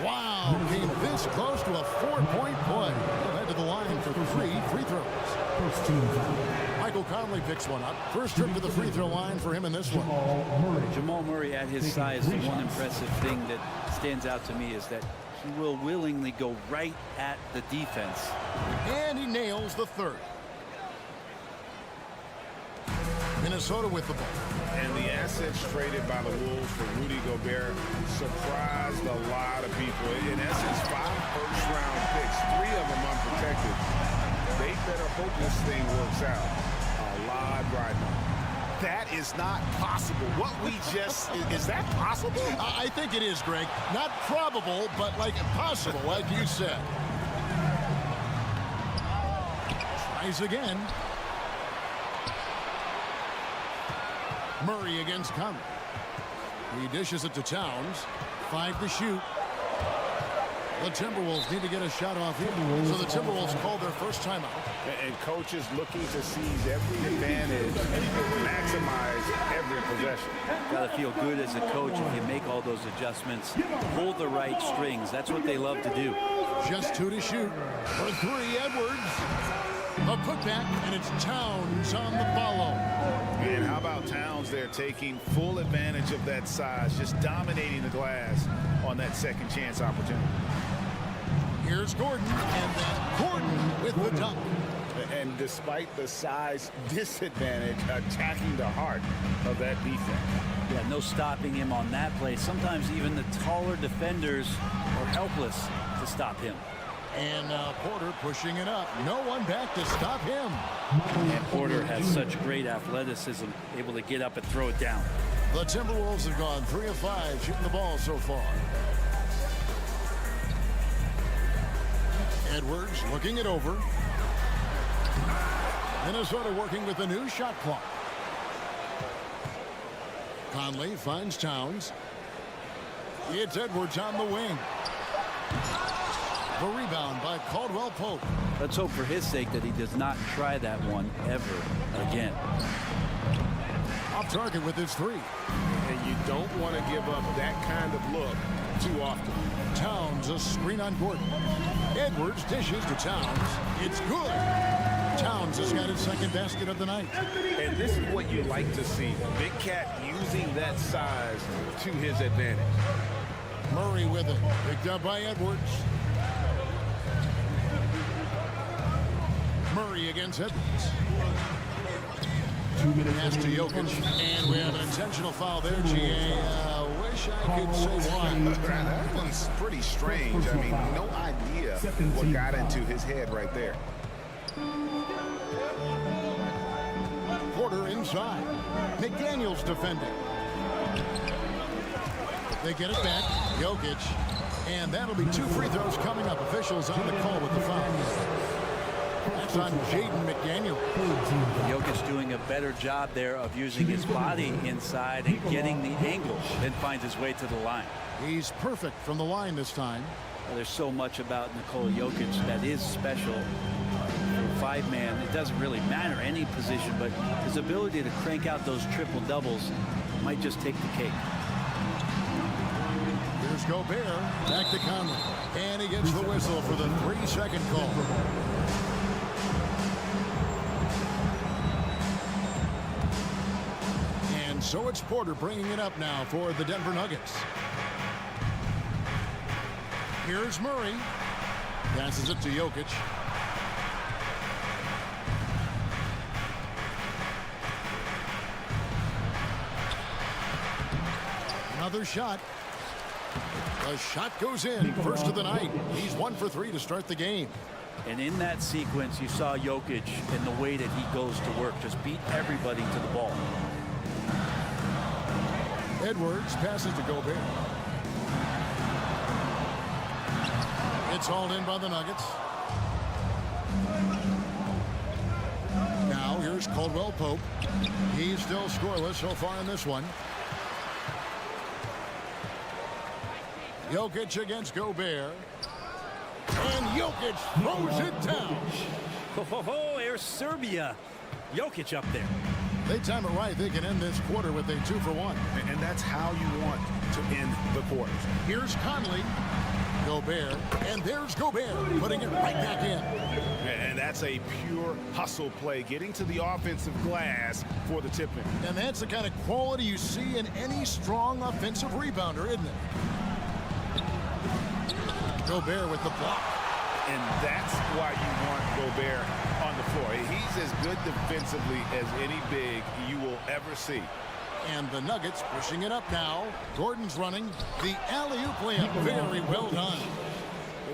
wow, came this close to a 4-point play. He'll head to the line for 3 free throws. Michael Conley picks one up. First trip to the free throw line for him in this one. Jamal Murray at his size, the one impressive thing that stands out to me is that he will willingly go right at the defense. And he nails the 3rd. Minnesota with the ball. And the assets traded by the Wolves for Rudy Gobert surprised a lot of people. In essence, 5 first-round picks, 3 of them unprotected. They better hope this thing works out. A lot riding on. That is not possible. What we just, is that possible? I think it is, Greg. Not probable, but like possible, like you said. Tries again. Murray against Conley. He dishes it to Towns. 5 to shoot. The Timberwolves need to get a shot off here. So the Timberwolves call their first timeout. And coaches looking to seize every advantage, maximize every possession. Got to feel good as a coach if you make all those adjustments. Pull the right strings. That's what they love to do. Just 2 to shoot. For 3, Edwards. A putback, and it's Towns on the follow. And how about Towns there taking full advantage of that size, just dominating the glass on that second chance opportunity. Here's Gordon, and then Gordon with the dunk. And despite the size disadvantage, attacking the heart of that defense. Yeah, no stopping him on that play. Sometimes even the taller defenders are helpless to stop him. And Porter pushing it up. No one back to stop him. And Porter has such great athleticism, able to get up and throw it down. The Timberwolves have gone 3 of 5 shooting the ball so far. Edwards looking it over. Minnesota working with a new shot clock. Conley finds Towns. It's Edwards on the wing. The rebound by Caldwell Pope. Let's hope for his sake that he does not try that one ever again. Off target with his 3. And you don't want to give up that kind of look too often. Towns a screen on Gordon. Edwards dishes to Towns. It's good. Towns has got his 2nd basket of the night. And this is what you like to see. Big Cat using that size to his advantage. Murray with it. Picked up by Edwards. Murray against Edwards. Pass to Jokic. And we have an intentional foul there, GA. Wish I could say why. That one's pretty strange. I mean, no idea what got into his head right there. Porter inside. McDaniels defending. They get it back. Jokic. And that'll be 2 free throws coming up. Officials on the call with the foul. That's on Jaden McDaniel. Jokic doing a better job there of using his body inside and getting the angle, then finds his way to the line. He's perfect from the line this time. Well, there's so much about Nikola Jokic that is special. For 5-man, it doesn't really matter any position, but his ability to crank out those triple doubles might just take the cake. Here's Gobert. Back to Conley. And he gets the whistle for the 3-second call. And so it's Porter bringing it up now for the Denver Nuggets. Here's Murray. Passes it to Jokic. Another shot. The shot goes in. First of the night. He's 1 for 3 to start the game. And in that sequence, you saw Jokic and the way that he goes to work. Just beat everybody to the ball. Edwards passes to Gobert. It's hauled in by the Nuggets. Now here's Caldwell Pope. He's still scoreless so far in this one. Jokic against Gobert. And Jokic throws it down. Oh, here's Serbia. Jokic up there. They time it right. They can end this quarter with a 2 for 1. And that's how you want to end the quarters. Here's Conley. Gobert. And there's Gobert putting it right back in. And that's a pure hustle play, getting to the offensive glass for the tip-in. And that's the kind of quality you see in any strong offensive rebounder, isn't it? Gobert with the block. And that's why you want Gobert on the floor. He's as good defensively as any big you will ever see. And the Nuggets pushing it up now. Gordon's running. The alley-oop layup. Very well done.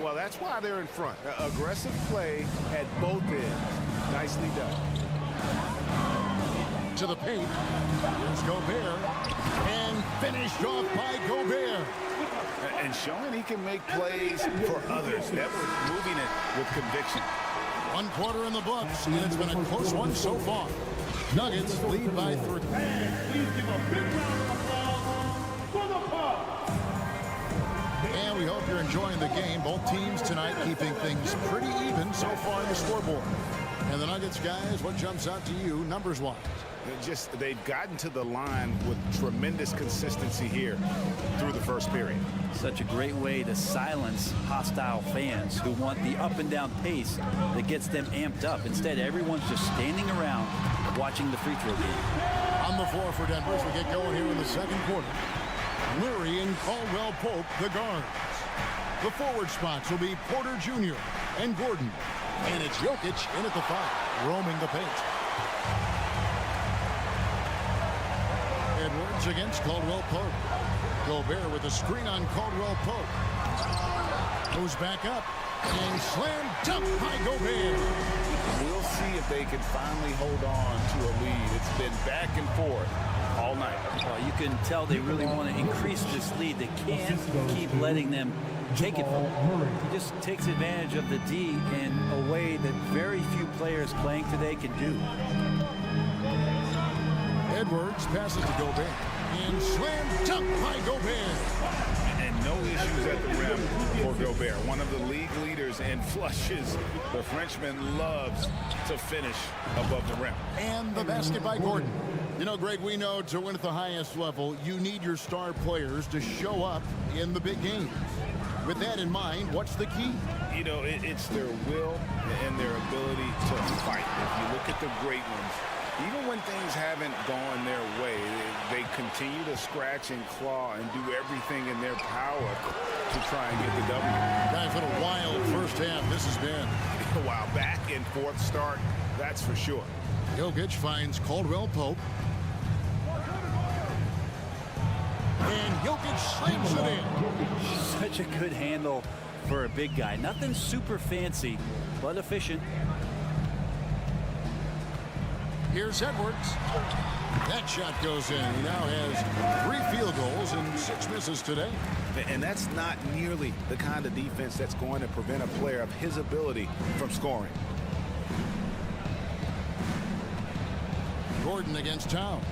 Well, that's why they're in front. Aggressive play at both ends. Nicely done. To the paint. Here's Gobert. And finished off by Gobert. And showing he can make plays for others. Edwards moving it with conviction. 1 quarter in the books, and it's been a close one so far. Nuggets lead by 3. Please give a big round of applause for the Bucks. And we hope you're enjoying the game. Both teams tonight keeping things pretty even so far in the scoreboard. And the Nuggets, guys, what jumps out to you numbers-wise? They've gotten to the line with tremendous consistency here through the first period. Such a great way to silence hostile fans who want the up and down pace that gets them amped up. Instead, everyone's just standing around watching the free throw game. On the floor for Denver as we get going here in the second quarter. Murray and Caldwell Pope, the guards. The forward spots will be Porter Jr. and Gordon. And it's Jokic in at the 5, roaming the paint. Edwards against Caldwell Pope. Gobert with a screen on Caldwell Pope. Goes back up and slam dunk by Gobert. We'll see if they can finally hold on to a lead. It's been back and forth all night. Well, you can tell they really want to increase this lead. They can't keep letting them take it from them. He just takes advantage of the D in a way that very few players playing today can do. Edwards passes to Gobert. And slam dunk by Gobert. And no issues at the rim for Gobert. One of the league leaders in flushes. The Frenchman loves to finish above the rim. And the basket by Gordon. You know, Greg, we know to win at the highest level, you need your star players to show up in the big games. With that in mind, what's the key? You know, it's their will and their ability to fight. If you look at the great ones, even when things haven't gone their way, they continue to scratch and claw and do everything in their power to try and get the W. Guys, what a wild first half this has been. Wow, back and forth start, that's for sure. Jokic finds Caldwell Pope. And Jokic slams it in. Such a good handle for a big guy. Nothing super fancy, but efficient. Here's Edwards. That shot goes in. He now has 3 field goals and 6 misses today. And that's not nearly the kind of defense that's going to prevent a player of his ability from scoring. Gordon against Towns.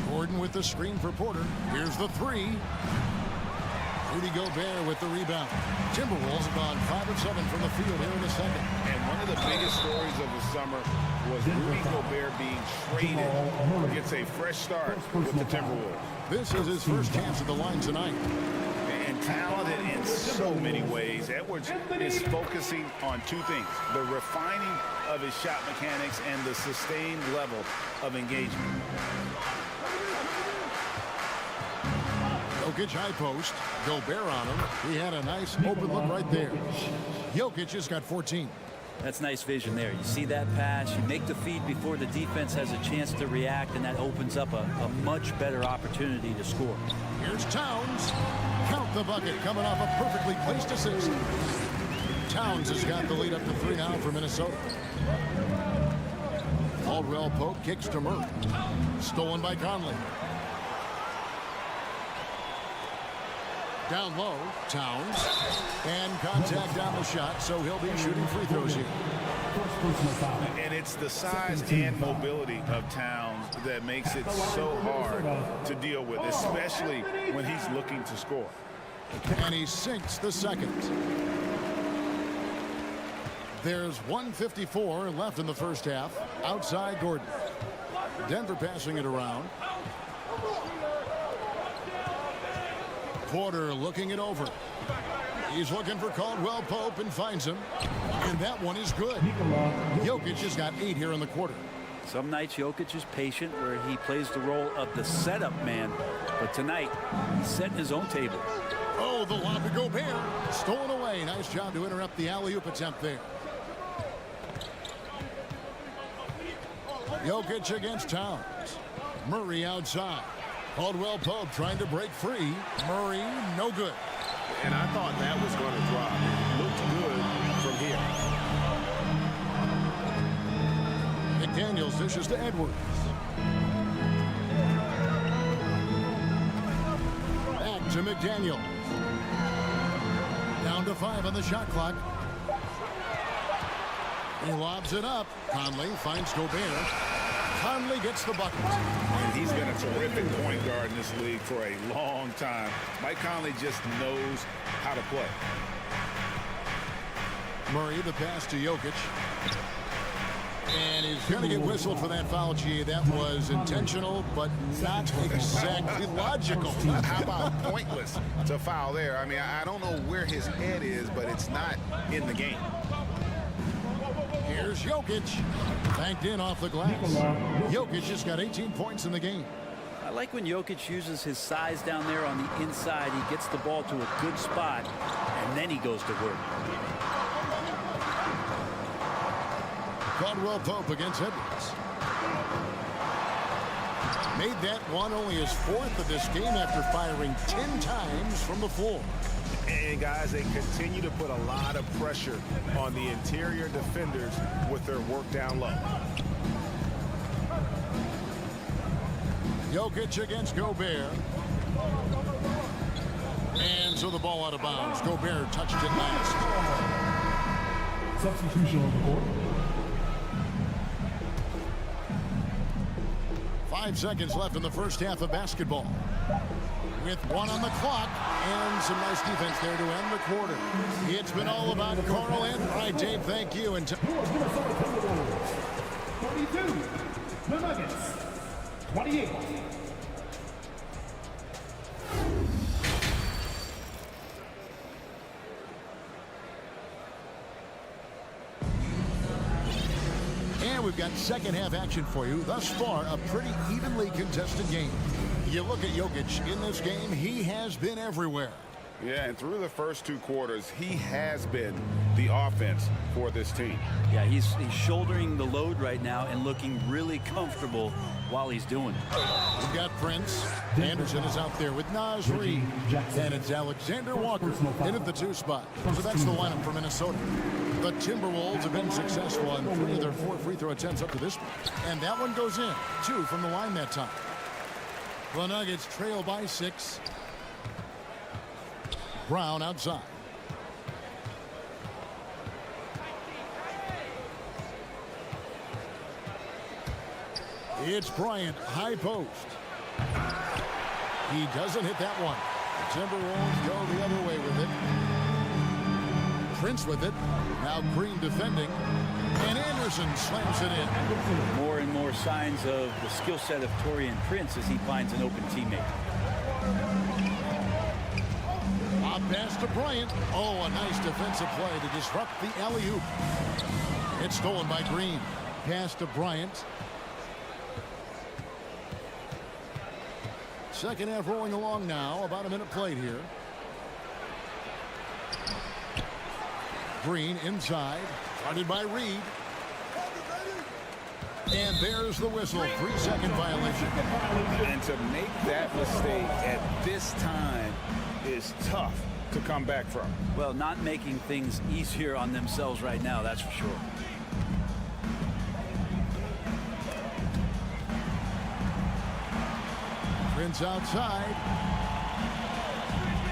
Gordon with the screen for Porter. Here's the 3. Rudy Gobert with the rebound. Timberwolves have gone 5 of 7 from the field here in the second. And one of the biggest stories of the summer was Rudy Gobert being traded. Gets a fresh start with the Timberwolves. This is his first chance at the line tonight. And talented in so many ways. Edwards is focusing on 2 things. The refining of his shot mechanics and the sustained level of engagement. Jokic high post. Gobert on him. He had a nice open look right there. Jokic has got 14. That's nice vision there. You see that pass, you make the feed before the defense has a chance to react, and that opens up a much better opportunity to score. Here's Towns. Count the bucket, coming off a perfectly placed assist. Towns has got the lead up to 3 now for Minnesota. Caldwell Pope kicks to Murray. Stolen by Conley. Down low, Towns. And contact on the shot, so he'll be shooting free throws here. And it's the size and mobility of Towns that makes it so hard to deal with, especially when he's looking to score. And he sinks the second. There's 1:54 left in the first half. Outside Gordon. Denver passing it around. Porter looking it over. He's looking for Caldwell Pope and finds him. And that one is good. Jokic has got 8 here in the quarter. Some nights Jokic is patient where he plays the role of the setup man. But tonight, he's setting his own table. Oh, the lob to Gobert. Stolen away. Nice job to interrupt the alley-oop attempt there. Jokic against Towns. Murray outside. Caldwell Pope trying to break free. Murray, no good. And I thought that was going to drop. Looked good from here. McDaniels dishes to Edwards. Back to McDaniels. Down to 5 on the shot clock. He lobs it up. Conley finds Gobert. Conley gets the bucket. And he's been a terrific point guard in this league for a long time. Mike Conley just knows how to play. Murray, the pass to Jokic. And he's going to get whistled for that foul, G. That was intentional, but not exactly logical. How about pointless to foul there? I mean, I don't know where his head is, but it's not in the game. Here's Jokic. Banked in off the glass. Jokic just got 18 points in the game. I like when Jokic uses his size down there on the inside. He gets the ball to a good spot, and then he goes to work. Caldwell Pope against Edwards. Made that one only his 4th of this game after firing 10 times from the floor. And guys, they continue to put a lot of pressure on the interior defenders with their work down low. Jokic against Gobert. And so the ball out of bounds. Gobert touched it last. Substitution on the court. 5 seconds left in the first half of basketball. With 1 on the clock and some nice defense there to end the quarter. It's been all about Carl and all right, Dave, thank you. And 42, the Nuggets, 28. And we've got second half action for you. Thus far, a pretty evenly contested game. You look at Jokic in this game, he has been everywhere. Yeah, and through the first 2 quarters, he has been the offense for this team. Yeah, he's shouldering the load right now and looking really comfortable while he's doing it. We've got Prince. Anderson is out there with Naz Reid. And it's Alexander Walker in at the 2 spot. So that's the lineup for Minnesota. The Timberwolves have been successful on 3 of their 4 free throw attempts up to this point. And that one goes in. 2 from the line that time. The Nuggets trail by 6. Brown outside. It's Bryant, high post. He doesn't hit that one. The Timberwolves go the other way with it. Prince with it. Now Green defending. And Anderson slams it in. More and more signs of the skill set of Taurean Prince as he finds an open teammate. Lob pass to Bryant. Oh, a nice defensive play to disrupt the alley-oop. It's stolen by Green. Pass to Bryant. Second half rolling along now. About a minute played here. Green inside. Guarded by Reed. And there's the whistle. 3-second violation. And to make that mistake at this time is tough to come back from. Well, not making things easier on themselves right now, that's for sure. Prince outside.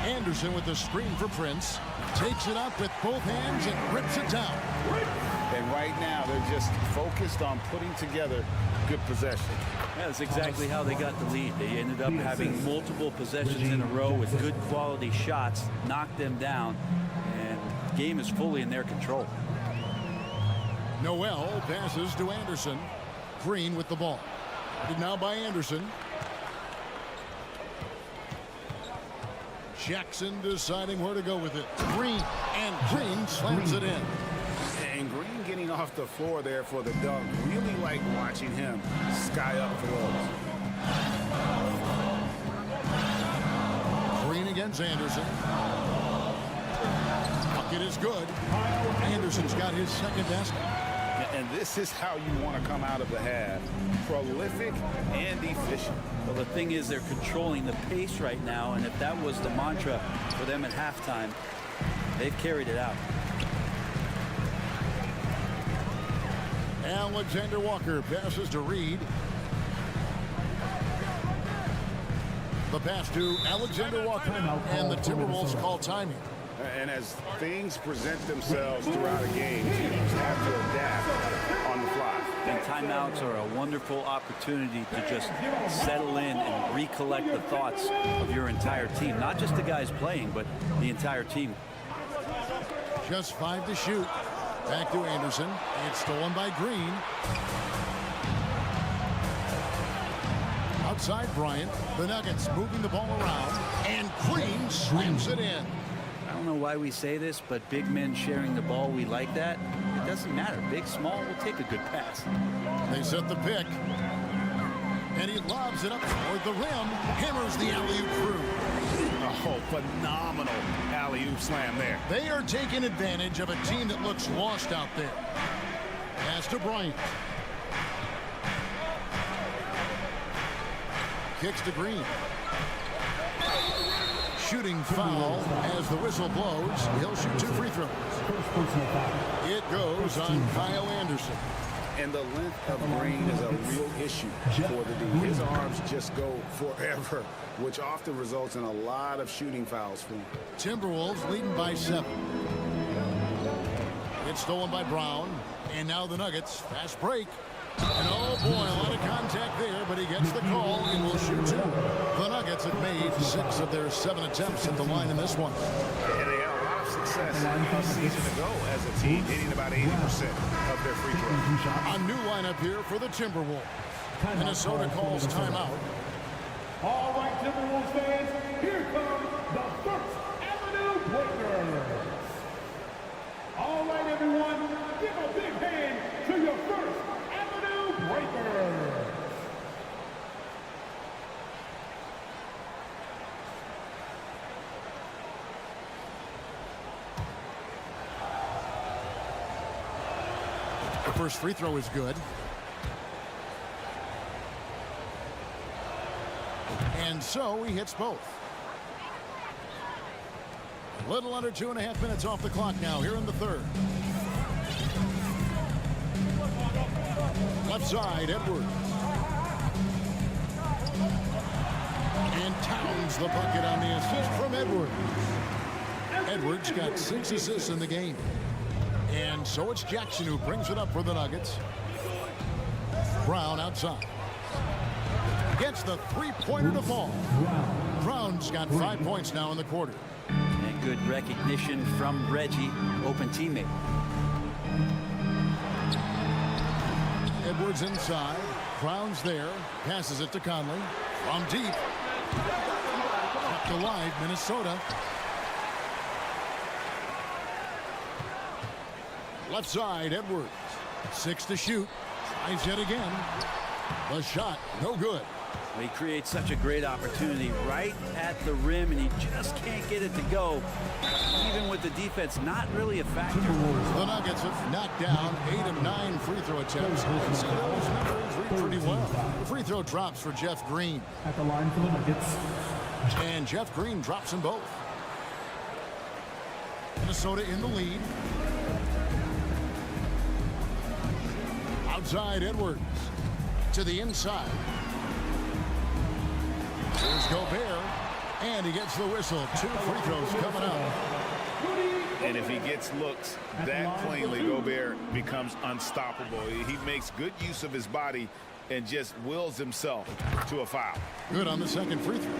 Anderson with the screen for Prince. Takes it up with both hands and rips it down. And right now, they're just focused on putting together good possession. That's exactly how they got the lead. They ended up having multiple possessions in a row with good quality shots, knocked them down, and the game is fully in their control. Noel passes to Anderson. Green with the ball. Now by Anderson. Jackson deciding where to go with it. Green, and Green slams it in. And Green getting off the floor there for the dunk. Really like watching him sky up throws. Green against Anderson. Bucket is good. Anderson's got his second basket. And this is how you want to come out of the half. Prolific and efficient. Well, the thing is, they're controlling the pace right now, and if that was the mantra for them at halftime, they've carried it out. Alexander Walker passes to Reed. The pass to Alexander Walker, and the Timberwolves call timing. And as things present themselves throughout a game, teams have to adapt on the fly. And timeouts are a wonderful opportunity to just settle in and recollect the thoughts of your entire team. Not just the guys playing, but the entire team. Just 5 to shoot. Back to Anderson. It's stolen by Green. Outside Bryant. The Nuggets moving the ball around. And Green slams it in. I don't know why we say this, but big men sharing the ball, we like that. It doesn't matter. Big, small, we'll take a good pass. They set the pick. And he lobs it up toward the rim. Hammers the alley-oop through. Oh, phenomenal alley-oop slam there. They are taking advantage of a team that looks lost out there. Pass to Bryant. Kicks to Green. Shooting foul as the whistle blows. He'll shoot 2 free throws. It goes on Kyle Anderson. And the length of Green is a real issue for the D. His arms just go forever, which often results in a lot of shooting fouls for him. Timberwolves leading by 7. It's stolen by Brown. And now the Nuggets. Fast break. And oh boy, a lot of contact there, but he gets the call and will shoot 2. The Nuggets have made 6 of their 7 attempts at the line in this one. And they had a lot of success a season ago as a team, hitting about 80% of their free throws. A new lineup here for the Timberwolves. Minnesota calls timeout. All right, Timberwolves fans, here comes the First Avenue Breakers. All right, everyone, give a big hand to your First Avenue Breakers. The first free throw is good. And so he hits both. A little under 2.5 minutes off the clock now here in the third. Left side, Edwards. And Towns the bucket on the assist from Edwards. Edwards got 6 assists in the game. And so it's Jackson who brings it up for the Nuggets. Brown outside. Gets the three-pointer to fall. Brown's got 5 points now in the quarter. And good recognition from Reggie, open teammate. Edwards inside. Brown's there. Passes it to Conley. From deep. Kept alive, Minnesota. Left side, Edwards. 6 to shoot. Tries yet again. The shot, no good. He creates such a great opportunity right at the rim, and he just can't get it to go. Even with the defense not really a factor. The Nuggets have knocked down 8 of 9 free throw attempts. And see those numbers read pretty well. The free throw drops for Jeff Green. At the line for the Nuggets. And Jeff Green drops them both. Minnesota in the lead. Outside Edwards. To the inside. Here's Gobert. And he gets the whistle. 2 free throws coming up. And if he gets looks that plainly, Gobert becomes unstoppable. He makes good use of his body and just wills himself to a foul. Good on the second free throw.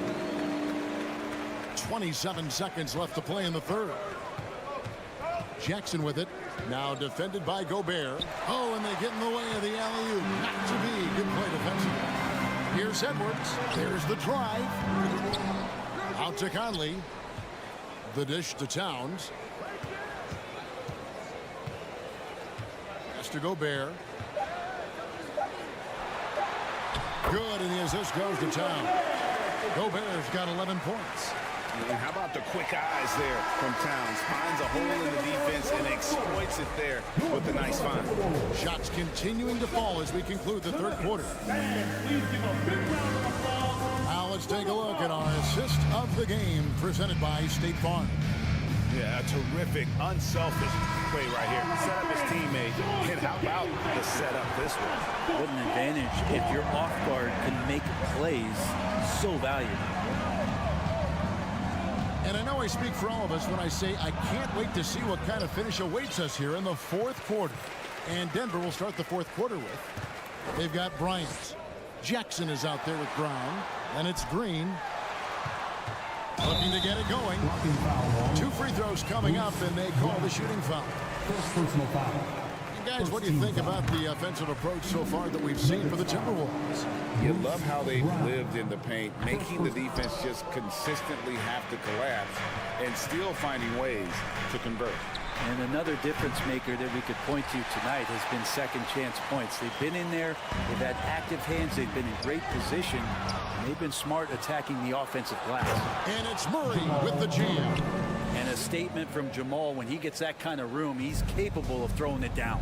27 seconds left to play in the third. Jackson with it. Now defended by Gobert. Oh, and they get in the way of the alley-oop. Not to be. Good play defensively. Here's Edwards. There's the drive. Out to Conley. The dish to Towns. Pass to Gobert. Good, and the assist goes to Towns. Gobert's got 11 points. And how about the quick eyes there from Towns? Finds a hole in the defense and exploits it there with a nice find. Shots continuing to fall as we conclude the third quarter. Now let's take a look at our assist of the game presented by State Farm. Yeah, a terrific, unselfish play right here. Set up his teammate. And how about the setup this one? What an advantage if your off guard can make plays so valuable. And I know I speak for all of us when I say I can't wait to see what kind of finish awaits us here in the fourth quarter. And Denver will start the fourth quarter with. They've got Bryant. Jackson is out there with Brown. And it's Green. Looking to get it going. 2 free throws coming up, and they call the shooting foul. First personal foul. And guys, what do you think about the offensive approach so far that we've seen for the Timberwolves? You love how they've lived in the paint, making the defense just consistently have to collapse and still finding ways to convert. And another difference maker that we could point to tonight has been second chance points. They've been in there, they've had active hands, they've been in great position, and they've been smart attacking the offensive glass. And it's Murray with the jam. And a statement from Jamal, when he gets that kind of room, he's capable of throwing it down.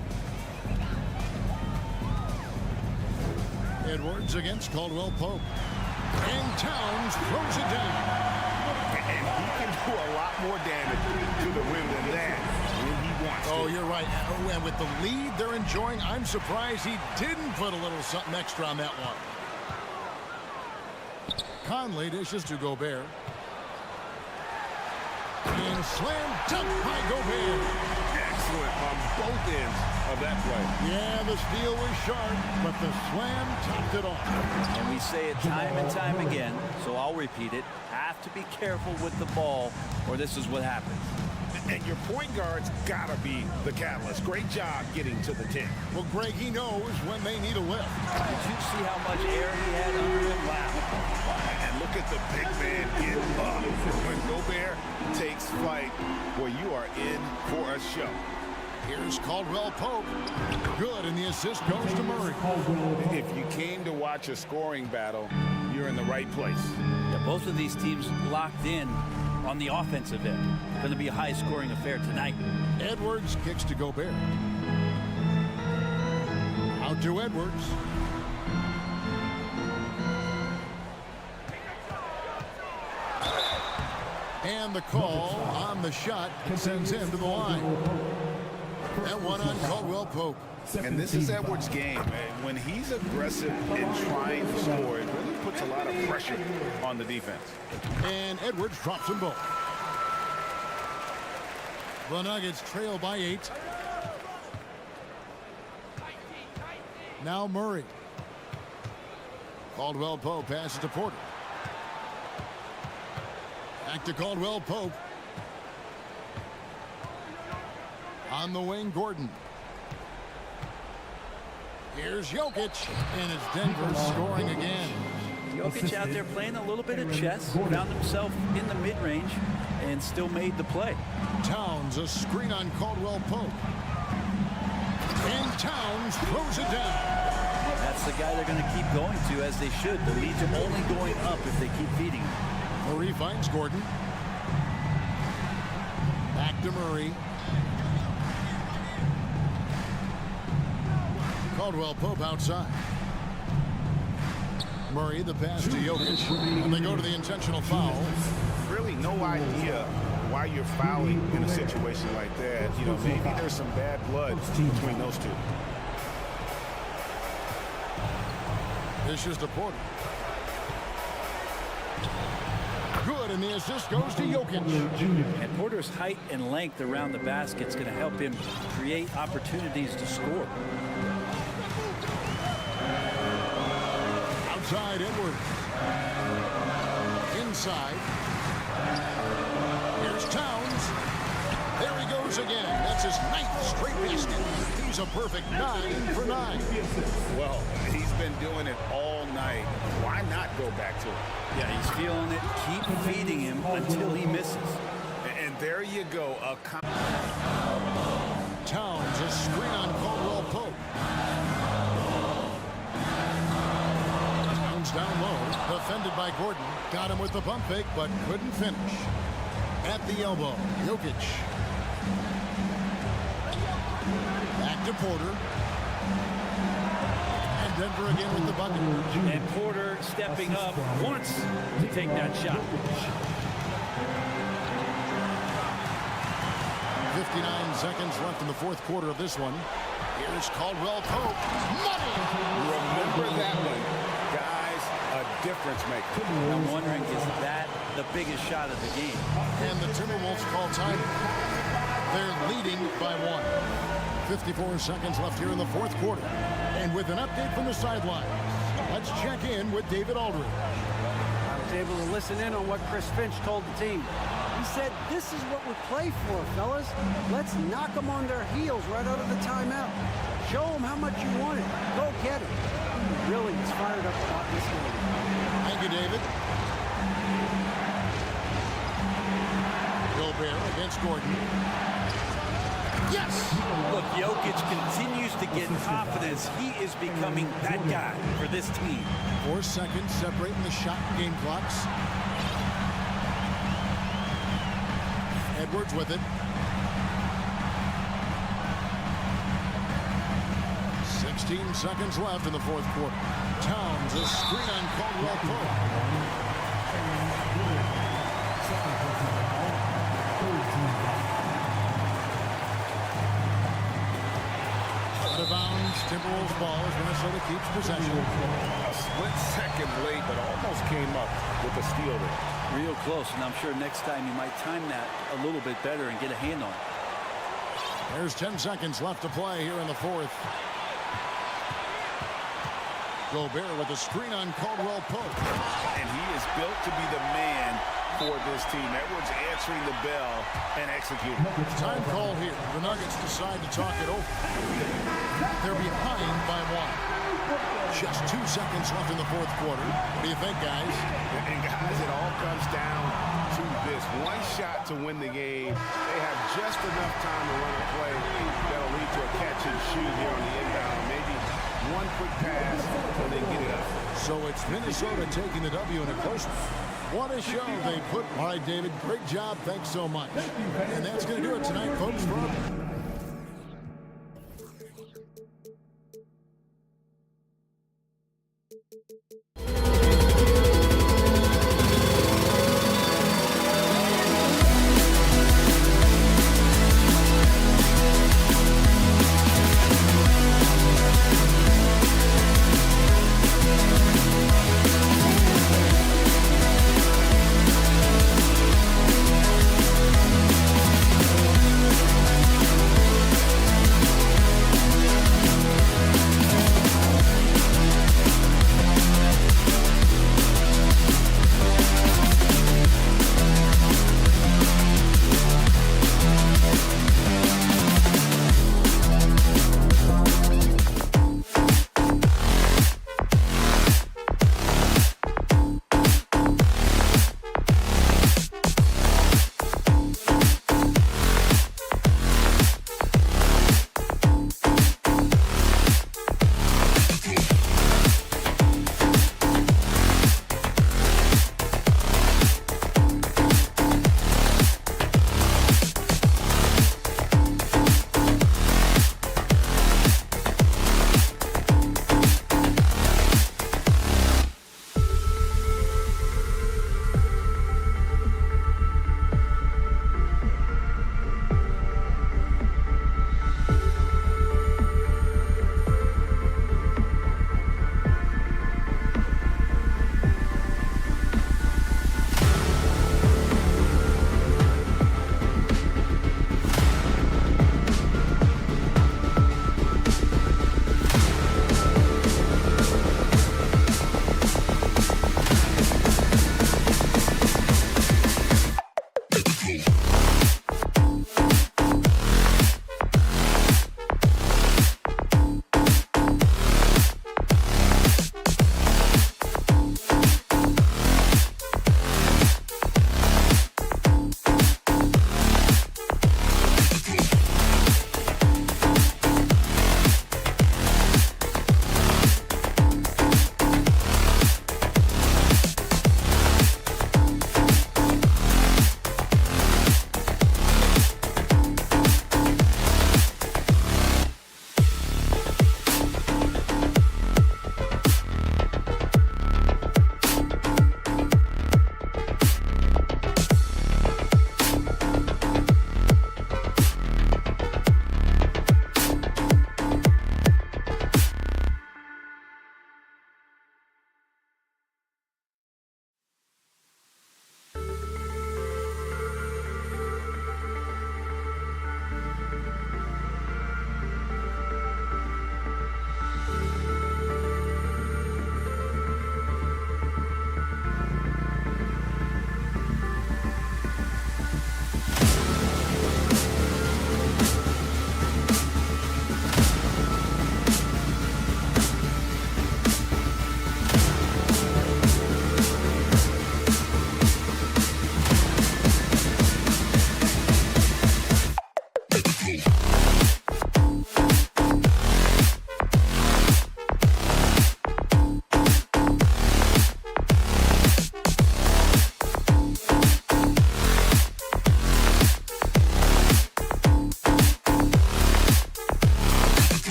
Edwards against Caldwell Pope. And Towns throws it down. And he can do a lot more damage to the rim than that when he wants to. Oh, you're right. Oh, and with the lead they're enjoying, I'm surprised he didn't put a little something extra on that one. Conley dishes to Gobert. And slam dunk by Gobert. Excellent on both ends of that play. Yeah, the steal was sharp, but the slam topped it off. And we say it time and time again, so I'll repeat it. Have to be careful with the ball, or this is what happens. And your point guard's got to be the catalyst. Great job getting to the 10. Well, Greg, he knows when they need a lift. Did you see how much air he had under him? Wow. And look at the big man get up. When Gobert takes flight, well, you are in for a show. Here's Caldwell Pope. Good, and the assist goes to Murray. If you came to watch a scoring battle, you're in the right place. Yeah, both of these teams locked in on the offensive end. Going to be a high-scoring affair tonight. Edwards kicks to Gobert. Out to Edwards. And the call on the shot sends him to the line. That one on Caldwell Pope. And this is Edwards' game. When he's aggressive and trying to score, it really puts a lot of pressure on the defense. And Edwards drops them both. The Nuggets trail by 8. Now Murray. Caldwell Pope passes to Porter. Back to Caldwell Pope. On the wing, Gordon. Here's Jokic, and it's Denver scoring again. Jokic out there playing a little bit of chess, found himself in the mid-range, and still made the play. Towns, a screen on Caldwell Pope. And Towns throws it down. That's the guy they're going to keep going to, as they should. The leads are only going up if they keep feeding him. Murray finds Gordon. Back to Murray. Caldwell Pope outside. Murray, the pass to Jokic. And they go to the intentional foul. Really no idea why you're fouling in a situation like that. You know, maybe there's some bad blood between those two. Dishes to Porter. Good, and the assist goes to Jokic. And Porter's height and length around the basket is going to help him create opportunities to score. Outside Edwards. Inside. Here's Towns. There he goes again. That's his 9th straight basket. He's a perfect 9 for 9. Well, he's been doing it all night. Why not go back to it? Yeah, he's feeling it. Keep feeding him until he misses. And there you go. Towns, a screen on Caldwell Pope. Towns down low, defended by Gordon. Got him with the pump fake, but couldn't finish. At the elbow, Jokic. Back to Porter. And Denver again with the bucket. And Porter stepping up wants to take that shot. 59 seconds left in the fourth quarter of this one. Here's Caldwell Pope. Money! Remember that one. Guys, a difference maker. I'm wondering, is that the biggest shot of the game? And the Timberwolves call time. They're leading by 1. 54 seconds left here in the fourth quarter. And with an update from the sideline, let's check in with David Aldridge. I was able to listen in on what Chris Finch told the team. He said, this is what we play for, fellas. Let's knock them on their heels right out of the timeout. Show them how much you want it. Go get it. He really is fired up about this game. Thank you, David. Gobert against Gordon. Yes! Look, Jokic continues to get confidence. He is becoming that guy for this team. 4 seconds separating the shot game clocks. Edwards with it. 16 seconds left in the fourth quarter. Towns, a screen on Caldwell Pope. Out of bounds, Timberwolves ball as Minnesota keeps possession. A split second late, but almost came up with a steal there. Real close, and I'm sure next time you might time that a little bit better and get a hand on it. There's 10 seconds left to play here in the fourth. Gobert with a screen on Caldwell Pope. And he is built to be the man for this team. Edwards answering the bell and executing. Time call here. The Nuggets decide to talk it over. They're behind by 1. Just 2 seconds left in the fourth quarter. What do you think, guys? And guys, it all comes down to this. One shot to win the game. They have just enough time to run a play that'll lead to a catch and shoot here on the inbound. Maybe one quick pass and they get it up. So it's Minnesota taking the W in a close one. What a show they put. All right, David, great job. Thanks so much. And that's going to do it tonight, folks.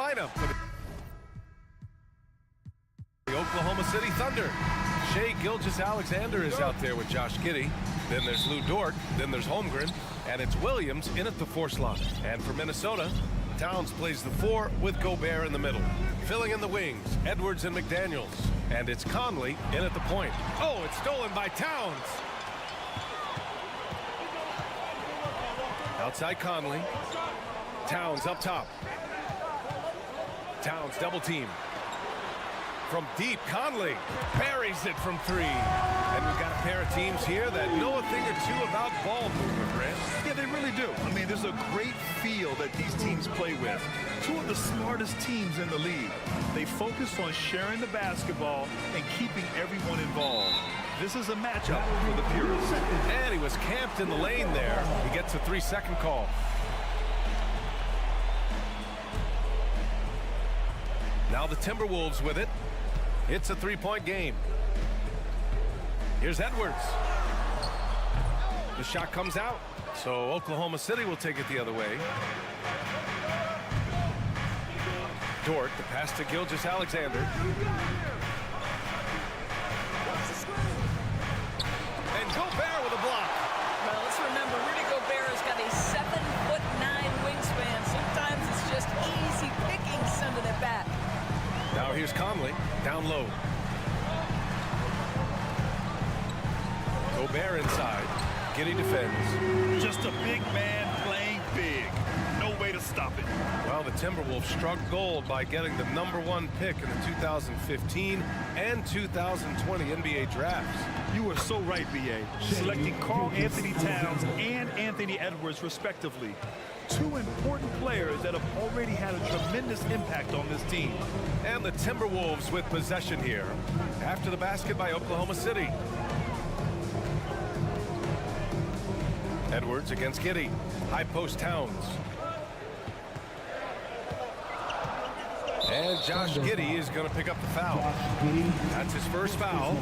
lineup for the Oklahoma City Thunder. Shai Gilgeous-Alexander is out there with Josh Giddey. Then there's Lou Dort. Then there's Holmgren. And it's Williams in at the 4 slot. And for Minnesota, Towns plays the 4 with Gobert in the middle. Filling in the wings, Edwards and McDaniels. And it's Conley in at the point. Oh, it's stolen by Towns. Outside Conley. Towns up top. Towns double team. From deep, Conley buries it from 3. And we've got a pair of teams here that know a thing or two about ball movement, Grant. Yeah, they really do. I mean, there's a great feel that these teams play with. Two of the smartest teams in the league. They focus on sharing the basketball and keeping everyone involved. This is a matchup for the purists. And he was camped in the lane there. He gets a 3-second call. Now the Timberwolves with it. It's a 3-point game. Here's Edwards. The shot comes out, so Oklahoma City will take it the other way. Dort, the pass to Gilgeous-Alexander. And Gobert with a block. Well, let's remember, Rudy Gobert has got a 7'9" wingspan. Sometimes it's just easy picking sending it back. Now here's Conley, down low. Gobert inside. Giddey defends. Just a big man playing big. No way to stop it. Well, the Timberwolves struck gold by getting the #1 pick in the 2015 and 2020 NBA drafts. You are so right, B.A. Selecting Karl Anthony Towns and Anthony Edwards, respectively. Two important players that have already had a tremendous impact on this team. And the Timberwolves with possession here after the basket by Oklahoma City. Edwards against Giddey. High post Towns. And Josh Giddey is going to pick up the foul. That's his first foul.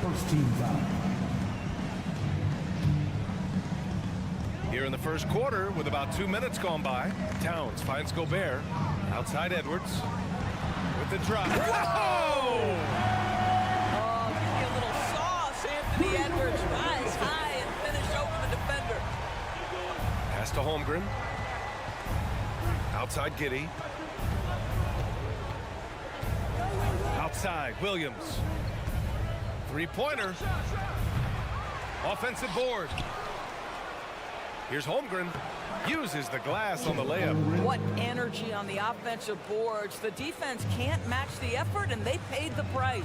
First team foul. Here in the first quarter, with about 2 minutes gone by, Towns finds Gobert. Outside Edwards. With the drop. Whoa! Oh, give me a little sauce. Anthony Edwards rise high and finish over the defender. Pass to Holmgren. Outside Giddey. Outside Williams. Three-pointer. Offensive board. Here's Holmgren. Uses the glass on the layup. What energy on the offensive boards. The defense can't match the effort, and they paid the price.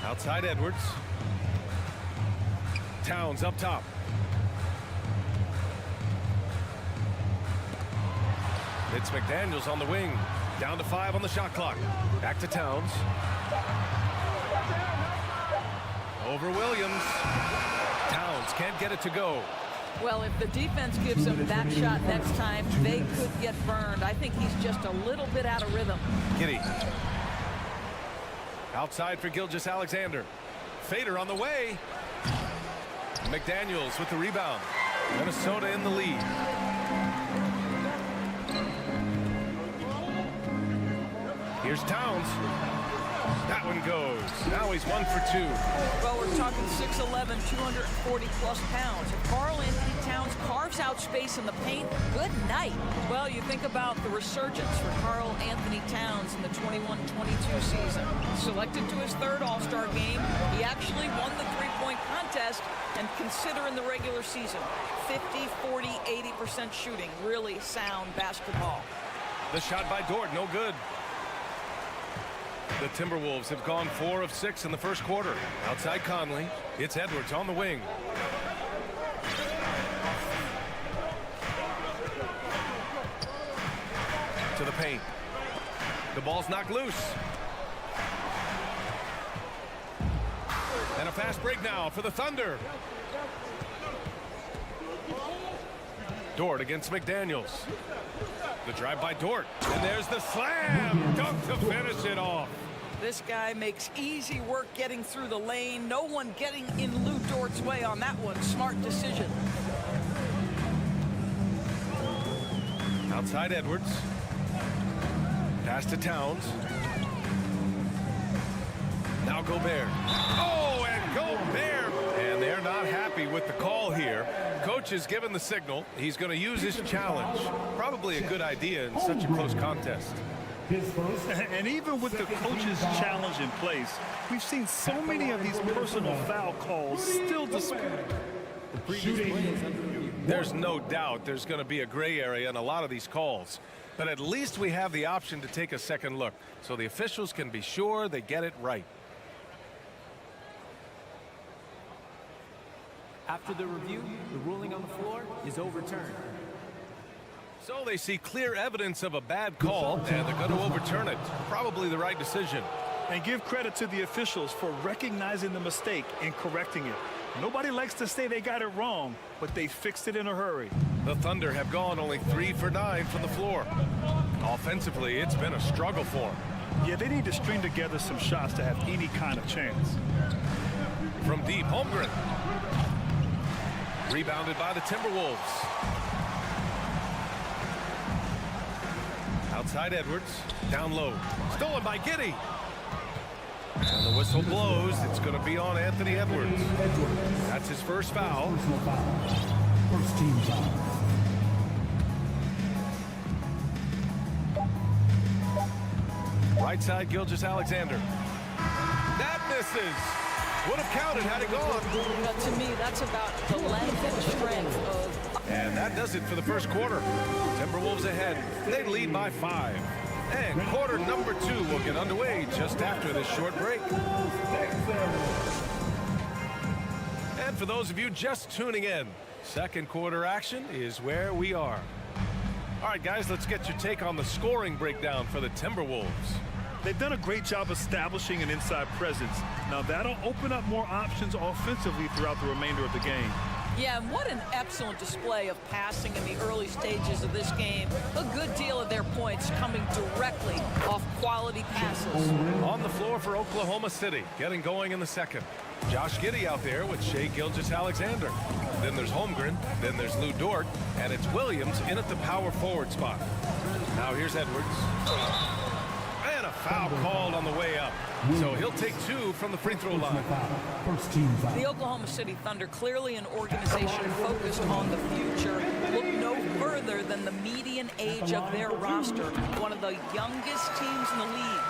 Outside Edwards. Towns up top. It's McDaniels on the wing. Down to 5 on the shot clock. Back to Towns. Over Williams. Towns can't get it to go. Well, if the defense gives him that shot next time, they could get burned. I think he's just a little bit out of rhythm. Giddey. Outside for Gilgeous-Alexander. Fader on the way. McDaniels with the rebound. Minnesota in the lead. Here's Towns. That one goes. Now he's 1 for 2. Well, we're talking 6'11", 240-plus pounds. If Karl Anthony Towns carves out space in the paint, good night. Well, you think about the resurgence for Karl Anthony Towns in the 21-22 season. Selected to his 3rd All-Star game, he actually won the three-point contest, and consider in the regular season, 50, 40, 80% shooting. Really sound basketball. The shot by Dort, no good. The Timberwolves have gone 4 of 6 in the first quarter. Outside Conley. It's Edwards on the wing. To the paint. The ball's knocked loose. And a fast break now for the Thunder. Dort against McDaniels. The drive by Dort. And there's the slam. Dunk to finish it off. This guy makes easy work getting through the lane. No one getting in Lou Dort's way on that one. Smart decision. Outside Edwards. Pass to Towns. Now Gobert. Oh, and Gobert. And they're not happy with the call here. Coach has given the signal. He's going to use his challenge. Probably a good idea in such a close contest. And even with the coach's challenge in place, we've seen so many of these personal foul calls still disputed. There's no doubt there's going to be a gray area in a lot of these calls. But at least we have the option to take a second look, so the officials can be sure they get it right. After the review, the ruling on the floor is overturned. So they see clear evidence of a bad call, and they're going to overturn it. Probably the right decision. And give credit to the officials for recognizing the mistake and correcting it. Nobody likes to say they got it wrong, but they fixed it in a hurry. The Thunder have gone only 3 for 9 from the floor. Offensively, it's been a struggle for them. Yeah, they need to string together some shots to have any kind of chance. From deep, Holmgren. Rebounded by the Timberwolves. Outside Edwards, down low. Stolen by Giddey. And the whistle blows. It's going to be on Anthony Edwards. That's his first foul. First team foul. Right side, Gilgeous-Alexander. That misses. Would have counted had it gone. But to me, that's about the length and strength of... And that does it for the first quarter. Timberwolves ahead. They lead by 5. And quarter number 2 will get underway just after this short break. And for those of you just tuning in, second quarter action is where we are. All right, guys, let's get your take on the scoring breakdown for the Timberwolves. They've done a great job establishing an inside presence. Now that'll open up more options offensively throughout the remainder of the game. Yeah, and what an excellent display of passing in the early stages of this game. A good deal of their points coming directly off quality passes. On the floor for Oklahoma City, getting going in the second. Josh Giddey out there with Shai Gilgeous-Alexander. Then there's Holmgren, then there's Lou Dort, and it's Williams in at the power forward spot. Now here's Edwards. And a foul called on the way up. So he'll take 2 from the free throw line. The Oklahoma City Thunder, clearly an organization focused on the future. Look no further than the median age of their roster. One of the youngest teams in the league.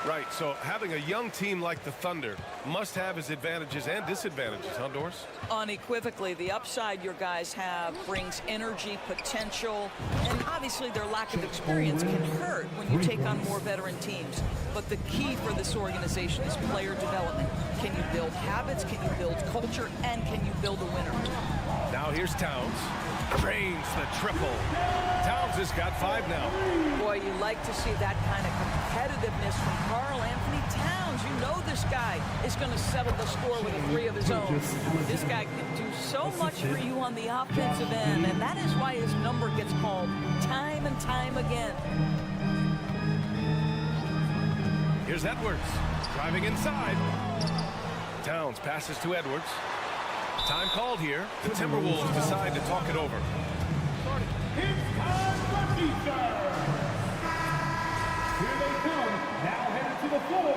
Right, so having a young team like the Thunder must have its advantages and disadvantages, huh, Doris? Unequivocally, the upside your guys have brings energy, potential, and obviously their lack of experience can hurt when you take on more veteran teams. But the key for this organization is player development. Can you build habits, can you build culture, and can you build a winner? Now here's Towns. Drains the triple. Towns has got 5 now. Boy, you like to see that kind of competitiveness from Karl Anthony Towns. You know this guy is going to settle the score with a 3 of his own. This guy can do so much for you on the offensive end, and that is why his number gets called time and time again. Here's Edwards, driving inside. Towns passes to Edwards. Time called here. The Timberwolves decide to talk it over. It's time for defense. Here they come, now headed to the floor.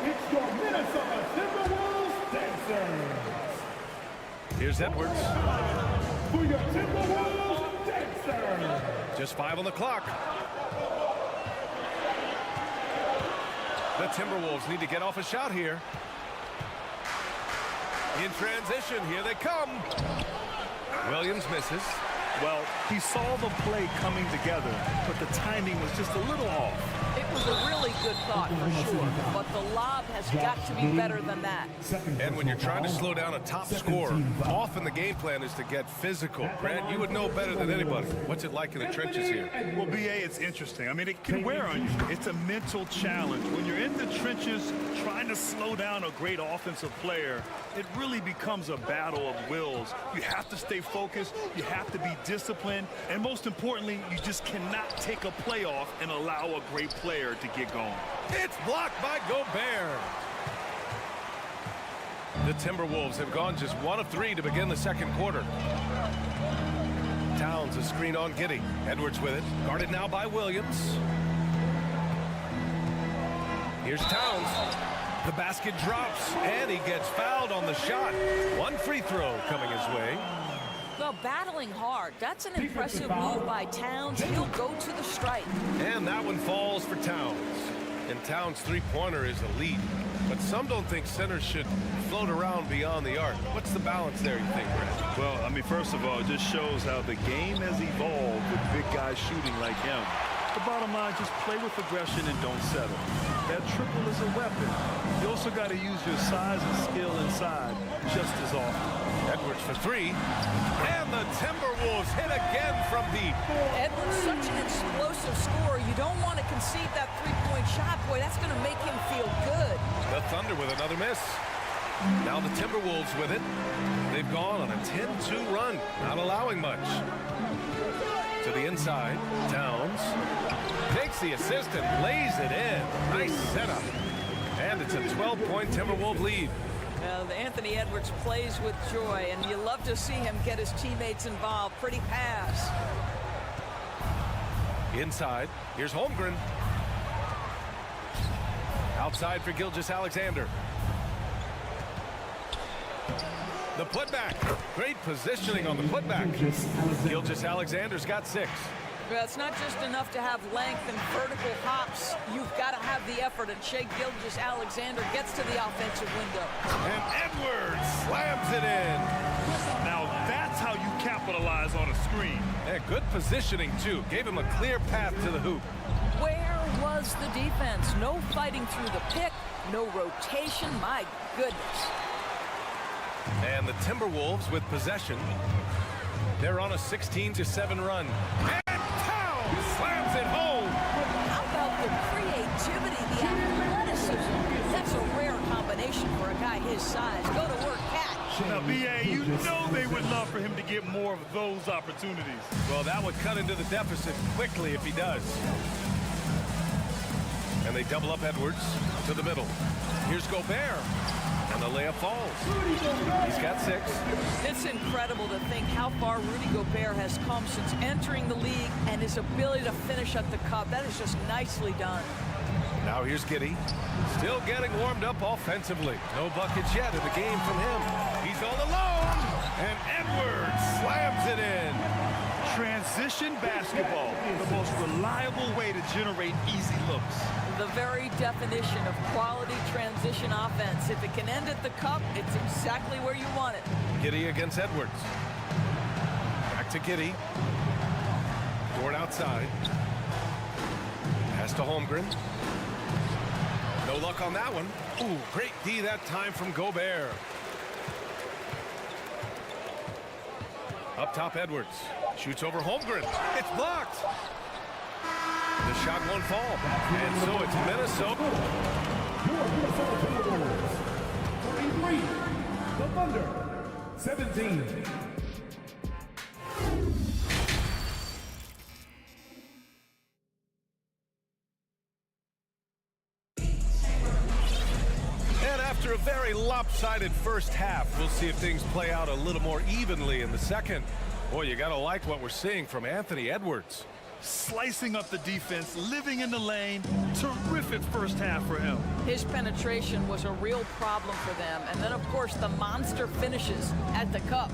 It's your Minnesota Timberwolves dancers. Here's Edwards. For your Timberwolves dancers. Just 5 on the clock. The Timberwolves need to get off a shot here. In transition, here they come. Williams misses. Well, he saw the play coming together, but the timing was just a little off. It was a really good thought for sure, but the lob has got to be better than that. And when you're trying to slow down a top scorer, often the game plan is to get physical. Grant, you would know better than anybody. What's it like in the trenches here? Well, B.A., it's interesting. I mean, it can wear on you. It's a mental challenge. When you're in the trenches trying to slow down a great offensive player, it really becomes a battle of wills. You have to stay focused. You have to be disciplined. And most importantly, you just cannot take a play off and allow a great player to get going. It's blocked by Gobert. The Timberwolves have gone just 1 of 3 to begin the second quarter. Towns a screen on Giddey. Edwards with it. Guarded now by Williams. Here's Towns. The basket drops, and he gets fouled on the shot. 1 free throw coming his way. Well, battling hard. That's an impressive move by Towns. He'll go to the strike. And that one falls for Towns. And Towns' three-pointer is elite. But some don't think centers should float around beyond the arc. What's the balance there, you think, Brad? Well, I mean, first of all, it just shows how the game has evolved with big guys shooting like him. The bottom line, just play with aggression and don't settle. That triple is a weapon. You also got to use your size and skill inside just as often. Edwards for 3. And the Timberwolves hit again from deep. Edwards, such an explosive scorer. You don't want to concede that three-point shot. Boy, that's going to make him feel good. The Thunder with another miss. Now the Timberwolves with it. They've gone on a 10-2 run, not allowing much. To the inside, Towns takes the assist and lays it in. Nice setup. And it's a 12-point Timberwolves lead. Anthony Edwards plays with joy, and you love to see him get his teammates involved. Pretty pass. Inside, here's Holmgren. Outside for Gilgeous-Alexander. The putback. Great positioning on the putback. Gilgeous-Alexander's got 6. Well, it's not just enough to have length and vertical hops. You've got to have the effort, and Shai Gilgeous-Alexander gets to the offensive window. And Edwards slams it in. Now, that's how you capitalize on a screen. Yeah, good positioning, too. Gave him a clear path to the hoop. Where was the defense? No fighting through the pick, no rotation. My goodness. And the Timberwolves with possession. They're on a 16-7 run. And Towns slams it home. How about the creativity, the athleticism? That's a rare combination for a guy his size. Go to work, catch. Now, B.A., you know they would love for him to get more of those opportunities. Well, that would cut into the deficit quickly if he does. And they double up Edwards to the middle. Here's Gobert. And the layup falls. He's got 6. It's incredible to think how far Rudy Gobert has come since entering the league and his ability to finish at the cup. That is just nicely done. Now here's Giddey. Still getting warmed up offensively. No buckets yet in the game from him. He's all alone. And Edwards slams it in. Transition basketball, the most reliable way to generate easy looks. The very definition of quality transition offense. If it can end at the cup, it's exactly where you want it. Giddey against Edwards. Back to Giddey. Dort outside. Pass to Holmgren. No luck on that one. Ooh, great D that time from Gobert. Up top, Edwards. Shoots over Holmgren. It's blocked. The shot won't fall. And so it's Minnesota. 23, the Thunder, 17. And after a very lopsided first half, we'll see if things play out a little more evenly in the second. Boy, you gotta like what we're seeing from Anthony Edwards. Slicing up the defense, living in the lane. Terrific first half for him. His penetration was a real problem for them. And then, of course, the monster finishes at the cup.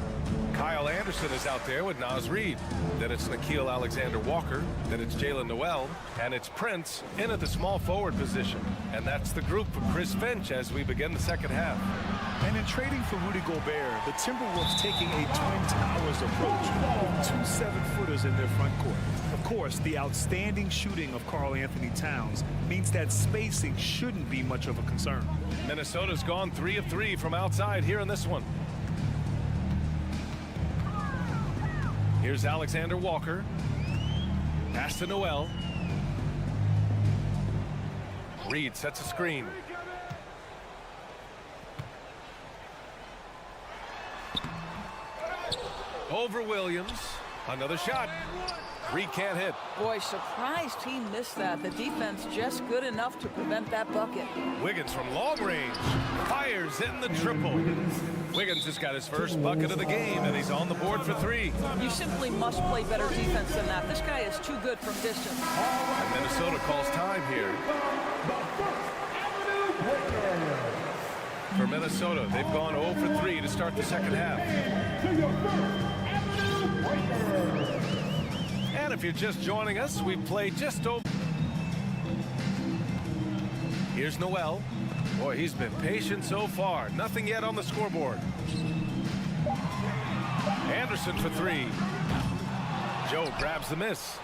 Kyle Anderson is out there with Naz Reid. Then it's Nickeil Alexander-Walker. Then it's Jalen Noel. And it's Prince in at the small forward position. And that's the group for Chris Finch as we begin the second half. And in trading for Rudy Gobert, the Timberwolves taking a Twin Towers approach with 2 7-footers in their front court. Of course, the outstanding shooting of Karl Anthony Towns means that spacing shouldn't be much of a concern. Minnesota's gone 3 of 3 from outside here in this one. Here's Alexander Walker. Pass to Noel. Reed sets a screen. Over Williams. Another shot. Reed can't hit. Boy, surprised he missed that. The defense just good enough to prevent that bucket. Wiggins from long range. Fires in the triple. Wiggins has got his first bucket of the game, and he's on the board for 3. You simply must play better defense than that. This guy is too good from distance. And Minnesota calls time here. For Minnesota, they've gone 0 for 3 to start the second half. And if you're just joining us, we played just over. Here's Noel. Boy, he's been patient so far. Nothing yet on the scoreboard. Anderson for 3. Joe grabs the miss.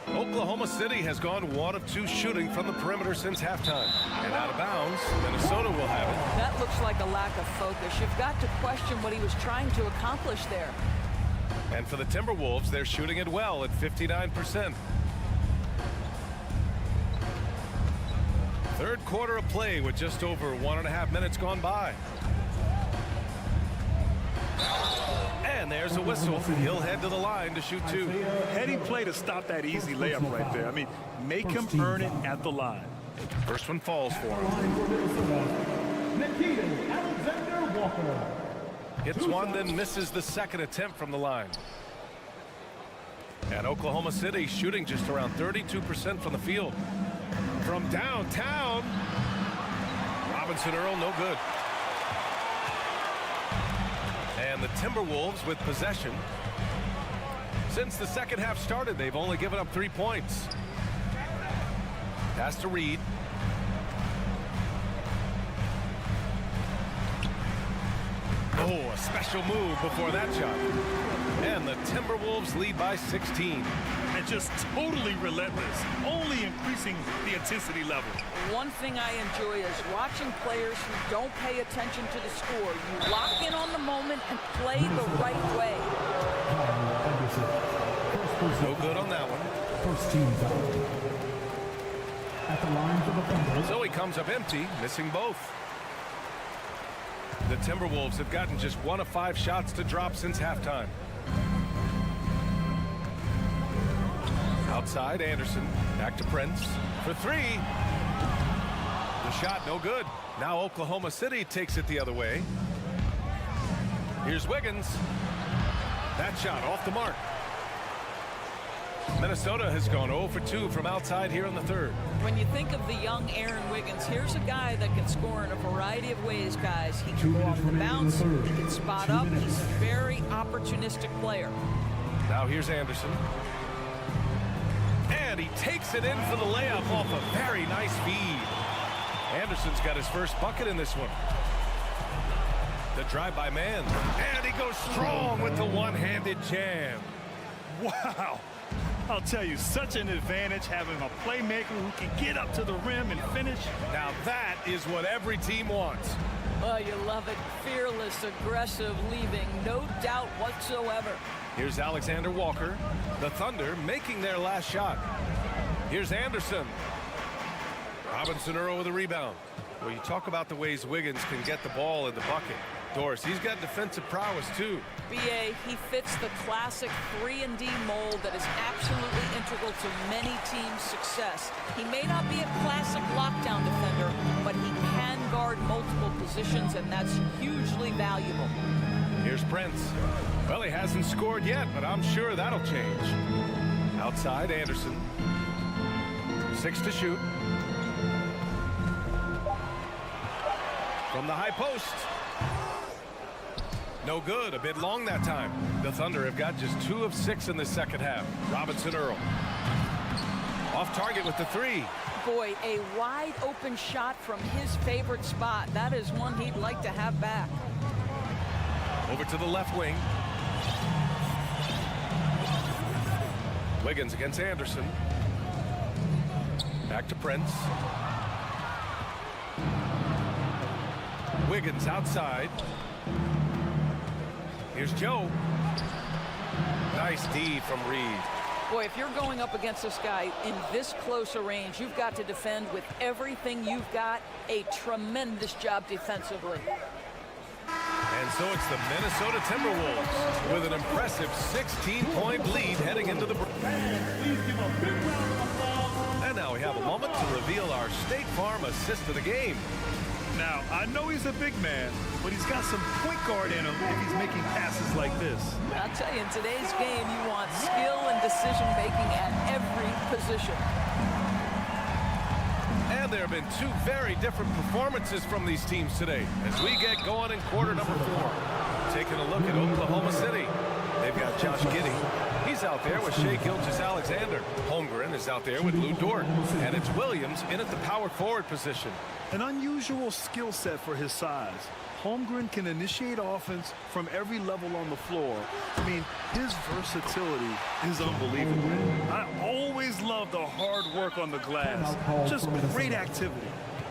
Oklahoma City has gone 1 of 2 shooting from the perimeter since halftime. And out of bounds, Minnesota will have it. That looks like a lack of focus. You've got to question what he was trying to accomplish there. And for the Timberwolves, they're shooting it well at 59%. Third quarter of play with just over 1.5 minutes gone by. And there's a whistle. He'll head to the line to shoot 2. Heading play to stop that easy layup right there. I mean, make him earn it at the line. First one falls for him. Nickeil Alexander-Walker. Hits one, then misses the second attempt from the line. And Oklahoma City shooting just around 32% from the field. From downtown, Robinson Earl, no good. And the Timberwolves with possession. Since the second half started, they've only given up 3 points. Pass to Reed. Oh, a special move before that shot. And the Timberwolves lead by 16. And just totally relentless, only increasing the intensity level. One thing I enjoy is watching players who don't pay attention to the score. You lock in on the moment and play the right way. No good on that one. First team foul. At the line for the Thunder. So he comes up empty, missing both. The Timberwolves have gotten just 1 of 5 shots to drop since halftime. Outside, Anderson. Back to Prince for 3. The shot, no good. Now Oklahoma City takes it the other way. Here's Wiggins. That shot off the mark. Minnesota has gone 0 for 2 from outside here in the third. When you think of the young Aaron Wiggins, here's a guy that can score in a variety of ways, guys. He can go off the bounce, he can spot up. He's a very opportunistic player. Now here's Anderson. And he takes it in for the layup off a very nice feed. Anderson's got his first bucket in this one. The drive-by man. And he goes strong with the one-handed jam. Wow. I'll tell you, such an advantage having a playmaker who can get up to the rim and finish. Now that is what every team wants. Oh, you love it. Fearless, aggressive, leaving no doubt whatsoever. Here's Alexander Walker. The Thunder making their last shot. Here's Anderson. Robinson Earl with a rebound. Well, you talk about the ways Wiggins can get the ball in the bucket. Doris, he's got defensive prowess too. B.A., he fits the classic 3-and-D mold that is absolutely integral to many teams' success. He may not be a classic lockdown defender, but he can guard multiple positions, and that's hugely valuable. Here's Prince. Well, he hasn't scored yet, but I'm sure that'll change. Outside, Anderson. 6 to shoot. From the high post. No good, a bit long that time. The Thunder have got just 2 of 6 in the second half. Robinson Earl. Off target with the 3. Boy, a wide open shot from his favorite spot. That is one he'd like to have back. Over to the left wing. Wiggins against Anderson. Back to Prince. Wiggins outside. Here's Joe. Nice D from Reed. Boy, if you're going up against this guy in this close a range, you've got to defend with everything you've got. A tremendous job defensively. And so it's the Minnesota Timberwolves with an impressive 16-point lead heading into the break. And now we have a moment to reveal our State Farm assist of the game. Now, I know he's a big man, but he's got some point guard in him if he's making passes like this. I'll tell you, in today's game, you want skill and decision-making at every position. And there have been 2 very different performances from these teams today as we get going in quarter number 4. Taking a look at Oklahoma City. They've got Josh Giddey. He's out there with Shai Gilgeous-Alexander. Holmgren is out there with Lou Dort. And it's Williams in at the power forward position. An unusual skill set for his size. Holmgren can initiate offense from every level on the floor. I mean, his versatility is unbelievable. I always love the hard work on the glass. Just great activity.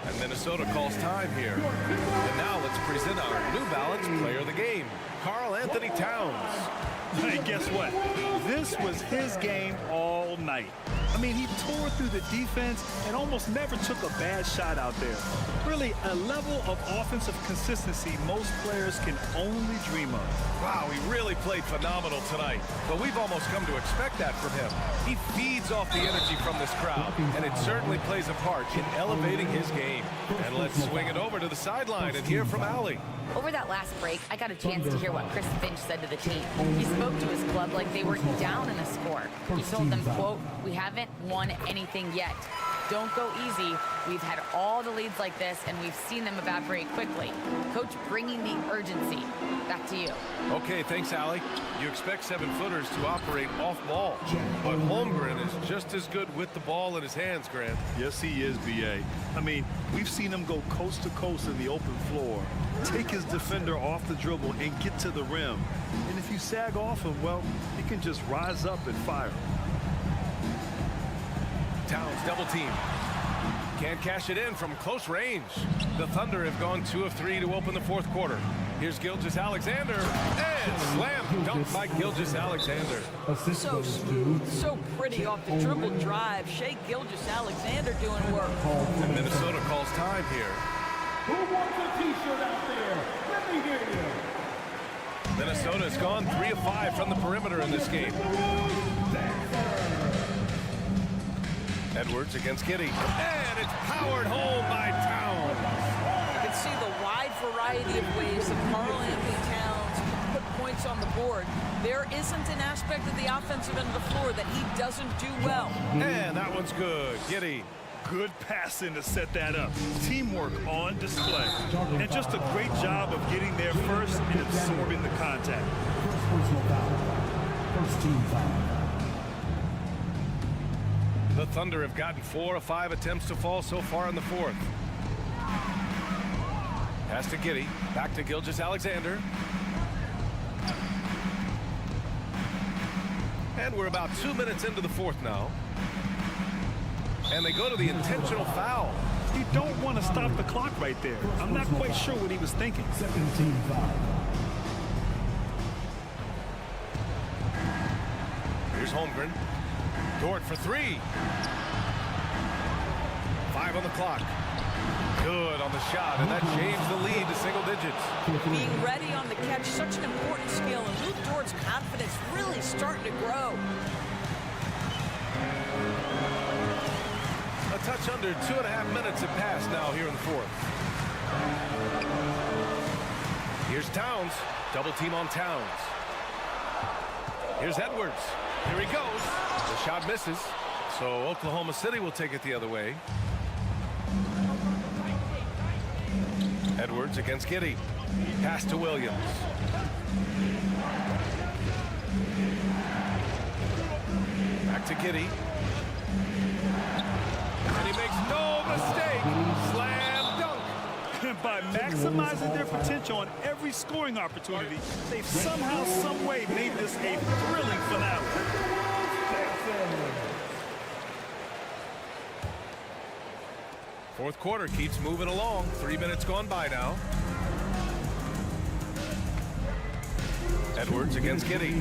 And Minnesota calls time here. And now let's present our New Balance player of the game, Karl Anthony Towns. Hey, guess what? This was his game all night. I mean, he tore through the defense and almost never took a bad shot out there. Really, a level of offensive consistency most players can only dream of. Wow, he really played phenomenal tonight. But we've almost come to expect that from him. He feeds off the energy from this crowd, and it certainly plays a part in elevating his game. And let's swing it over to the sideline and hear from Allie. Over that last break, I got a chance to hear what Chris Finch said to the team. He spoke to his club like they were down in a score. He told them, quote, "We haven't won anything yet. Don't go easy. We've had all the leads like this, and we've seen them evaporate quickly." Coach bringing the urgency. Back to you. Okay, thanks, Allie. You expect 7-footers to operate off ball, but Holmgren is just as good with the ball in his hands, Grant. Yes, he is, B.A. I mean, we've seen him go coast to coast in the open floor, take his defender off the dribble and get to the rim. And if you sag off him, well, he can just rise up and fire. Towns double team. Can't cash it in from close range. The Thunder have gone 2 of 3 to open the 4th quarter. Here's Gilgeous-Alexander, and slam dunk by Gilgeous-Alexander. So smooth, so pretty off the dribble drive. Shai Gilgeous-Alexander doing work. And Minnesota calls time here. Who wants a t-shirt out there? Let me Minnesota has gone 3 of 5 from the perimeter in this game. Edwards against Giddey. And it's powered home by Towns. You can see the wide variety of ways that Karl Anthony Towns can put points on the board. There isn't an aspect of the offensive end of the floor that he doesn't do well. And that one's good. Giddey. Good passing to set that up. Teamwork on display. And just a great job of getting there first and absorbing the contact. First team foul. The Thunder have gotten 4 of 5 attempts to fall so far in the fourth. Pass to Giddey. Back to Gilgeous-Alexander. And we're about 2 minutes into the fourth now. And they go to the intentional foul. You don't want to stop the clock right there. I'm not quite sure what he was thinking. Second team foul. Here's Holmgren. Dort for 3. 5 on the clock. Good on the shot, and that changed the lead to single digits. Being ready on the catch, such an important skill, and Luke Dort's confidence really starting to grow. A touch under 2.5 minutes have passed now here in the fourth. Here's Towns. Double team on Towns. Here's Edwards. Here he goes. The shot misses. So Oklahoma City will take it the other way. Edwards against Giddey. Pass to Williams. Back to Giddey. And he makes no mistake. Slam dunk. By maximizing their potential on every scoring opportunity, they've somehow, some way made this a thrilling finale. Fourth quarter keeps moving along. 3 minutes gone by now. Edwards against Giddey.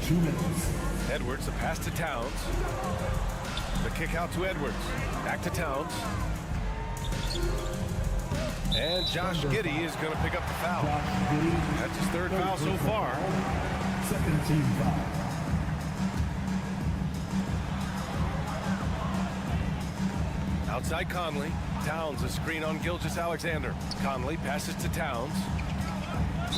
2 minutes. Edwards, the pass to Towns. The kick out to Edwards. Back to Towns. And Josh Giddey is going to pick up the foul. That's his third foul so far. Second team foul. Outside Conley. Towns, a screen on Gilgeous-Alexander. Conley passes to Towns.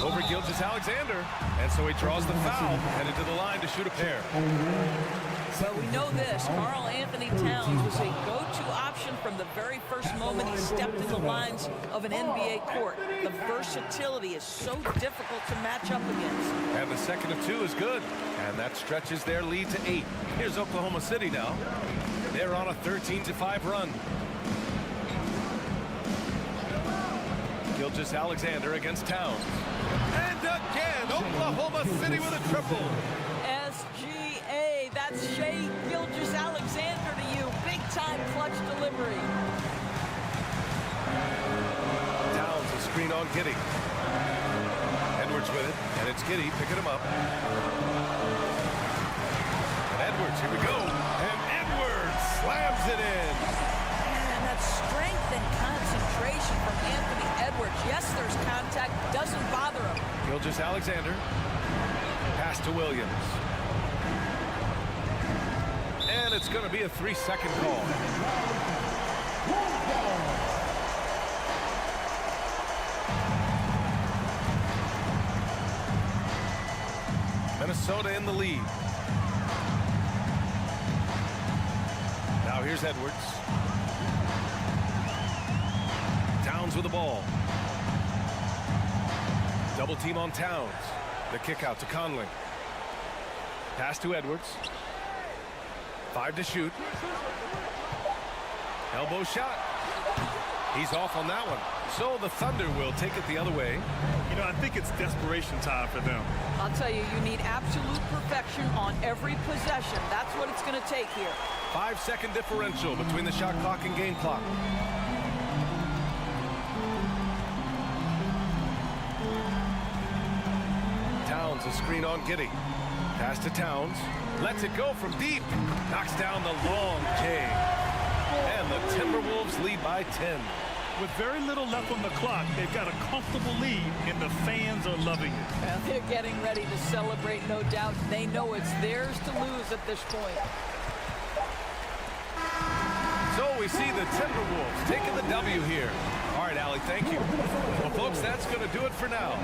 Over Gilgeous-Alexander. And so he draws the foul. Headed to the line to shoot a pair. Well, we know this. Karl Anthony Towns was a go-to option from the very first moment he stepped in the lines of an NBA court. The versatility is so difficult to match up against. And the second of 2 is good. And that stretches their lead to 8. Here's Oklahoma City now. They're on a 13-5 run. Gilgeous-Alexander against Towns. And again, Oklahoma City with a triple. SGA, that's Shai Gilgeous-Alexander to you. Big-time clutch delivery. Towns, a screen on Giddey. Edwards with it, and it's Giddey picking him up. And Edwards, here we go. And Edwards slams it in. And that strength and concentration from Anthony Edwards. Yes, there's contact, doesn't bother him. Gilgeous-Alexander. Pass to Williams. And it's going to be a 3-second call. Minnesota in the lead. Now here's Edwards. Towns with the ball. Double team on Towns. The kick out to Conley. Pass to Edwards. 5 to shoot. Elbow shot. He's off on that one. So the Thunder will take it the other way. You know, I think it's desperation time for them. I'll tell you, you need absolute perfection on every possession. That's what it's going to take here. 5-second differential between the shot clock and game clock. Towns, a screen on Giddey. Pass to Towns. Lets it go from deep. Knocks down the long J. And the Timberwolves lead by 10. With very little left on the clock, they've got a comfortable lead, and the fans are loving it. Well, they're getting ready to celebrate, no doubt. They know it's theirs to lose at this point. So we see the Timberwolves taking the W here. All right, Allie, thank you. Well, folks, that's going to do it for now.